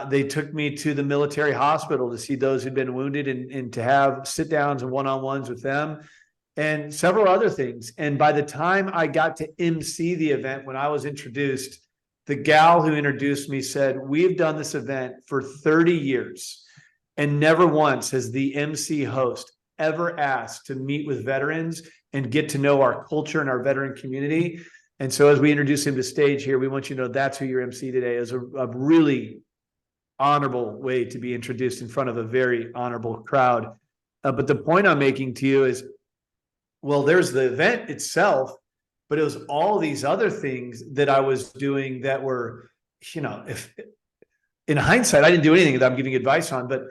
They took me to the military hospital to see those who'd been wounded and to have sit downs and one-on-ones with them and several other things. And by the time I got to MC the event, when I was introduced, the gal who introduced me said, we've done this event for 30 years and never once has the MC host ever asked to meet with veterans and get to know our culture and our veteran community. And so as we introduce him to stage here, we want you to know that's who your MC today is. A really honorable way to be introduced in front of a very honorable crowd. But the point I'm making to you is, well, there's the event itself, but it was all these other things that I was doing that were, if in hindsight, I didn't do anything that I'm giving advice on, but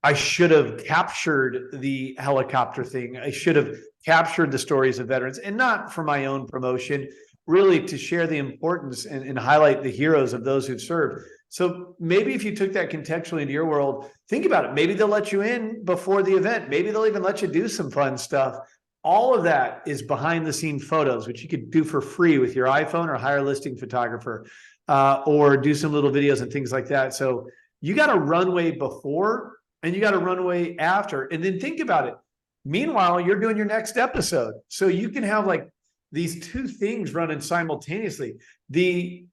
I should have captured the helicopter thing. I should have captured the stories of veterans, and not for my own promotion, really to share the importance and highlight the heroes of those who've served. So maybe if you took that contextually into your world, think about it. Maybe they'll let you in before the event. Maybe they'll even let you do some fun stuff. All of that is behind the scene photos, which you could do for free with your iPhone or hire a listing photographer, or do some little videos and things like that. So you got a runway before and you got a runway after, and then think about it. Meanwhile, you're doing your next episode. So you can have like these two things running simultaneously. The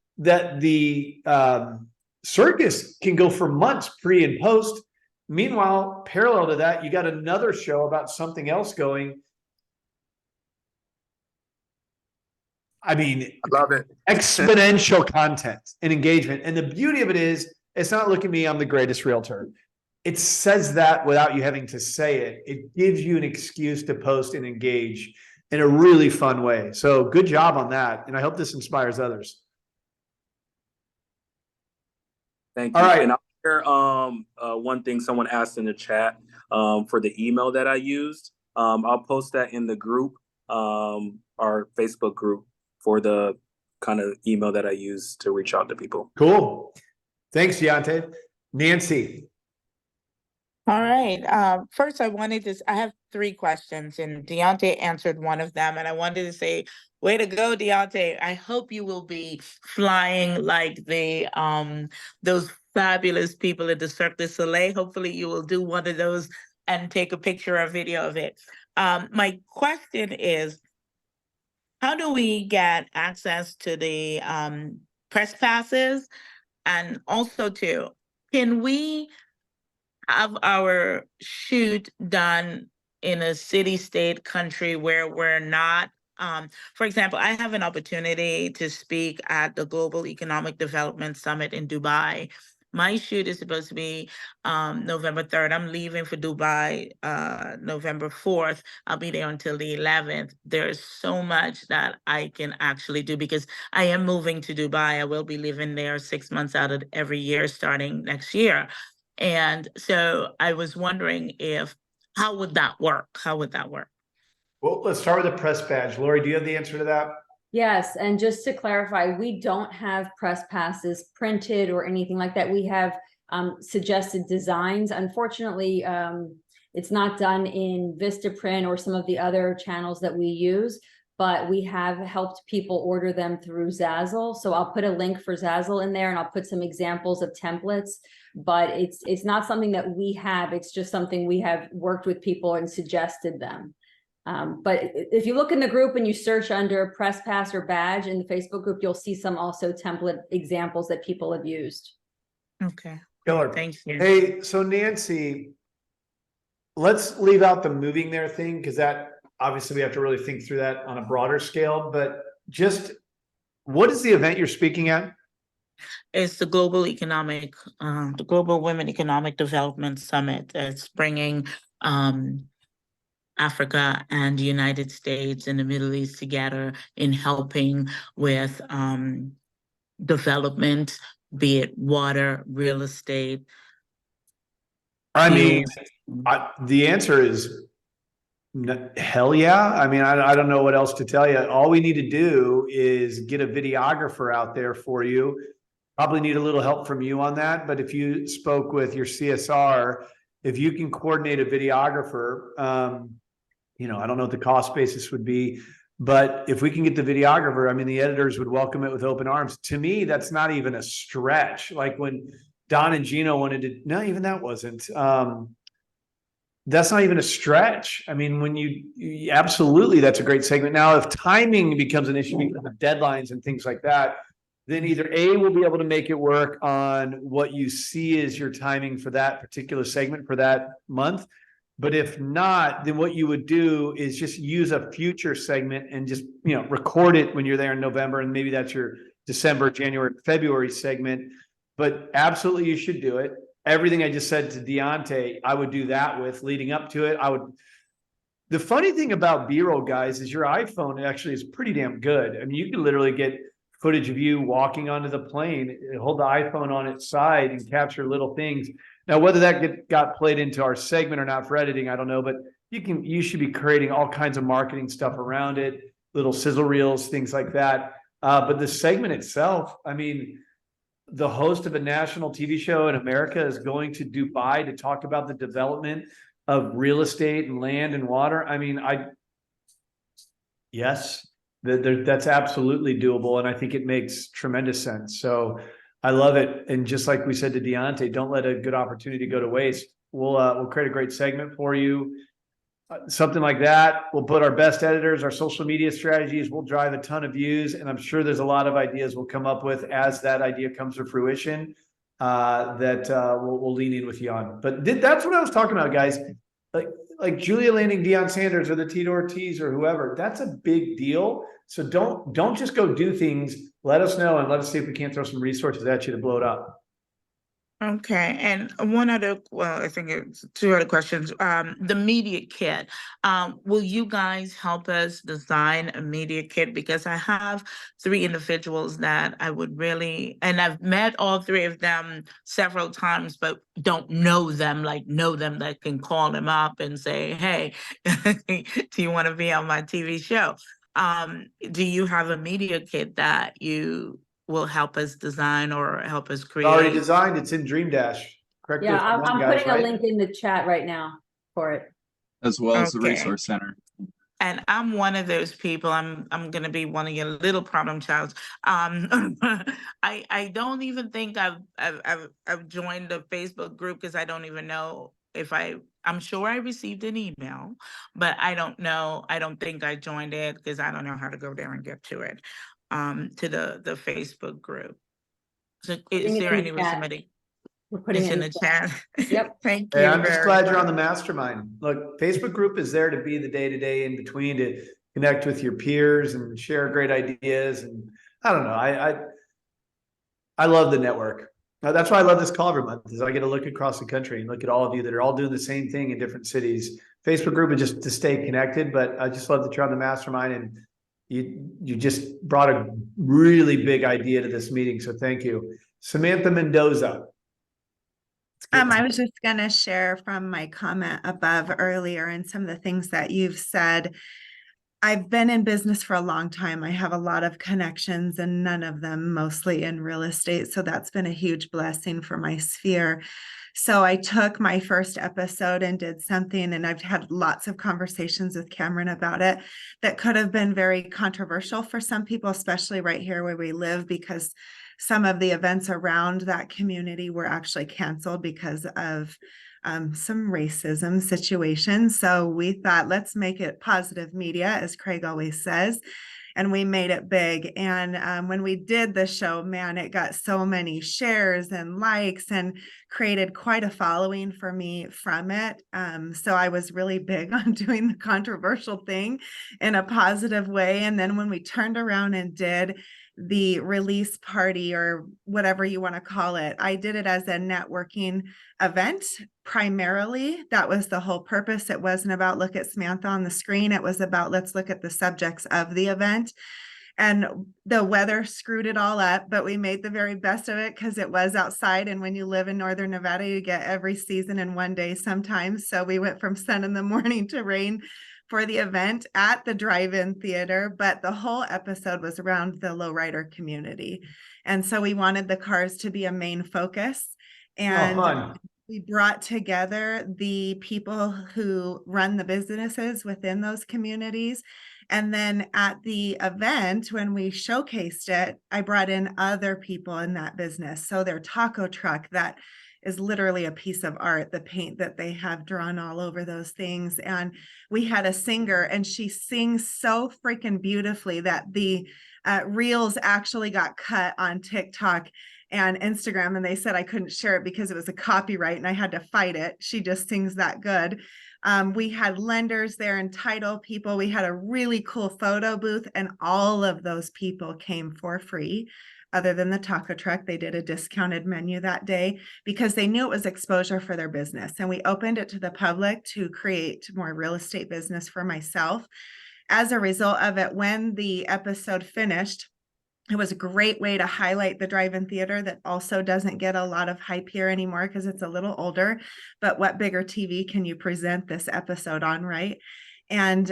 circus can go for months pre and post. Meanwhile, parallel to that, you got another show about something else going. I mean, I love it. Exponential content and engagement. And the beauty of it is, it's not, look at me, I'm the greatest realtor. It says that without you having to say it. It gives you an excuse to post and engage in a really fun way. So good job on that. And I hope this inspires others. Thank you. All right. And I'll share one thing someone asked in the chat for the email that I used. I'll post that in the group, our Facebook group, for the kind of email that I use to reach out to people. Cool. Thanks, Deontay. Nancy. All right. First, I have 3 questions, and Deontay answered one of them. And I wanted to say, way to go, Deontay. I hope you will be flying like those fabulous people at the Cirque du Soleil. Hopefully you will do one of those and take a picture or video of it. My question is, how do we get access to the press passes? And also too, can we have our shoot done in a city, state, country where we're not, for example, I have an opportunity to speak at the Global Economic Development Summit in Dubai. My shoot is supposed to be November 3rd. I'm leaving for Dubai November 4th. I'll be there until the 11th. There's so much that I can actually do because I am moving to Dubai. I will be living there 6 months out of every year starting next year. And so I was wondering how would that work? How would that work? Well, let's start with the press badge. Lori, do you have the answer to that? Yes, and just to clarify, we don't have press passes printed or anything like that. We have suggested designs. Unfortunately, it's not done in Vistaprint or some of the other channels that we use, but we have helped people order them through Zazzle. So I'll put a link for Zazzle in there, and I'll put some examples of templates, but it's not something that we have. It's just something we have worked with people and suggested them. But if you look in the group and you search under press pass or badge in the Facebook group, you'll see some also template examples that people have used. Okay. Killer. Thank you. Hey, so Nancy, let's leave out the moving there thing, because that obviously we have to really think through that on a broader scale. But just what is the event you're speaking at? It's the Global Women Economic Development Summit. It's bringing Africa and the United States and the Middle East together in helping with development, be it water, real estate. I mean, the answer is hell yeah. I mean, I don't know what else to tell you. All we need to do is get a videographer out there for you. Probably need a little help from you on that. But if you spoke with your CSR, if you can coordinate a videographer, I don't know what the cost basis would be, but if we can get the videographer, I mean, the editors would welcome it with open arms. To me, that's not even a stretch. Like when Don and Gino wanted to, no, even that wasn't. That's not even a stretch. I mean, when you absolutely, that's a great segment. Now, if timing becomes an issue because of deadlines and things like that, then either A, we'll be able to make it work on what you see as your timing for that particular segment for that month. But if not, then what you would do is just use a future segment and just, record it when you're there in November. And maybe that's your December, January, February segment. but absolutely you should do it. Everything I just said to Deontay, I would do that with leading up to it. The funny thing about B-roll, guys, is your iPhone actually is pretty damn good. I mean, you can literally get footage of you walking onto the plane, hold the iPhone on its side and capture little things. Now, whether that got played into our segment or not for editing, I don't know, but you should be creating all kinds of marketing stuff around it, little sizzle reels, things like that. But the segment itself, I mean, the host of a national TV show in America is going to Dubai to talk about the development of real estate and land and water. I mean, yes, that's absolutely doable. And I think it makes tremendous sense. So I love it. And just like we said to Deontay, don't let a good opportunity go to waste. We'll create a great segment for you. Something like that. We'll put our best editors, our social media strategies. We'll drive a ton of views. And I'm sure there's a lot of ideas we'll come up with as that idea comes to fruition that we'll lean in with you on. But that's what I was talking about, guys. Like Julia landing Deion Sanders or the Tito Ortiz or whoever. That's a big deal. So don't just go do things. Let us know and let us see if we can't throw some resources at you to blow it up. Okay, and one other, well, I think it's two other questions. The media kit, will you guys help us design a media kit? Because I have 3 individuals that I would really, and I've met all 3 of them several times, but don't know them, that can call them up and say, hey, do you want to be on my TV show? Do you have a media kit that you will help us design or help us create? Already designed. It's in Dream Dash. Correct. Yeah, I'm putting a link in the chat right now for it. As well as the Resource Center. And I'm one of those people. I'm gonna be one of your little problem childs. I don't even think I've joined the Facebook group because I don't even know if I'm sure I received an email, but I don't know. I don't think I joined it because I don't know how to go there and get to it. To the Facebook group. So is there any way somebody? We're putting it in the chat. Yep. Thank you. Hey, I'm just glad you're on the mastermind. Look, Facebook group is there to be the day-to-day in between to connect with your peers and share great ideas. And I don't know, I love the network. That's why I love this call every month is I get to look across the country and look at all of you that are all doing the same thing in different cities. Facebook group is just to stay connected, but I just love that you're on the mastermind and you just brought a really big idea to this meeting. So thank you. Samantha Mendoza. I was just going to share from my comment above earlier and some of the things that you've said. I've been in business for a long time. I have a lot of connections and none of them mostly in real estate. So that's been a huge blessing for my sphere. So I took my first episode and did something, and I've had lots of conversations with Cameron about it that could have been very controversial for some people, especially right here where we live, because some of the events around that community were actually canceled because of some racism situations. So we thought, let's make it positive media, as Craig always says. And we made it big. And when we did the show, man, it got so many shares and likes and created quite a following for me from it. So I was really big on doing the controversial thing in a positive way. And then when we turned around and did the release party or whatever you want to call it, I did it as a networking event primarily. That was the whole purpose. It wasn't about look at Samantha on the screen. It was about let's look at the subjects of the event. And the weather screwed it all up, but we made the very best of it because it was outside. And when you live in Northern Nevada, you get every season in one day sometimes. So we went from sun in the morning to rain for the event at the drive-in theater, but the whole episode was around the lowrider community. And so we wanted the cars to be a main focus. And we brought together the people who run the businesses within those communities. And then at the event, when we showcased it, I brought in other people in that business. So their taco truck that is literally a piece of art, the paint that they have drawn all over those things. And we had a singer and she sings so freaking beautifully that the reels actually got cut on TikTok and Instagram. And they said I couldn't share it because it was a copyright and I had to fight it. She just sings that good. We had lenders there and title people. We had a really cool photo booth and all of those people came for free. other than the taco truck. They did a discounted menu that day because they knew it was exposure for their business. And we opened it to the public to create more real estate business for myself. As a result of it, when the episode finished, it was a great way to highlight the drive-in theater that also doesn't get a lot of hype here anymore because it's a little older. But what bigger TV can you present this episode on, right? And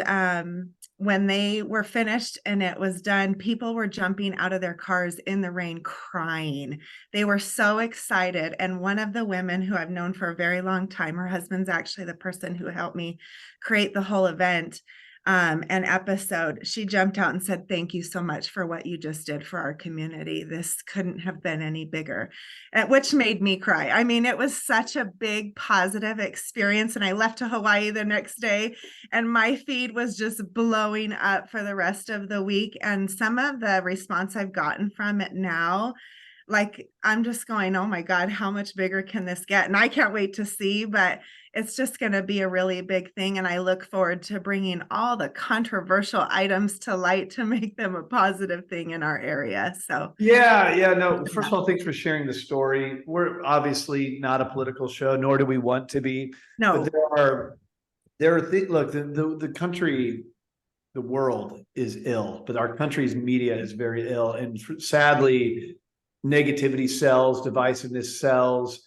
when they were finished and it was done, people were jumping out of their cars in the rain crying. They were so excited. And one of the women who I've known for a very long time, her husband's actually the person who helped me create the whole event, an episode, she jumped out and said, "Thank you so much for what you just did for our community. This couldn't have been any bigger," which made me cry. I mean, it was such a big positive experience. And I left to Hawaii the next day and my feed was just blowing up for the rest of the week. And some of the response I've gotten from it now, like, I'm just going, oh my God, how much bigger can this get? And I can't wait to see, but it's just going to be a really big thing. And I look forward to bringing all the controversial items to light to make them a positive thing in our area. So yeah, no, first of all, thanks for sharing the story. We're obviously not a political show, nor do we want to be. No. But there are things, look, the country, the world is ill, but our country's media is very ill. And sadly, negativity sells, divisiveness sells.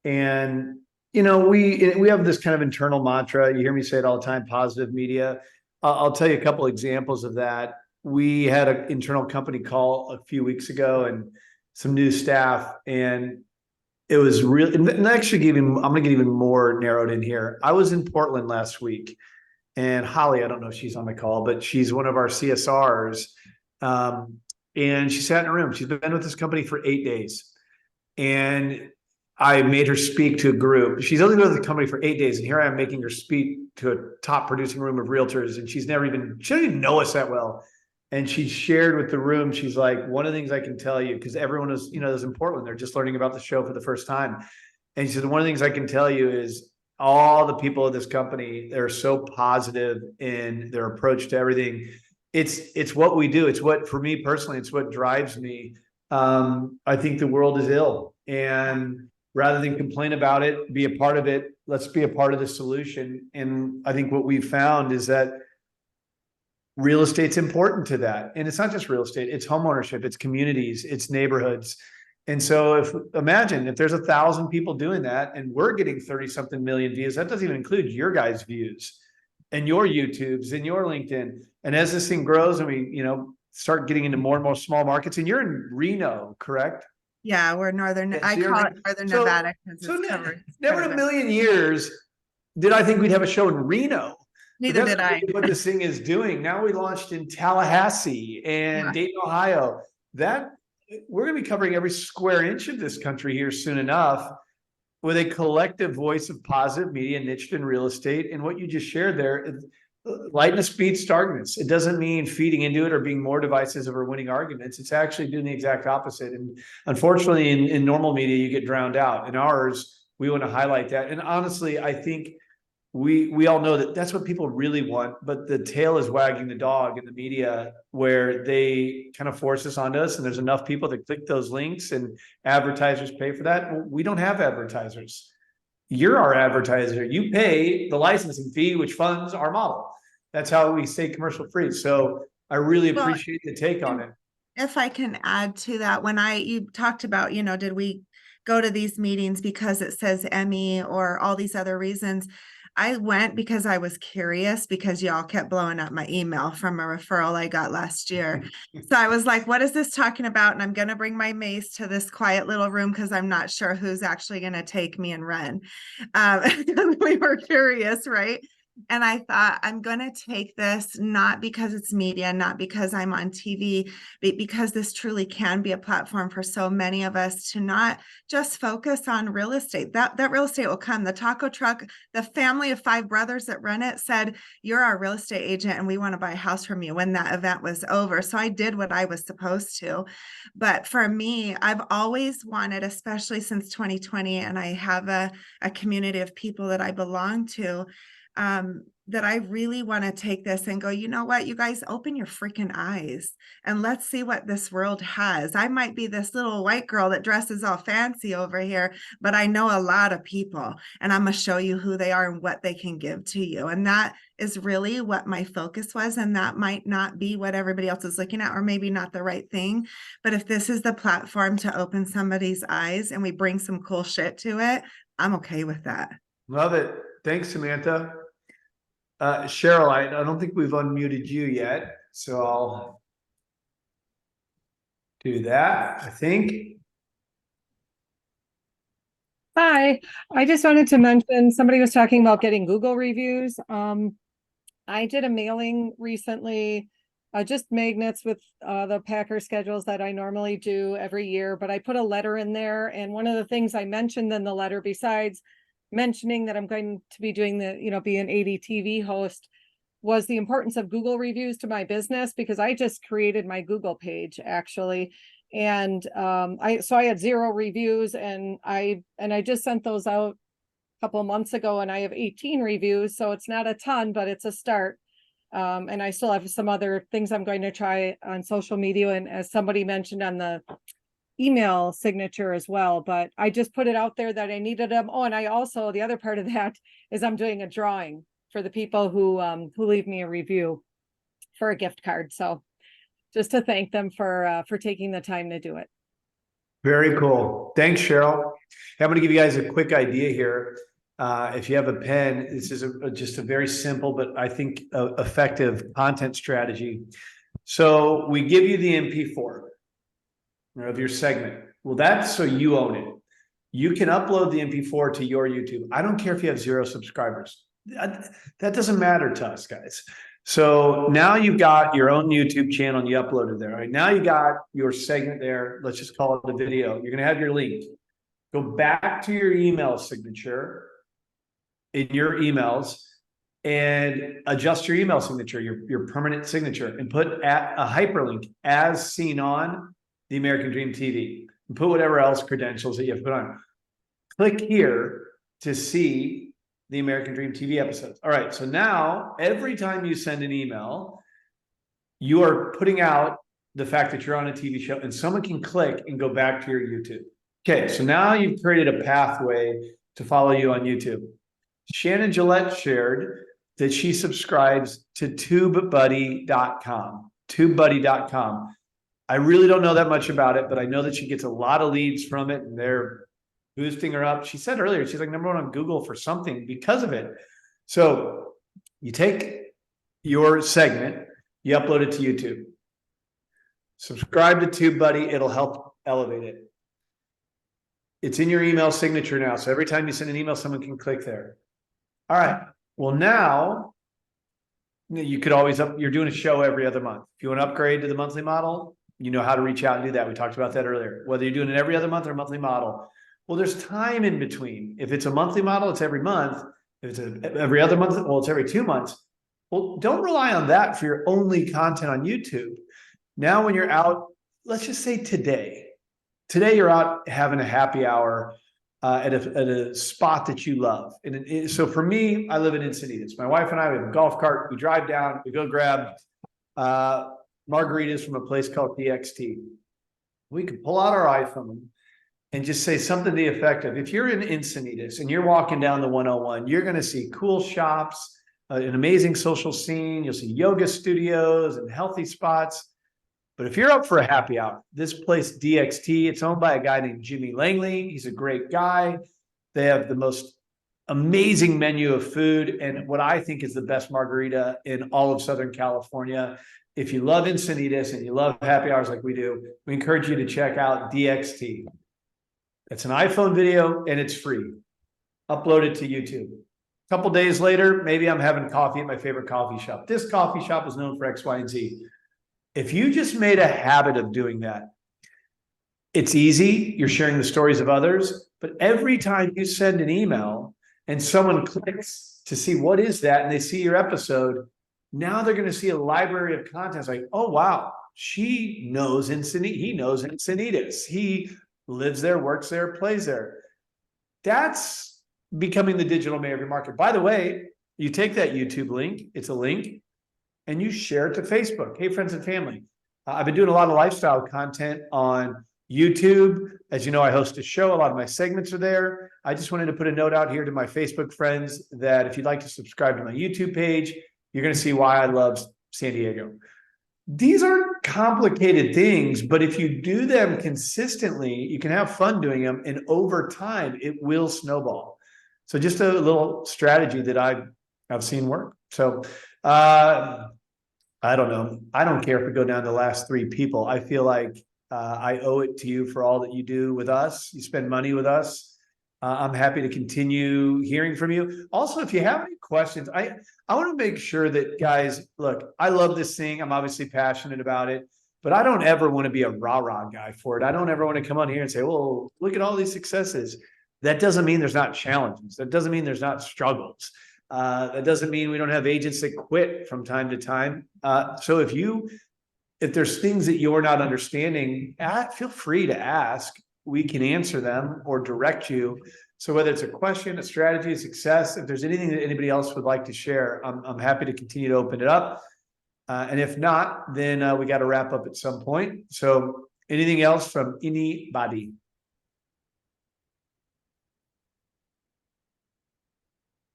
And, you know, we have this kind of internal mantra. You hear me say it all the time, positive media. I'll tell you a couple examples of that. We had an internal company call a few weeks ago and some new staff, and it was really, and actually I'm going to get even more narrowed in here. I was in Portland last week, and Holly, I don't know if she's on the call, but she's one of our CSRs. And she sat in a room. She's been with this company for 8 days. And I made her speak to a group. She's only been with the company for 8 days. And here I am making her speak to a top producing room of realtors. And she doesn't even know us that well. And she shared with the room, she's like, one of the things I can tell you, because everyone is, is in Portland, they're just learning about the show for the first time. And she said, one of the things I can tell you is all the people of this company, they're so positive in their approach to everything. It's what we do. It's what, for me personally, it's what drives me. I think the world is ill, and rather than complain about it, be a part of it. Let's be a part of the solution. And I think what we've found is that real estate's important to that. And it's not just real estate, it's homeownership, it's communities, it's neighborhoods. And so imagine if there's 1,000 people doing that and we're getting 30 something million views, that doesn't even include your guys' views and your YouTubes and your LinkedIn. And as this thing grows and we, start getting into more and more small markets, and you're in Reno, correct? Yeah, we're northern. I call it Northern Nevada because it's covered. Never in a million years did I think we'd have a show in Reno. Neither did I. What this thing is doing. Now we launched in Tallahassee and Dayton, Ohio. That we're going to be covering every square inch of this country here soon enough, with a collective voice of positive media niched in real estate. And what you just shared there, lightness beats darkness. It doesn't mean feeding into it or being more divisive or winning arguments. It's actually doing the exact opposite. And unfortunately, in normal media, you get drowned out. In ours, we want to highlight that. And honestly, I think we all know that that's what people really want, but the tail is wagging the dog in the media, where they kind of force this onto us, and there's enough people that click those links and advertisers pay for that. Well, we don't have advertisers. You're our advertiser. You pay the licensing fee, which funds our model. That's how we stay commercial free. So I really appreciate the take on it. If I can add to that, when you talked about, did we go to these meetings because it says Emmy or all these other reasons? I went because I was curious, because y'all kept blowing up my email from a referral I got last year. So I was like, what is this talking about? And I'm going to bring my mace to this quiet little room because I'm not sure who's actually going to take me and run. We were curious, right? And I thought, I'm going to take this not because it's media, not because I'm on TV, but because this truly can be a platform for so many of us to not just focus on real estate. That real estate will come. The taco truck, the family of 5 brothers that run it said, "You're our real estate agent and we want to buy a house from you," when that event was over. So I did what I was supposed to. But for me, I've always wanted, especially since 2020, and I have a community of people that I belong to, that I really want to take this and go, you know what, you guys open your freaking eyes and let's see what this world has. I might be this little white girl that dresses all fancy over here, but I know a lot of people and I'm going to show you who they are and what they can give to you. And that is really what my focus was. And that might not be what everybody else is looking at, or maybe not the right thing. But if this is the platform to open somebody's eyes and we bring some cool shit to it, I'm okay with that. Love it. Thanks, Samantha. Cheryl, I don't think we've unmuted you yet, so I'll do that, I think. Hi, I just wanted to mention, somebody was talking about getting Google reviews. I did a mailing recently, just magnets with the Packer schedules that I normally do every year, but I put a letter in there. And one of the things I mentioned in the letter, besides mentioning that I'm going to be doing be an 80 TV host, was the importance of Google reviews to my business, because I just created my Google page actually. And I had 0 reviews, and I just sent those out a couple of months ago, and I have 18 reviews. So it's not a ton, but it's a start. And I still have some other things I'm going to try on social media. And as somebody mentioned on the email signature as well, but I just put it out there that I needed them. Oh, and I also, the other part of that is I'm doing a drawing for the people who leave me a review for a gift card. So just to thank them for taking the time to do it. Very cool. Thanks, Cheryl. I'm going to give you guys a quick idea here. If you have a pen, this is just a very simple, but I think effective content strategy. So we give you the MP4 of your segment. Well, that's so you own it. You can upload the MP4 to your YouTube. I don't care if you have 0 subscribers. That doesn't matter to us, guys. So now you've got your own YouTube channel and you uploaded there. Right now you got your segment there. Let's just call it a video. You're going to have your link. Go back to your email signature in your emails and adjust your email signature, your permanent signature, and put at a hyperlink as seen on the American Dream TV, and put whatever else credentials that you have put on. Click here to see the American Dream TV episodes. All right, so now every time you send an email, you are putting out the fact that you're on a TV show, and someone can click and go back to your YouTube. Okay, so now you've created a pathway to follow you on YouTube. Shannon Gillette shared that she subscribes to TubeBuddy.com. TubeBuddy.com. I really don't know that much about it, but I know that she gets a lot of leads from it, and they're boosting her up. She said earlier, she's like #1 on Google for something because of it. So you take your segment, you upload it to YouTube. Subscribe to TubeBuddy, it'll help elevate it. It's in your email signature now. So every time you send an email, someone can click there. All right. Well, now you could always you're doing a show every other month. If you want to upgrade to the monthly model, you know how to reach out and do that. We talked about that earlier. Whether you're doing it every other month or monthly model. Well, there's time in between. If it's a monthly model, it's every month. If it's every other month, well, it's every 2 months. Well, don't rely on that for your only content on YouTube. Now, when you're out, let's just say today you're out having a happy hour at a spot that you love. And so for me, I live in Encinitas. My wife and I, we have a golf cart. We drive down, we go grab margaritas from a place called DXT. We can pull out our iPhone and just say something to the effect of, if you're in Encinitas and you're walking down the 101, you're going to see cool shops, an amazing social scene. You'll see yoga studios and healthy spots. But if you're up for a happy hour, this place, DXT, it's owned by a guy named Jimmy Langley. He's a great guy. They have the most amazing menu of food and what I think is the best margarita in all of Southern California. If you love Encinitas and you love happy hours like we do, we encourage you to check out DXT. It's an iPhone video and it's free. Upload it to YouTube. A couple days later, maybe I'm having coffee at my favorite coffee shop. This coffee shop is known for X, Y, and Z. If you just made a habit of doing that, it's easy. You're sharing the stories of others. But every time you send an email and someone clicks to see what is that, and they see your episode, now they're going to see a library of content. It's like, oh, wow, she knows Encinitas. He knows Encinitas. He lives there, works there, plays there. That's becoming the digital mayor of your market. By the way, You take that YouTube link, it's a link, and you share it to Facebook. Hey, friends and family. I've been doing a lot of lifestyle content on YouTube. As you know, I host a show. A lot of my segments are there. I just wanted to put a note out here to my Facebook friends that if you'd like to subscribe to my YouTube page, you're going to see why I love San Diego. These aren't complicated things, but if you do them consistently, you can have fun doing them. And over time, it will snowball. So just a little strategy that I've seen work. So I don't know. I don't care if we go down to the last 3 people. I feel like I owe it to you for all that you do with us. You spend money with us. I'm happy to continue hearing from you. Also, if you have any questions, I want to make sure that, guys, look, I love this thing. I'm obviously passionate about it, but I don't ever want to be a rah-rah guy for it. I don't ever want to come on here and say, well, look at all these successes. That doesn't mean there's not challenges. That doesn't mean there's not struggles. That doesn't mean we don't have agents that quit from time to time. So if there's things that you're not understanding, feel free to ask. We can answer them or direct you. So whether it's a question, a strategy, a success, if there's anything that anybody else would like to share, I'm happy to continue to open it up. And if not, then we got to wrap up at some point. So anything else from anybody?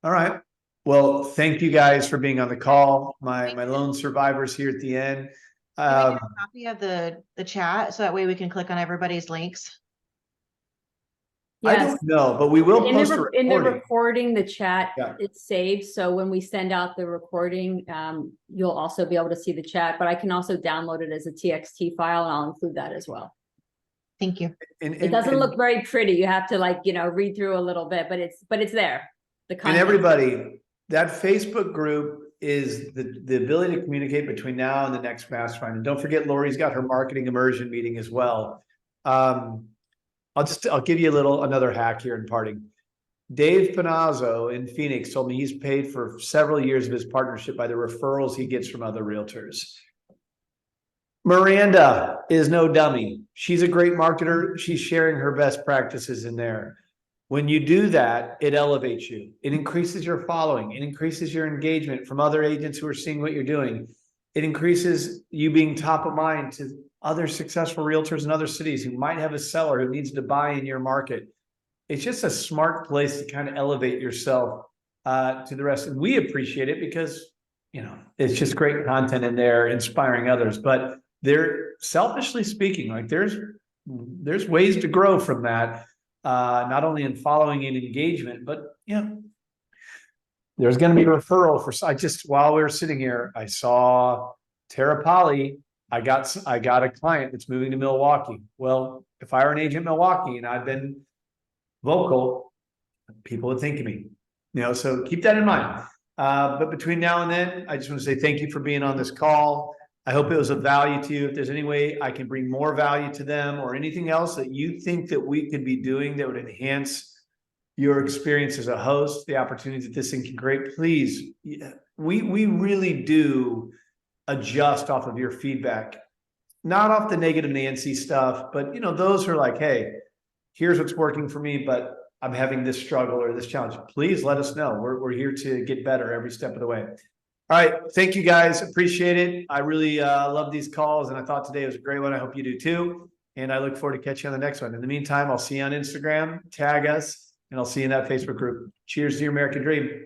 All right. Well, thank you guys for being on the call. My lone survivors here at the end. Can we do a copy of the chat so that way we can click on everybody's links? I don't know, but we will In post the, a in the recording. recording, the chat, Yeah. it's saved. So when we send out the recording, you'll also be able to see the chat, but I can also download it as a TXT file and I'll include that as well. Thank you. It doesn't look very pretty. You have to read through a little bit, but it's there. The And content. everybody, that Facebook group is the ability to communicate between now and the next mastermind. And don't forget, Lori's got her marketing immersion meeting as well. I'll give you another hack here in parting. Dave Panazzo in Phoenix told me he's paid for several years of his partnership by the referrals he gets from other realtors. Miranda is no dummy. She's a great marketer. She's sharing her best practices in there. When you do that, it elevates you. It increases your following. It increases your engagement from other agents who are seeing what you're doing. It increases you being top of mind to other successful realtors in other cities who might have a seller who needs to buy in your market. It's just a smart place to kind of elevate yourself to the rest. And we appreciate it because, it's just great content in there, inspiring others. But they're selfishly speaking, like there's ways to grow from that. Not only in following and engagement, but there's going to be a referral while we were sitting here, I saw Tara Polly. I got a client that's moving to Milwaukee. Well, if I were an agent in Milwaukee and I've been vocal, people would think of me, so keep that in mind. But between now and then, I just want to say thank you for being on this call. I hope it was of value to you. If there's any way I can bring more value to them or anything else that you think that we could be doing that would enhance your experience as a host, the opportunities that this thing can create, please, we really do adjust off of your feedback, not off the negative Nancy stuff, but those who are like, hey, here's what's working for me, but I'm having this struggle or this challenge. Please let us know. We're here to get better every step of the way. All right. Thank you guys. Appreciate it. I really love these calls and I thought today was a great one. I hope you do too. And I look forward to catching you on the next one. In the meantime, I'll see you on Instagram, tag us, and I'll see you in that Facebook group. Cheers to your American dream.